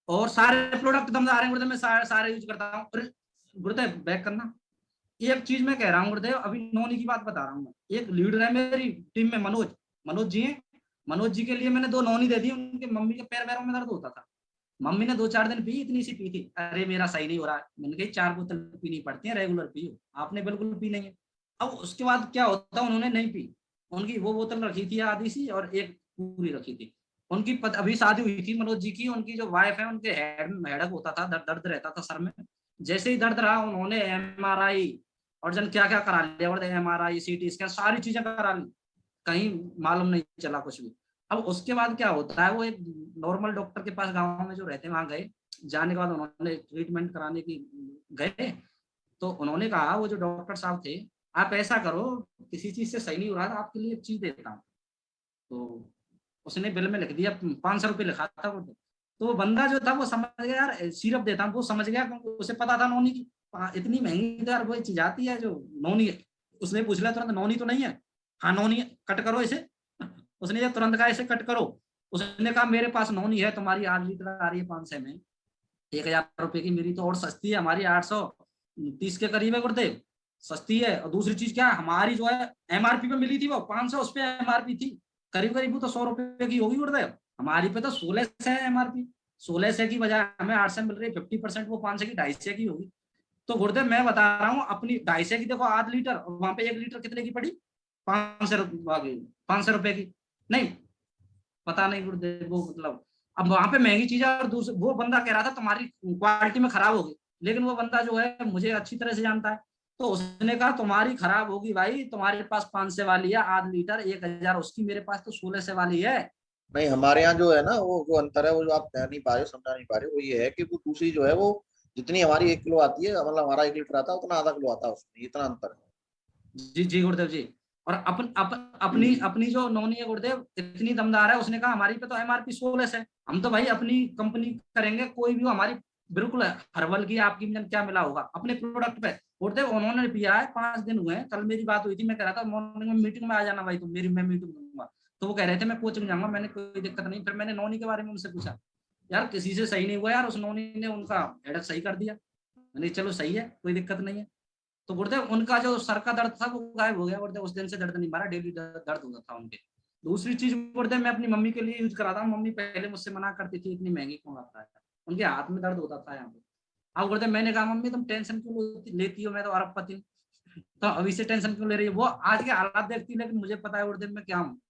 [SPEAKER 3] और सारे प्रोडक्ट दमदार हैं गुरुदेव, मैं सारे यूज करता हूँ। गुरुदेव बैक करना, एक चीज मैं कह रहा हूँ गुरुदेव, अभी नौनी की बात बता रहा हूँ मैं। एक लीडर है मेरी टीम में, मनोज, मनोज जी हैं, मनोज जी के लिए मैंने 2 नौनी दे दी। उनके मम्मी के पैर पैरों में दर्द होता था, मम्मी ने 2-4 दिन पी, इतनी सी पी थी, अरे मेरा सही नहीं हो रहा, मैंने कही 4 बोतल पीनी पड़ती है, रेगुलर पियो, आपने बिल्कुल पी नहीं है। अब उसके बाद क्या होता, उन्होंने नहीं पी, उनकी वो बोतल रखी थी आधी सी और एक पूरी रखी थी। उनकी अभी शादी हुई थी मनोज जी की, उनकी जो वाइफ है उनके हेड में हेडक होता था, दर्द रहता था सर में। जैसे ही दर्द रहा उन्होंने MRI और जन क्या क्या करा लिया, MRI CT स्कैन सारी चीजें करा ली, कहीं मालूम नहीं चला कुछ भी। अब उसके बाद क्या होता है, वो एक नॉर्मल डॉक्टर के पास गांव में जो रहते हैं वहां गए, जाने के बाद उन्होंने ट्रीटमेंट कराने की गए, तो उन्होंने कहा वो जो डॉक्टर साहब थे, आप ऐसा करो, किसी चीज से सही नहीं हो रहा था, आपके लिए एक चीज देता हूँ। तो उसने बिल में लिख दिया, 500 रुपये लिखा था वो। तो वो बंदा जो था वो समझ गया यार सिरप देता हूँ, वो समझ गया क्योंकि उसे पता था नौनी की इतनी महंगी तो यार वो चीज आती है जो नौनी है। उसने पूछ लिया तुरंत, नौनी तो नहीं है, हाँ नौनी, कट करो इसे। उसने ये तुरंत कहा इसे कट करो। उसने कहा मेरे पास नौनी है, तुम्हारी 8 लीटर आ रही है 500 में, 1000 रुपए की, मेरी तो और सस्ती है, हमारी 830 के करीब है गुरुदेव, सस्ती है। और दूसरी चीज क्या, हमारी जो है MRP पे मिली थी वो 500, उस पे MRP थी, करीब करीब वो तो 100 रुपए की होगी गुरुदेव, हमारी पे तो 1600 है MRP। 1600 की बजाय हमें 800 मिल रही है, 50% वो 500 की 250 की होगी। तो गुरुदेव मैं बता रहा हूँ अपनी 250 की देखो आध लीटर, और वहां पे 1 लीटर कितने की पड़ी, 500 रुपए की, नहीं पता नहीं गुरुदेव वो मतलब। अब वहां पे महंगी चीज है, और दूसरा वो बंदा कह रहा था तुम्हारी क्वालिटी में खराब होगी, लेकिन वो बंदा जो है मुझे अच्छी तरह से जानता है, तो उसने कहा तुम्हारी खराब होगी भाई, तुम्हारे पास 500 वाली है आध लीटर 1000 उसकी, मेरे पास तो 1600 वाली है।
[SPEAKER 1] नहीं, हमारे यहाँ जो है ना वो जो अंतर है, वो जो आप कह नहीं पा रहे हो, समझा नहीं पा रहे हो, वो ये है कि वो दूसरी जो है वो जितनी हमारी 1 किलो आती है, मतलब हमारा 1 लीटर आता है उतना आधा किलो आता है उसमें, इतना अंतर है।
[SPEAKER 3] जी जी गुरुदेव जी। और अपनी अपनी जो नौनी है गुरुदेव इतनी दमदार है, उसने कहा हमारी पे तो MRP 16 है, हम तो भाई अपनी कंपनी करेंगे, कोई भी हो हमारी बिल्कुल हर्बल की आपकी में क्या मिला होगा अपने प्रोडक्ट पे। गुरुदेव उन्होंने पिया है, 5 दिन हुए हैं, कल मेरी बात हुई थी, मैं कह रहा था मॉर्निंग में मीटिंग में आ जाना भाई तुम मेरी, मैं मीटिंग दूंगा, तो वो कह रहे थे मैं कोचिंग जाऊंगा, मैंने कोई दिक्कत नहीं। फिर मैंने नौनी के बारे में उनसे पूछा, यार किसी से सही नहीं हुआ यार, उस नौनी ने उनका हेडक सही कर दिया, मैंने चलो सही है कोई दिक्कत नहीं है। तो गुरुदेव उनका जो सर का दर्द था वो गायब हो गया गुरुदेव, उस दिन से दर्द नहीं मारा, डेली दर्द होता था उनके। दूसरी चीज गुरुदेव मैं अपनी मम्मी के लिए यूज कराता हूँ, मम्मी पहले मुझसे मना करती थी इतनी महंगी क्यों लाता है, उनके हाथ में दर्द होता था यहाँ पे। अब गुरुदेव मैंने कहा मम्मी तुम टेंशन क्यों लेती हो, मैं तो अरबपति हूँ, तो अभी से टेंशन क्यों ले रही है। वो आज के हालात देखती है, लेकिन मुझे पता है गुरुदेव मैं क्या हूँ,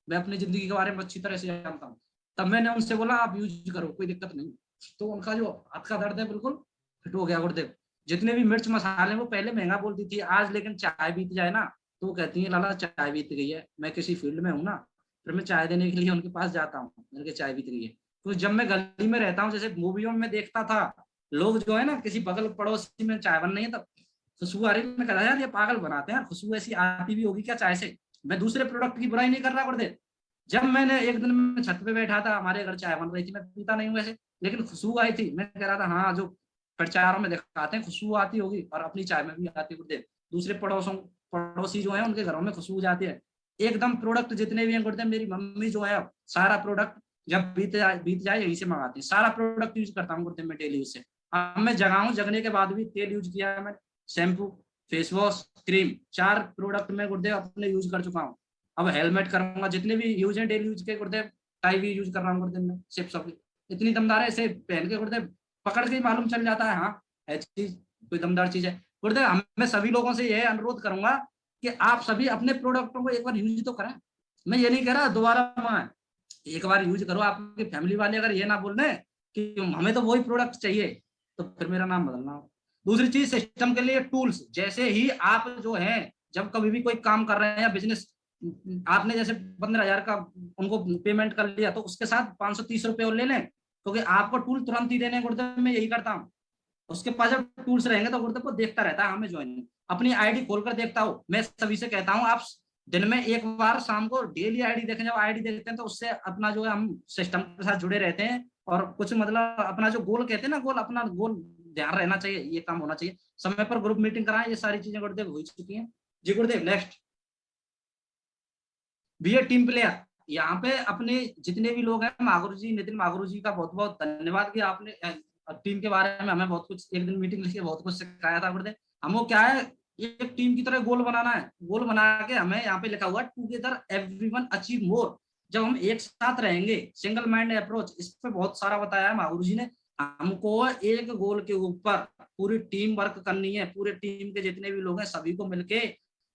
[SPEAKER 3] मैं अपनी जिंदगी के बारे में अच्छी तरह से जानता हूँ। तब मैंने उनसे बोला आप यूज करो कोई दिक्कत नहीं, तो उनका जो हाथ का दर्द है बिल्कुल फिट हो गया गुरुदेव। जितने भी मिर्च मसाले वो पहले महंगा बोलती थी, आज लेकिन चाय बीत जाए ना तो वो कहती है लाला चाय बीत गई है, मैं किसी फील्ड में हूँ ना, फिर मैं चाय देने के लिए उनके पास जाता हूँ, मैंने कहा चाय बीत गई है। तो जब मैं गली में रहता हूँ, जैसे मूवियों में देखता था, लोग जो है ना किसी बगल पड़ोसी में चाय बन रही है, तब खुशबू आ रही है, मैं कह रहा यार ये पागल बनाते हैं यार, खुशबू ऐसी आती भी होगी क्या चाय से। मैं दूसरे प्रोडक्ट की बुराई नहीं कर रहा गुरुदेव। जब मैंने एक दिन में छत पे बैठा था, हमारे घर चाय बन रही थी, मैं पीता नहीं हूँ वैसे, लेकिन खुशबू आई थी, मैं कह रहा था हाँ जो प्रचारों में दिखाते हैं खुशबू आती होगी, और अपनी चाय में भी आती गुरुदेव। दूसरे पड़ोसी जो है उनके घरों में खुशबू जाती है। एकदम प्रोडक्ट जितने भी हैं गुरुदेव, मेरी मम्मी जो है अब सारा प्रोडक्ट जब बीत जाए यहीं से मंगाती है, सारा प्रोडक्ट यूज करता हूँ गुरुदेव मैं डेली यूज से। अब मैं जगा हूँ, जगने के बाद भी तेल यूज किया है मैंने, shampoo, face wash, cream, 4 product मैं गुरुदेव अपने यूज कर चुका हूँ। अब हेलमेट करूंगा, जितने भी यूज है डेली यूज के गुरुदेव, टाई भी यूज कर रहा हूँ गुरुदेव में, सिर्फ सब इतनी दमदार है, इसे पहन के गुरुदेव पकड़ के ही मालूम चल जाता है हाँ है चीज, कोई दमदार चीज है गुरुदेव। मैं सभी लोगों से यह अनुरोध करूंगा कि आप सभी अपने प्रोडक्टों को एक बार यूज तो करें। मैं ये नहीं कह रहा दोबारा मंगाएं, एक बार यूज करो। आपकी फैमिली वाले अगर ये ना बोल रहे कि हमें तो वही प्रोडक्ट चाहिए, तो फिर मेरा नाम बदलना हो। दूसरी चीज, सिस्टम के लिए टूल्स, जैसे ही आप जो है जब कभी भी कोई काम कर रहे हैं या बिजनेस, आपने जैसे 15,000 का उनको पेमेंट कर लिया, तो उसके साथ 530 रुपए और ले लें, क्योंकि आपको टूल तुरंत ही देने गुरुदेव, मैं यही करता हूँ। उसके पास जब टूल्स रहेंगे तो गुरुदेव को देखता रहता है, हमें ज्वाइन अपनी आईडी खोलकर देखता हूँ। मैं सभी से कहता हूँ आप दिन में एक बार शाम को डेली आईडी देखें, जब आईडी देखते हैं तो उससे अपना जो है हम सिस्टम के साथ जुड़े रहते हैं, और कुछ मतलब अपना जो गोल कहते हैं ना, गोल अपना गोल ध्यान रहना चाहिए, ये काम होना चाहिए। समय पर ग्रुप मीटिंग कराएं, ये सारी चीजें गुरुदेव हो चुकी हैं। जी गुरुदेव नेक्स्ट, बी ए टीम प्लेयर। यहाँ पे अपने जितने भी लोग हैं, मागुरु जी, नितिन मागुरु जी का बहुत बहुत धन्यवाद कि आपने टीम के बारे में हमें बहुत कुछ, एक दिन मीटिंग लेके बहुत कुछ सिखाया था गुरुदेव। हमको क्या है, एक टीम की तरह गोल बनाना है, गोल बना के हमें यहाँ पे लिखा हुआ टुगेदर एवरीवन अचीव मोर। जब हम एक साथ रहेंगे, सिंगल माइंड अप्रोच, इस पे बहुत सारा बताया है मागुरु जी ने। हमको एक गोल के ऊपर पूरी टीम वर्क करनी है, पूरे टीम के जितने भी लोग हैं सभी को मिलके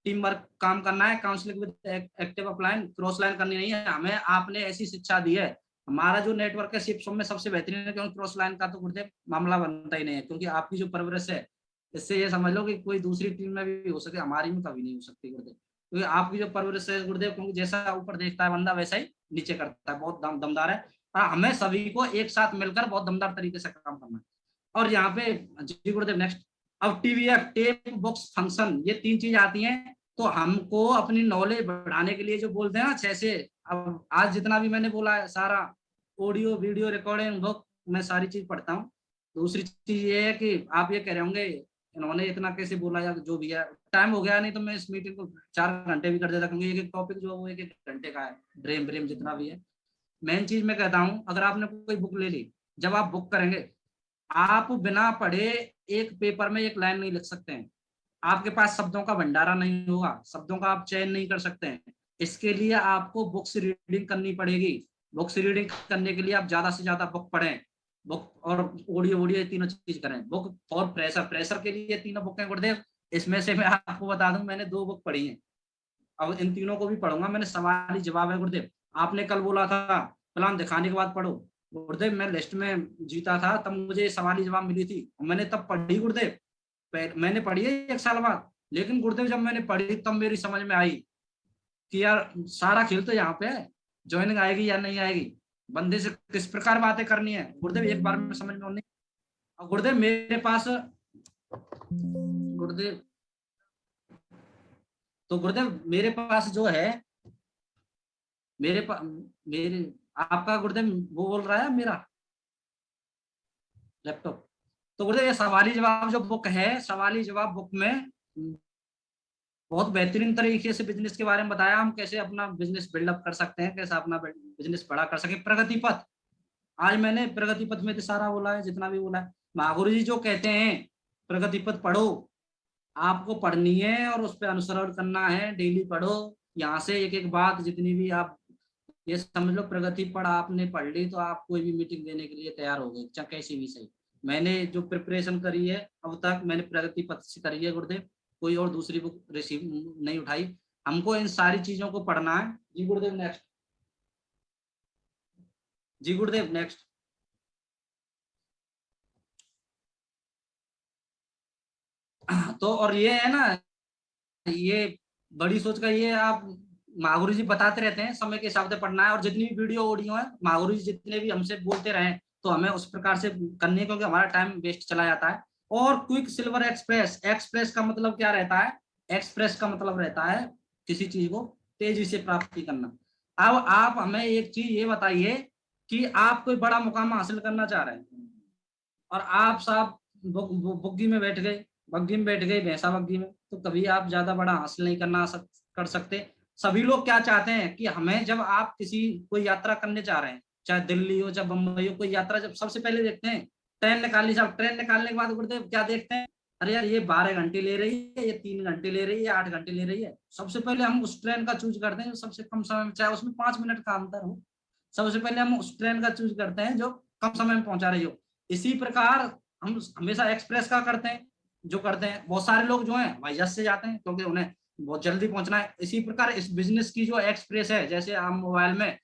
[SPEAKER 3] टीम वर्क काम करना है, counselling with active upline, cross line करनी नहीं है। हमें आपने ऐसी शिक्षा दी है, हमारा जो नेटवर्क है शिप में सबसे बेहतरीन है, क्योंकि क्रॉस लाइन का तो गुरुदेव मामला बनता ही नहीं है, क्योंकि आपकी जो परवरिश है, इससे ये समझ लो कि कोई दूसरी टीम में भी हो सके, हमारी में कभी नहीं हो सकती गुरुदेव, क्योंकि आपकी जो परवरिश है गुरुदेव, क्योंकि जैसा ऊपर देखता है बंदा वैसा ही नीचे करता है, बहुत दमदार है। हमें सभी को एक साथ मिलकर बहुत दमदार तरीके से काम करना है। और यहाँ पे जी गुरुदेव नेक्स्ट, अब टीवीएफ, टेप बॉक्स फंक्शन, ये 3 चीज आती हैं। तो हमको अपनी नॉलेज बढ़ाने के लिए जो बोलते हैं ना 6 से, अब आज जितना भी मैंने बोला है सारा ऑडियो वीडियो रिकॉर्डिंग बुक, मैं सारी चीज पढ़ता हूँ। दूसरी चीज ये है कि आप ये कह रहे होंगे इन्होंने इतना कैसे बोला, या जो भी है टाइम हो गया, नहीं तो मैं इस मीटिंग को 4 घंटे भी कर देता, क्योंकि एक एक टॉपिक जो है वो 1-1 घंटे का है, ड्रीम ब्रेम जितना भी है। मेन चीज मैं कहता हूँ, अगर आपने कोई बुक ले ली, जब आप बुक करेंगे, आप बिना पढ़े एक पेपर में एक लाइन नहीं लिख सकते हैं। आपके पास शब्दों का भंडारा नहीं होगा, शब्दों का आप चयन नहीं कर सकते हैं। इसके लिए आपको बुक्स रीडिंग करनी पड़ेगी। बुक्स रीडिंग करने के लिए आप ज्यादा से ज्यादा बुक पढ़ें, बुक और ऑडियो वीडियो, ये तीनों चीज करें। बुक और प्रेशर के लिए 3 बुकें गुरुदेव, इसमें से मैं आपको बता दूं मैंने 2 बुक पढ़ी हैं, अब इन तीनों को भी पढ़ूंगा। मैंने सवाल ही जवाब है गुरुदेव, आपने कल बोला था प्लान दिखाने के बाद पढ़ो गुरुदेव, मैं लिस्ट में जीता था तब मुझे सवाल ही जवाब मिली थी, मैंने तब पढ़ी गुरुदेव। मैंने पढ़ी है 1 साल बाद, लेकिन गुरुदेव जब मैंने पढ़ी तब मेरी समझ में आई कि यार सारा खेल तो यहाँ पे है, ज्वाइनिंग आएगी या नहीं आएगी, बंदे से किस प्रकार बातें करनी है गुरुदेव, एक बार में समझ में नहीं। और गुरुदेव मेरे पास, गुरुदेव तो गुरुदेव मेरे पास जो है, मेरे आपका गुरुदेव वो बोल रहा है मेरा लैपटॉप। तो गुरुदेव ये सवाली जवाब जो बुक है, सवाली जवाब बुक में बहुत बेहतरीन तरीके से बिजनेस के बारे में बताया, हम कैसे अपना बिजनेस बिल्डअप कर सकते हैं, कैसे अपना बिजनेस बड़ा कर सके। प्रगति पथ, आज मैंने प्रगति पथ में तो सारा बोला है, जितना भी बोला है। महागुरु जी जो कहते हैं प्रगति पथ पढ़ो, आपको पढ़नी है और उस पर अनुसरण करना है, डेली पढ़ो। यहाँ से एक एक बात जितनी भी आप ये समझ लो, प्रगति पढ़ आपने पढ़ ली तो आप कोई भी मीटिंग देने के लिए तैयार हो गए, चाहे कैसी भी सही। मैंने जो प्रिपरेशन करी है अब तक, मैंने प्रगति पथ से करी है गुरुदेव, कोई और दूसरी बुक रिसीव नहीं उठाई। हमको इन सारी चीजों को पढ़ना है। जी गुरुदेव नेक्स्ट, जी गुरुदेव नेक्स्ट। तो और ये है ना, ये बड़ी सोच का ये आप महागुरु जी बताते रहते हैं समय के हिसाब से पढ़ना है, और जितनी भी वीडियो ऑडियो है महागुरु जी जितने भी हमसे बोलते रहे तो हमें उस प्रकार से करनी है, क्योंकि हमारा टाइम वेस्ट चला जाता है। और क्विक सिल्वर एक्सप्रेस, एक्सप्रेस का मतलब क्या रहता है? एक्सप्रेस का मतलब रहता है किसी चीज को तेजी से प्राप्ति करना। अब आप हमें एक चीज ये बताइए कि आप कोई बड़ा मुकाम हासिल करना चाह रहे हैं और आप साहब बुग्गी में बैठ गए, बग्गी में बैठ गए, भैंसा बग्गी में, तो कभी आप ज्यादा बड़ा हासिल नहीं कर सकते। सभी लोग क्या चाहते हैं कि हमें, जब आप किसी कोई यात्रा करने जा रहे हैं, चाहे दिल्ली हो चाहे बम्बई हो, कोई यात्रा जब सबसे पहले देखते हैं ट्रेन निकालनी, साहब ट्रेन निकालने के बाद गुरुदेव क्या देखते हैं? अरे यार ये 12 घंटे ले रही है, ये 3 घंटे ले रही है, 8 घंटे ले रही है। सबसे पहले हम उस ट्रेन का चूज करते हैं जो सबसे कम समय में, चाहे उसमें 5 मिनट का अंतर हो, सबसे पहले हम उस ट्रेन का चूज करते हैं जो कम समय में पहुंचा रही हो। इसी प्रकार हम हमेशा एक्सप्रेस का करते हैं, जो करते हैं बहुत सारे लोग जो हैं वाइजस से जाते हैं क्योंकि उन्हें बहुत जल्दी पहुंचना है। इसी प्रकार इस बिजनेस की जो एक्सप्रेस है, जैसे हम मोबाइल में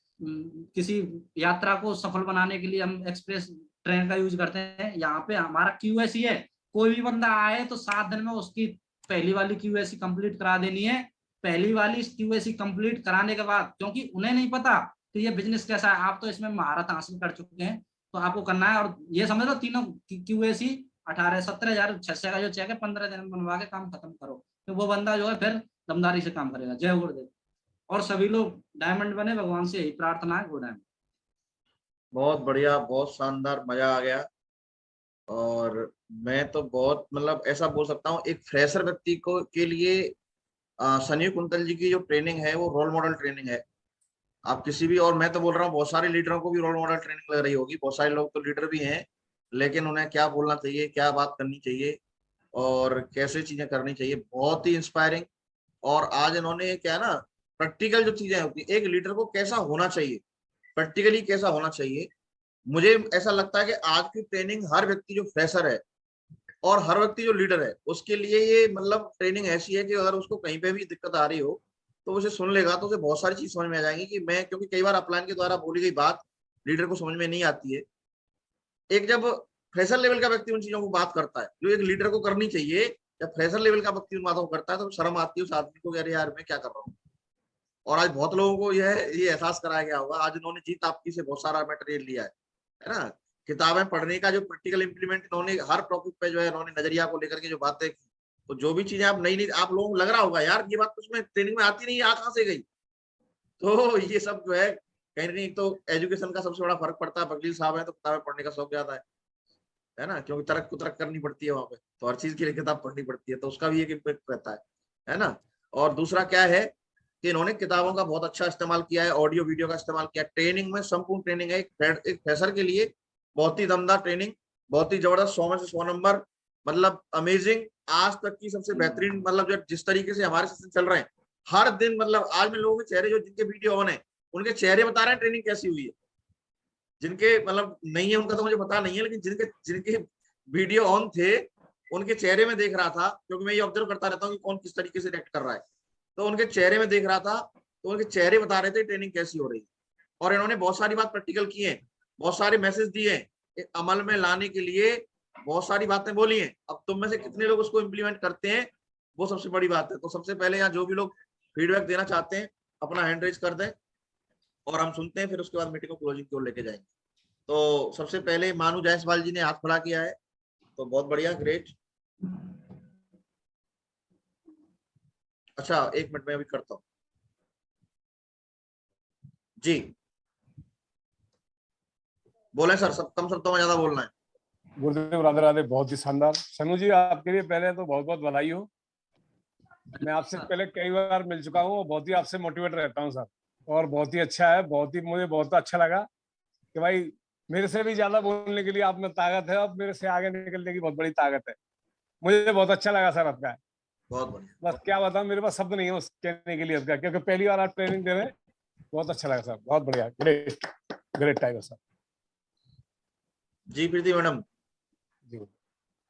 [SPEAKER 3] किसी यात्रा को सफल बनाने के लिए हम एक्सप्रेस ट्रेन का यूज करते हैं, यहाँ पे हमारा QAC है। कोई भी बंदा आए तो 7 दिन में उसकी पहली वाली QAC कंप्लीट करा देनी है। पहली वाली QAC कंप्लीट कराने के बाद, क्योंकि उन्हें नहीं पता कि ये बिजनेस कैसा है, आप तो इसमें महारत हासिल कर चुके हैं, तो आपको करना है। और ये समझ लो तीनों QAC 18-17 हजार का जो चेक है 15 दिन में बनवा के काम खत्म करो, तो वो बंदा जो है फिर दमदारी से काम करेगा। जय गुरुदेव। और सभी लोग डायमंड बने, भगवान से यही प्रार्थना है। Good diamond.
[SPEAKER 1] बहुत बढ़िया, बहुत शानदार, मजा आ गया। और मैं तो बहुत मतलब ऐसा बोल सकता हूँ, एक फ्रेशर व्यक्ति को के लिए सनी कुंतल जी की जो ट्रेनिंग है वो रोल मॉडल ट्रेनिंग है। आप किसी भी, और मैं तो बोल रहा हूँ बहुत सारे लीडरों को भी रोल मॉडल ट्रेनिंग लग रही होगी। बहुत सारे लोग तो लीडर भी हैं, लेकिन उन्हें क्या बोलना चाहिए, क्या बात करनी चाहिए और कैसे चीजें करनी चाहिए, बहुत ही इंस्पायरिंग। और आज इन्होंने क्या है ना, प्रैक्टिकल जो चीजें होती है, एक लीडर को कैसा होना चाहिए, प्रैक्टिकली कैसा होना चाहिए। मुझे ऐसा लगता है कि आज की ट्रेनिंग हर व्यक्ति जो फ्रेशर है और हर व्यक्ति जो लीडर है उसके लिए ये मतलब ट्रेनिंग ऐसी है कि अगर उसको कहीं पे भी दिक्कत आ रही हो तो उसे सुन लेगा तो उसे बहुत सारी चीज समझ में आ जाएंगी। कि मैं, क्योंकि कई बार अपलाइन के द्वारा बोली गई बात लीडर को समझ में नहीं आती है। एक जब फ्रेशर लेवल का व्यक्ति उन चीजों को बात करता है जो एक लीडर को करनी चाहिए, जब फ्रेशर लेवल का व्यक्ति उन बातों को करता है तो शर्म आती है उस आदमी को, अरे यार मैं क्या कर रहा हूँ। और आज बहुत लोगों को ये एहसास कराया गया होगा। आज इन्होंने जीत आपकी से बहुत सारा मटेरियल लिया है ना। किताबें पढ़ने का जो प्रैक्टिकल इंप्लीमेंट इन्होंने हर टॉपिक पे जो है इन्होंने नजरिया को लेकर के जो बातें, तो जो भी चीजें आप नई आप लोगों को लग रहा होगा यार ये बात तो उसमें ट्रेनिंग में आती नहीं है, कहाँ से गई। तो ये सब जो है कहीं ना कहीं तो एजुकेशन का सबसे बड़ा फर्क पड़ता है। वकील साहब है तो किताबें पढ़ने का शौक ज्यादा है ना, क्योंकि तर्क कुतर्क करनी पड़ती है वहां पे, तो हर चीज के लिए किताब पढ़नी पड़ती है, तो उसका भी एक इम्पेक्ट रहता है ना। और दूसरा क्या है कि इन्होंने किताबों का बहुत अच्छा इस्तेमाल किया है, ऑडियो वीडियो का इस्तेमाल किया। ट्रेनिंग में संपूर्ण ट्रेनिंग है एक फ्रेशर के लिए, बहुत ही दमदार ट्रेनिंग, बहुत ही जबरदस्त, 100 में से 100 नंबर, मतलब अमेजिंग, आज तक की सबसे बेहतरीन। मतलब जो जिस तरीके से हमारे सेशन चल रहे हैं हर दिन, मतलब आज में लोगों के चेहरे, जो जिनके वीडियो ऑन है उनके चेहरे बता रहे हैं ट्रेनिंग कैसी हुई है। जिनके मतलब नहीं है उनका तो मुझे पता नहीं है, लेकिन जिनके वीडियो ऑन थे उनके चेहरे में देख रहा था, क्योंकि मैं ये ऑब्जर्व करता रहता हूँ कि कौन किस तरीके से रिएक्ट कर रहा है, तो उनके चेहरे में देख रहा था, तो उनके चेहरे बता रहे थे ट्रेनिंग कैसी हो रही है। और इन्होंने बहुत सारी बात प्रैक्टिकल की है, बहुत सारे मैसेज दिए हैं अमल में लाने के लिए, बहुत सारी बातें बोली हैं। अब तुम में से कितने लोग उसको इम्प्लीमेंट करते हैं वो सबसे बड़ी बात है। तो सबसे पहले यहाँ जो भी लोग फीडबैक देना चाहते हैं अपना हैंड रेज कर दें और हम सुनते हैं, फिर उसके बाद मीटिंग को क्लोजिंग की ओर लेके जाएंगे। तो सबसे पहले मानू जायसवाल जी ने हाथ खड़ा किया है, तो बहुत बढ़िया, ग्रेट। अच्छा 1 मिनट में अभी करता हूँ जी। बोले सर, सब कम शब्दों में ज्यादा बोलना है।
[SPEAKER 4] गुरुदेव राधे राधे, बहुत ही शानदार। सनू जी आपके लिए पहले तो बहुत बहुत बधाई हो। मैं आपसे पहले कई बार मिल चुका हूँ, बहुत ही आपसे मोटिवेट रहता हूँ सर, और बहुत ही अच्छा है, बहुत ही मुझे बहुत अच्छा लगा कि भाई मेरे से भी ज्यादा बोलने के लिए आप में ताकत है और मेरे से आगे निकलने की बहुत बड़ी ताकत है। मुझे बहुत अच्छा लगा सर आपका।
[SPEAKER 1] बहुत बढ़िया।
[SPEAKER 4] बस क्या बताऊं, मेरे पास शब्द नहीं है उस कहने के लिए आपका, क्योंकि पहली बार आप ट्रेनिंग दे रहे हैं। बहुत अच्छा लगा सर, बहुत बढ़िया, ग्रेट ग्रेट टाइगर सर।
[SPEAKER 1] जी Preeti madam.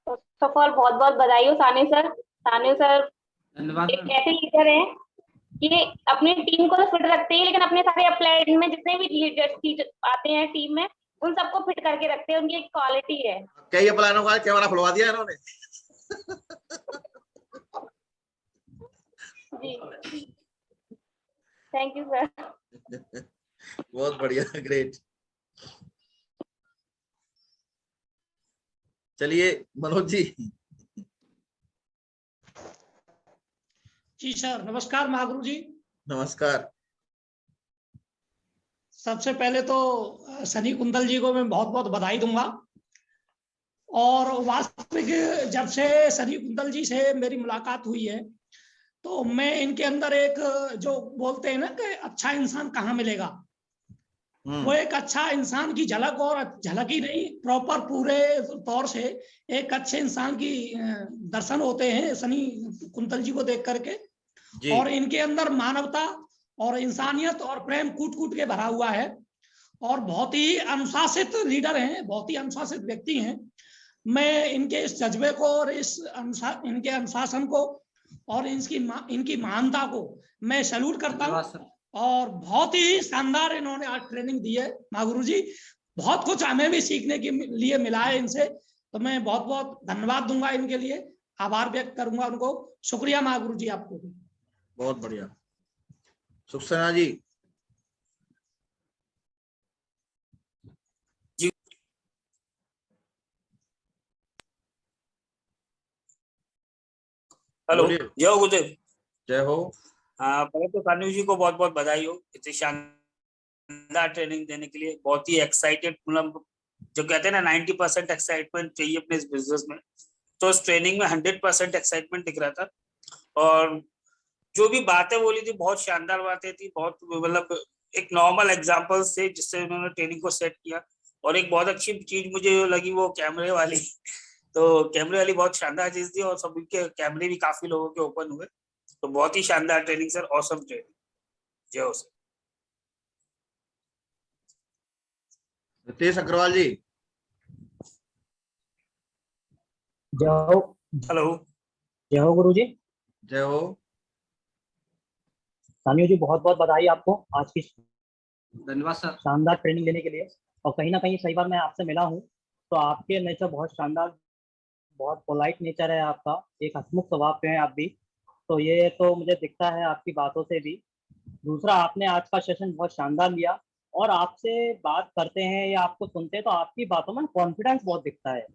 [SPEAKER 5] First of all बहुत बहुत बधाई हो सानी सर। सानी सर एक ऐसे लीडर हैं कि अपनी टीम को तो फिट रखते हैं, लेकिन अपने सारे अप्लाइड में जितने भी लीडर्स आते हैं टीम में उन सबको फिट करके रखते हैं, उनकी एक क्वालिटी है।
[SPEAKER 1] कई अप्लाइनों का कैमरा खुलवा दिया इन्होंने।
[SPEAKER 5] जी थैंक यू सर।
[SPEAKER 1] बहुत बढ़िया, ग्रेट। चलिए मनोज जी।
[SPEAKER 6] जी सर, नमस्कार महागुरु जी।
[SPEAKER 1] नमस्कार।
[SPEAKER 6] सबसे पहले तो सनी कुंतल जी को मैं बहुत बहुत बधाई दूंगा। और वास्तविक जब से सनी कुंतल जी से मेरी मुलाकात हुई है तो मैं इनके अंदर एक जो बोलते हैं ना कि अच्छा इंसान कहाँ मिलेगा, वो एक अच्छा इंसान की झलक, और झलक ही नहीं प्रॉपर पूरे तौर से एक अच्छे इंसान की दर्शन होते हैं सनी कुंतल जी को देख करके। और इनके अंदर मानवता और इंसानियत और प्रेम कूट कूट के भरा हुआ है, और बहुत ही अनुशासित लीडर हैं, बहुत ही अनुशासित व्यक्ति हैं। मैं इनके इस जज्बे को और इनके अनुशासन को और इनकी महानता को मैं सैल्यूट करता हूँ। और बहुत ही शानदार इन्होंने आज ट्रेनिंग दी है महागुरु जी। बहुत कुछ हमें भी सीखने के लिए मिला है इनसे, तो मैं बहुत बहुत धन्यवाद दूंगा इनके लिए, आभार व्यक्त करूंगा उनको। शुक्रिया महागुरु जी आपको भी।
[SPEAKER 1] बहुत बढ़िया। सुखसेना जी।
[SPEAKER 7] हेलो, जय हो गुरुदेव।
[SPEAKER 1] जय हो।
[SPEAKER 7] पहले तो सानू जी को बहुत बहुत बधाई हो इतनी शानदार ट्रेनिंग देने के लिए। बहुत ही एक्साइटेड, मतलब जो कहते हैं ना 90% एक्साइटमेंट चाहिए अपने इस बिजनेस में, तो इस ट्रेनिंग में 100% एक्साइटमेंट दिख रहा था। और जो भी बातें बोली थी बहुत शानदार बातें थी, बहुत मतलब एक नॉर्मल एग्जाम्पल से जिससे उन्होंने ट्रेनिंग को सेट किया। और एक बहुत अच्छी चीज मुझे लगी वो कैमरे वाली तो कैमरे वाली बहुत शानदार चीज थी, और सभी के कैमरे भी काफी लोगों के ओपन हुए, तो बहुत ही शानदार ट्रेनिंग सर, ऑसम ट्रेनिंग। जय हो सर।
[SPEAKER 1] रितेश अग्रवाल जी।
[SPEAKER 8] जय हो।
[SPEAKER 7] हेलो,
[SPEAKER 8] जय हो गुरु जी।
[SPEAKER 1] जय हो।
[SPEAKER 8] सानियो जी बहुत बहुत बधाई आपको आज की
[SPEAKER 3] धन्यवाद सर।
[SPEAKER 8] शानदार ट्रेनिंग देने के लिए। और कहीं ना कहीं सही बार मैं आपसे मिला हूँ तो आपके नेचर बहुत शानदार, बहुत पोलाइट नेचर है आपका, एक हंसमुख स्वभाव पे हैं आप भी, तो ये तो मुझे दिखता है आपकी बातों से भी। दूसरा, आपने आज का सेशन बहुत शानदार लिया, और आपसे बात करते हैं या आपको सुनते हैं तो आपकी बातों में कॉन्फिडेंस बहुत दिखता है।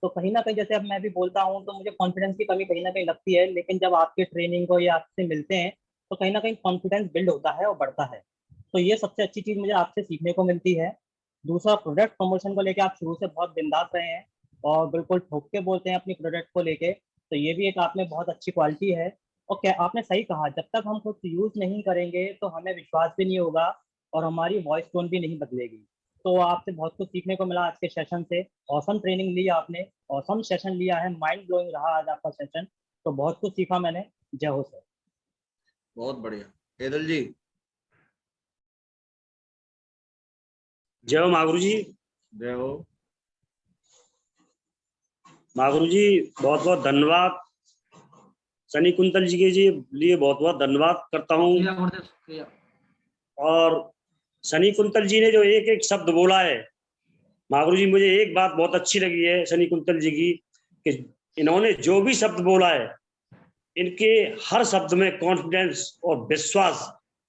[SPEAKER 8] तो कहीं ना कहीं जैसे अब मैं भी बोलता हूँ तो मुझे कॉन्फिडेंस की कमी कहीं ना कहीं लगती है, लेकिन जब आपके ट्रेनिंग को या आपसे मिलते हैं तो कहीं ना कहीं कॉन्फिडेंस बिल्ड होता है और बढ़ता है। तो ये सबसे अच्छी चीज़ मुझे आपसे सीखने को मिलती है। दूसरा, प्रोडक्ट प्रमोशन को लेकर आप शुरू से बहुत बिंदास रहे हैं और बिल्कुल ठोक के बोलते हैं अपनी प्रोडक्ट को लेके, तो ये भी एक आप में बहुत अच्छी क्वालिटी है। और क्या आपने सही कहा, जब तक हम कुछ यूज नहीं करेंगे तो हमें विश्वास भी नहीं होगा और हमारी वॉइस टोन भी नहीं बदलेगी। तो आपसे बहुत कुछ सीखने को मिला आज के सेशन से। ऑसम ट्रेनिंग ली आपने, ऑसम सेशन लिया है, माइंड ब्लोइंग रहा आज आपका सेशन, तो बहुत कुछ सीखा मैंने। जय हो सर।
[SPEAKER 1] बहुत बढ़िया। एदल जी।
[SPEAKER 7] जय हो महागुरु जी।
[SPEAKER 1] जय हो।
[SPEAKER 7] महागुरु जी बहुत बहुत धन्यवाद। सनी कुंतल जी के लिए बहुत बहुत धन्यवाद करता हूँ। और सनी कुंतल जी ने जो एक एक शब्द बोला है महागुरु जी, मुझे एक बात बहुत अच्छी लगी है सनी कुंतल जी की, कि इन्होंने जो भी शब्द बोला है इनके हर शब्द में कॉन्फिडेंस और विश्वास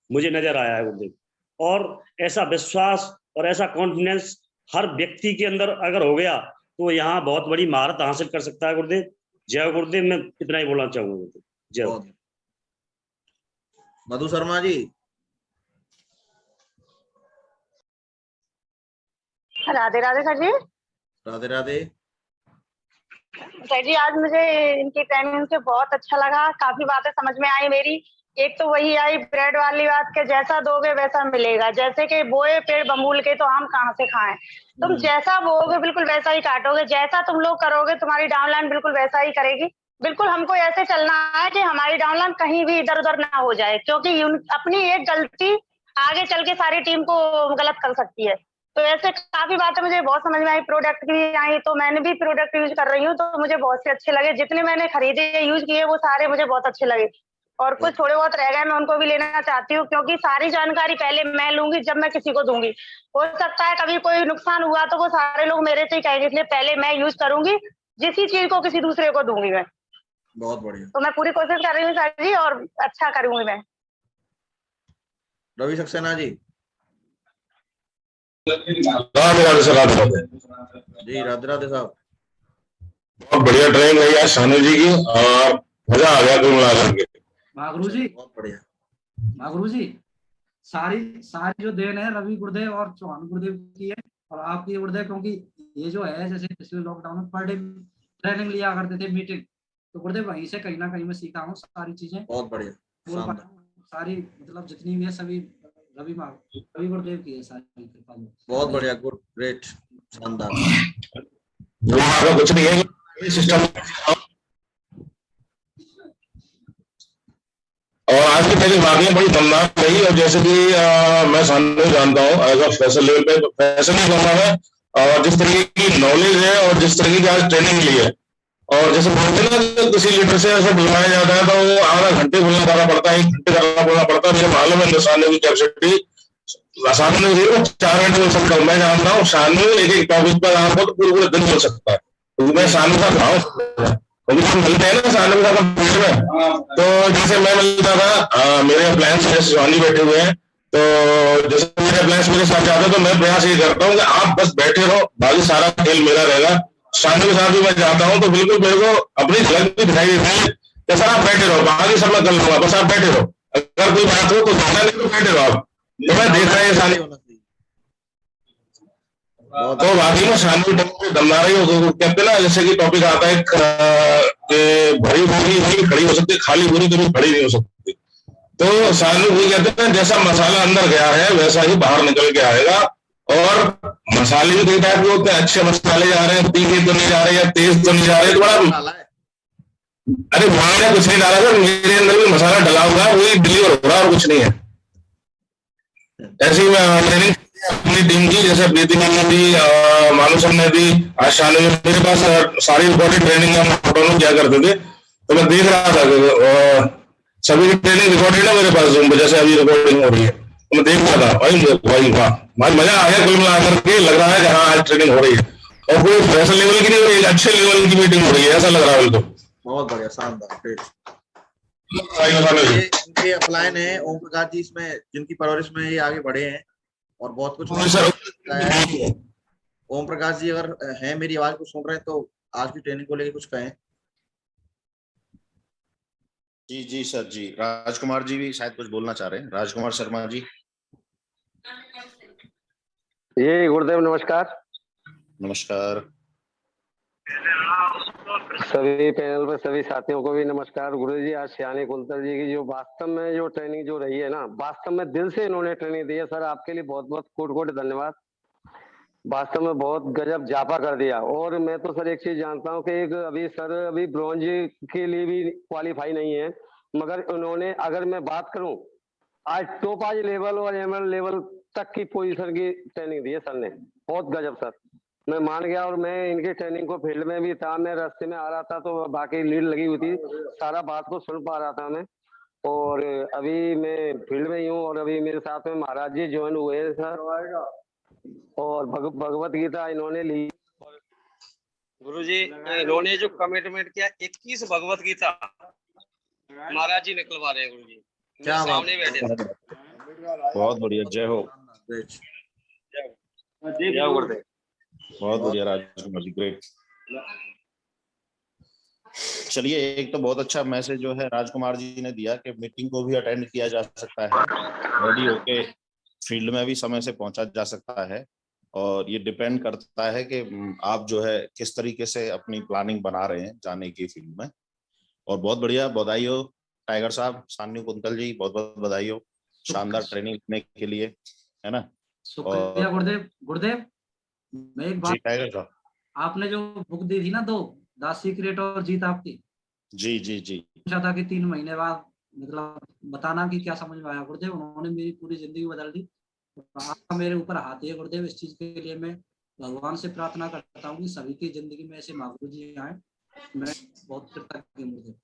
[SPEAKER 7] मुझे नजर आया है गुरुदेव। और ऐसा विश्वास और ऐसा कॉन्फिडेंस हर व्यक्ति के अंदर अगर हो गया तो यहाँ बहुत बड़ी महारत हासिल कर सकता है गुरुदेव। जय गुरुदेव। मैं इतना ही बोलना चाहूंगा गुरुदेव। जय।
[SPEAKER 1] मधु शर्मा जी।
[SPEAKER 5] राधे राधे सर जी।
[SPEAKER 1] राधे राधे।
[SPEAKER 5] सर जी आज मुझे इनकी ट्रेनिंग से बहुत अच्छा लगा, काफी बातें समझ में आई मेरी। एक तो वही आई ब्रेड वाली बात के जैसा दोगे वैसा मिलेगा, जैसे कि बोए पेड़ बबूल के तो आम कहाँ से खाएं। तुम जैसा बोओगे बिल्कुल वैसा ही काटोगे, जैसा तुम लोग करोगे तुम्हारी डाउनलाइन बिल्कुल वैसा ही करेगी। बिल्कुल हमको ऐसे चलना है कि हमारी डाउनलाइन कहीं भी इधर उधर ना हो जाए, क्योंकि अपनी एक गलती आगे चल के सारी टीम को गलत कर सकती है। तो ऐसे काफी बातें मुझे बहुत समझ में आई, प्रोडक्ट भी आई, तो मैंने भी प्रोडक्ट यूज कर रही हूँ, तो मुझे बहुत से अच्छे लगे। जितने मैंने खरीदे यूज किए वो सारे मुझे बहुत अच्छे लगे, और कुछ थोड़े बहुत रह गए मैं उनको भी लेना चाहती हूँ, क्योंकि सारी जानकारी पहले मैं लूंगी जब मैं किसी को दूंगी। हो सकता है कभी कोई नुकसान हुआ तो वो सारे लोग मेरे से ही कहेंगे, इसलिए पहले मैं यूज करूंगी, जिस चीज को किसी दूसरे को दूंगी मैं।
[SPEAKER 1] बहुत बढ़िया।
[SPEAKER 5] तो मैं पूरी कोशिश कर रही हूँ सर जी, और अच्छा करूंगी मैं।
[SPEAKER 1] रवि सक्सेना जी।
[SPEAKER 9] राधे राधे सर, राधे राधे
[SPEAKER 1] जी, राधे राधे साहब।
[SPEAKER 9] बहुत बढ़िया ट्रेनिंग रही आज सानू जी की, और मजा आ गया कुल मिलाकर के।
[SPEAKER 3] महागुरु जी,
[SPEAKER 1] बहुत बढ़िया।
[SPEAKER 3] महागुरु जी, सारी जो देन है रवि गुरुदेव और चौहान गुरुदेव की है, और आपकी गुरुदेव, क्योंकि ये जो है जैसे पिछले लॉकडाउन में पर डे ट्रेनिंग लिया करते थे, मीटिंग, तो गुरुदेव वहीं से कहीं ना कहीं मैं सीखा हूँ सारी चीजें।
[SPEAKER 1] बहुत बढ़िया, शानदार।
[SPEAKER 3] सारी मतलब जितनी भी है सभी रवि गुरुदेव की है सारी कृपा में।
[SPEAKER 1] बहुत बढ़िया, गुड, ग्रेट, शानदार।
[SPEAKER 9] कुछ नहीं है सिस्टम। और आज की ट्रेनिंग वाकई बड़ी दमदार रही, और जैसे कि मैं सामने जानता हूँ एज ऑफ फैशन लेवल पे, फैशन नहीं कहूँगा मैं, और जिस तरीके की नॉलेज है और जिस तरीके की आज ट्रेनिंग ली है, और जैसे बोलते ना कि किसी लीडर से ऐसा बुलवाया जाता है तो वो आधा घंटे बोलना पड़ता है, 1 घंटे बोलना पड़ता है। मुझे मालूम है शानू की कैपेसिटी, शानू ने 4 घंटे बोल सकता हूँ, मैं जानता हूँ शानू एक टॉपिक पर आपको तो पूरे दिन बोल सकता है, क्योंकि मैं शानू का भाव हम मिलते हैं ना शानू के साथ में। तो जैसे मैं मिलता था, मेरे प्लान्स जैसे शिवानी बैठे हुए हैं, तो जैसे मेरे प्लान्स मेरे साथ जाते हैं तो मैं प्रयास ये करता हूँ कि आप बस बैठे रहो, बाकी सारा खेल मेरा रहेगा। शानू के साथ भी मैं जाता हूँ तो बिल्कुल मेरे को अपनी झलक भी दिखाई देती है कि सर आप बैठे रहो, बाकी सब मैं कर लूंगा, बस आप बैठे रहो, अगर कोई बात हो तो जाना, नहीं तो बैठे रहो आप। तो मैं देख रहा है शानू, तो वाकई में शानू दमदार ही हो। कहते ना जैसे कि टॉपिक आता है कि भरी बोरी नहीं खड़ी हो सकती, खाली बोरी कभी खड़ी नहीं हो सकती। तो शानू भी कहते हैं जैसा मसाला अंदर गया है वैसा ही बाहर निकल के आएगा, और मसाले भी कई टाइप के होते हैं, अच्छे मसाले जा रहे हैं, तीखे तो नहीं जा रहे, या तेज तो नहीं जा रहे, तो बड़ा अरे मैंने कुछ नहीं डाला सर, मेरे अंदर भी मसाला डला हुआ है, वही डिलीवर हो रहा है और कुछ नहीं है। ऐसी मैं ट्रेनिंग अपनी टीम की, जैसे प्रीति मैम ने दी, मानू सर ने दी, आज शानू मेरे पास सारी रिकॉर्डेड ट्रेनिंग हम दोनों क्या करते थे, तो मैं देख रहा था कि सभी की ट्रेनिंग रिकॉर्डेड है मेरे पास जूम पे, जैसे अभी रिकॉर्डिंग हो रही है, तो मैं देख रहा था भाई वाह, मजा आ गया कुल मिलाकर के। लग रहा है कि हाँ आज ट्रेनिंग हो रही है, और कोई फैशन लेवल की नहीं हो रही है, अच्छे लेवल की मीटिंग हो रही है, ऐसा लग रहा है बिल्कुल।
[SPEAKER 1] बहुत बढ़िया, शानदार, ग्रेट।
[SPEAKER 9] ये
[SPEAKER 1] इनके अपलाइन है ओम प्रकाश जी, इसमें जिनकी परवरिश में ये आगे बढ़े हैं, और बहुत कुछ ओम प्रकाश जी अगर हैं मेरी आवाज को सुन रहे हैं तो आज की ट्रेनिंग को लेकर कुछ कहें।
[SPEAKER 10] जी जी सर जी, राजकुमार जी भी शायद कुछ बोलना चाह रहे हैं, राजकुमार शर्मा जी।
[SPEAKER 11] ये गुरुदेव नमस्कार।
[SPEAKER 10] नमस्कार
[SPEAKER 11] सभी पैनल पर सभी साथियों को भी नमस्कार। गुरु जी, आज श्यानी कुंतल जी की जो वास्तव में जो ट्रेनिंग जो रही है ना, वास्तव में दिल से इन्होंने ट्रेनिंग दी है सर, आपके लिए बहुत बहुत कोटि कोटि धन्यवाद। वास्तव में बहुत गजब जापा कर दिया। और मैं तो सर एक चीज जानता हूँ कि एक अभी ब्रॉन्ज के लिए भी क्वालिफाई नहीं है, मगर उन्होंने, अगर मैं बात करूं, आज टॉप आज लेवल और एमएल लेवल तक की पोजीशन की ट्रेनिंग दी है सर ने। बहुत गजब सर, मैं मान गया। और मैं इनकी ट्रेनिंग को फील्ड में भी था, मैं रास्ते में आ रहा था तो बाकी लीड लगी हुई थी, सारा बात को सुन पा रहा था मैं। और अभी मैं फील्ड में ही हूँ, और अभी मेरे साथ में महाराज जी ज्वाइन हुए हैं सर, और भगवत गीता इन्होंने ली। गुरुजी, इन्होंने जो कमिटमेंट किया 21 भगवत गीता महाराज जी निकलवा रहे हैं गुरुजी,
[SPEAKER 1] क्या
[SPEAKER 11] सामने बैठे।
[SPEAKER 10] बहुत बढ़िया, जय हो। बहुत बढ़िया राजकुमार जी, ग्रेट। चलिए, एक तो बहुत अच्छा मैसेज जो है राजकुमार जी ने दिया कि मीटिंग को भी अटेंड किया जा सकता है, रेडी होके फील्ड में भी समय से पहुंचा जा सकता है, और ये डिपेंड करता है कि आप जो है किस तरीके से अपनी प्लानिंग बना रहे हैं जाने की फील्ड में। और बहुत बढ़िया, बधाई हो टाइगर साहब, शानू कुंतल जी, बहुत बहुत बधाई हो शानदार ट्रेनिंग लेने के लिए, है ना।
[SPEAKER 3] शुक्रिया गुरुदेव। गुरुदेव, मैं एक बात,
[SPEAKER 10] टाइगर साहब, आपने
[SPEAKER 3] जो बुक दी थी ना, 2 द सीक्रेट और जीत आपकी,
[SPEAKER 10] जी जी जी,
[SPEAKER 3] पूछा था कि 3 महीने बाद मतलब बताना कि क्या समझ में आया। गुरुदेव, उन्होंने मेरी पूरी जिंदगी बदल दी। आपका मेरे ऊपर हाथ है गुरुदेव, इस चीज के लिए मैं भगवान से प्रार्थना करता हूँ कि सभी की जिंदगी में ऐसे महागुरु जी आए। मैं बहुत कृतज्ञ हूँ गुरुदेव।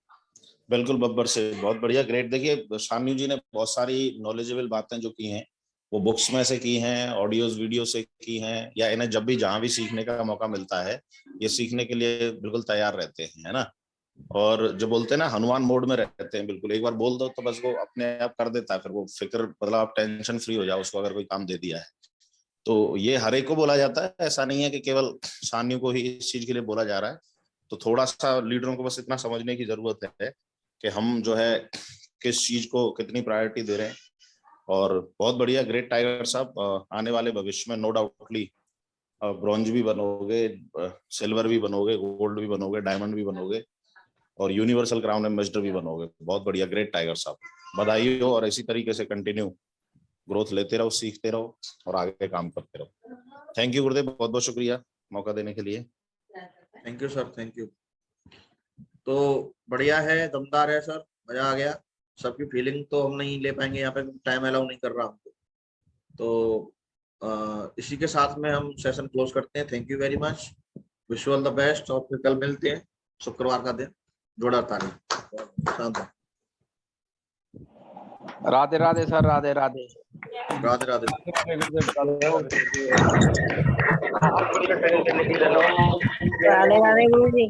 [SPEAKER 10] बिल्कुल बब्बर से, बहुत बढ़िया, ग्रेट। देखिए, शानू जी ने बहुत सारी नॉलेजेबल बातें जो की हैं वो बुक्स में से की हैं, ऑडियोज वीडियो से की हैं, या इन्हें जब भी जहां भी सीखने का मौका मिलता है ये सीखने के लिए बिल्कुल तैयार रहते हैं, है ना। और जो बोलते हैं ना हनुमान मोड में रहते हैं, बिल्कुल एक बार बोल दो तो बस वो अपने आप कर देता है, फिर वो फिक्र मतलब आप टेंशन फ्री हो जाओ उसको अगर कोई काम दे दिया है तो। ये हर एक को बोला जाता है, ऐसा नहीं है कि केवल सान्यू को ही इस चीज के लिए बोला जा रहा है। तो थोड़ा सा लीडरों को बस इतना समझने की जरूरत है कि हम जो है किस चीज को कितनी प्रायोरिटी दे रहे हैं। और बहुत बढ़िया, ग्रेट टाइगर साहब, आने वाले भविष्य में नो डाउटली ब्रॉन्ज भी बनोगे, सिल्वर भी बनोगे, गोल्ड भी बनोगे, डायमंड भी बनोगे और यूनिवर्सल क्राउन एम्बेसडर भी बनोगे। बहुत बढ़िया, ग्रेट टाइगर साहब, बधाई हो। और इसी तरीके से कंटिन्यू ग्रोथ लेते रहो, सीखते रहो और आगे काम करते रहो। थैंक यू गुरुदेव, बहुत बहुत शुक्रिया मौका देने के लिए।
[SPEAKER 1] Thank you sir, thank you. तो बढ़िया है, दमदार है सर, मजा आ गया। सबकी फीलिंग तो हम नहीं ले पाएंगे यहाँ पे, टाइम अलाउ नहीं कर रहा हमको। तो इसी के साथ में हम सेशन क्लोज करते हैं। Thank you very much, wish you all the best. और फिर कल मिलते हैं शुक्रवार का दिन, जोड़ा तारीख।
[SPEAKER 12] राधे राधे सर, राधे राधे,
[SPEAKER 1] राधे राधे।
[SPEAKER 5] राधे राधे गुरु जी।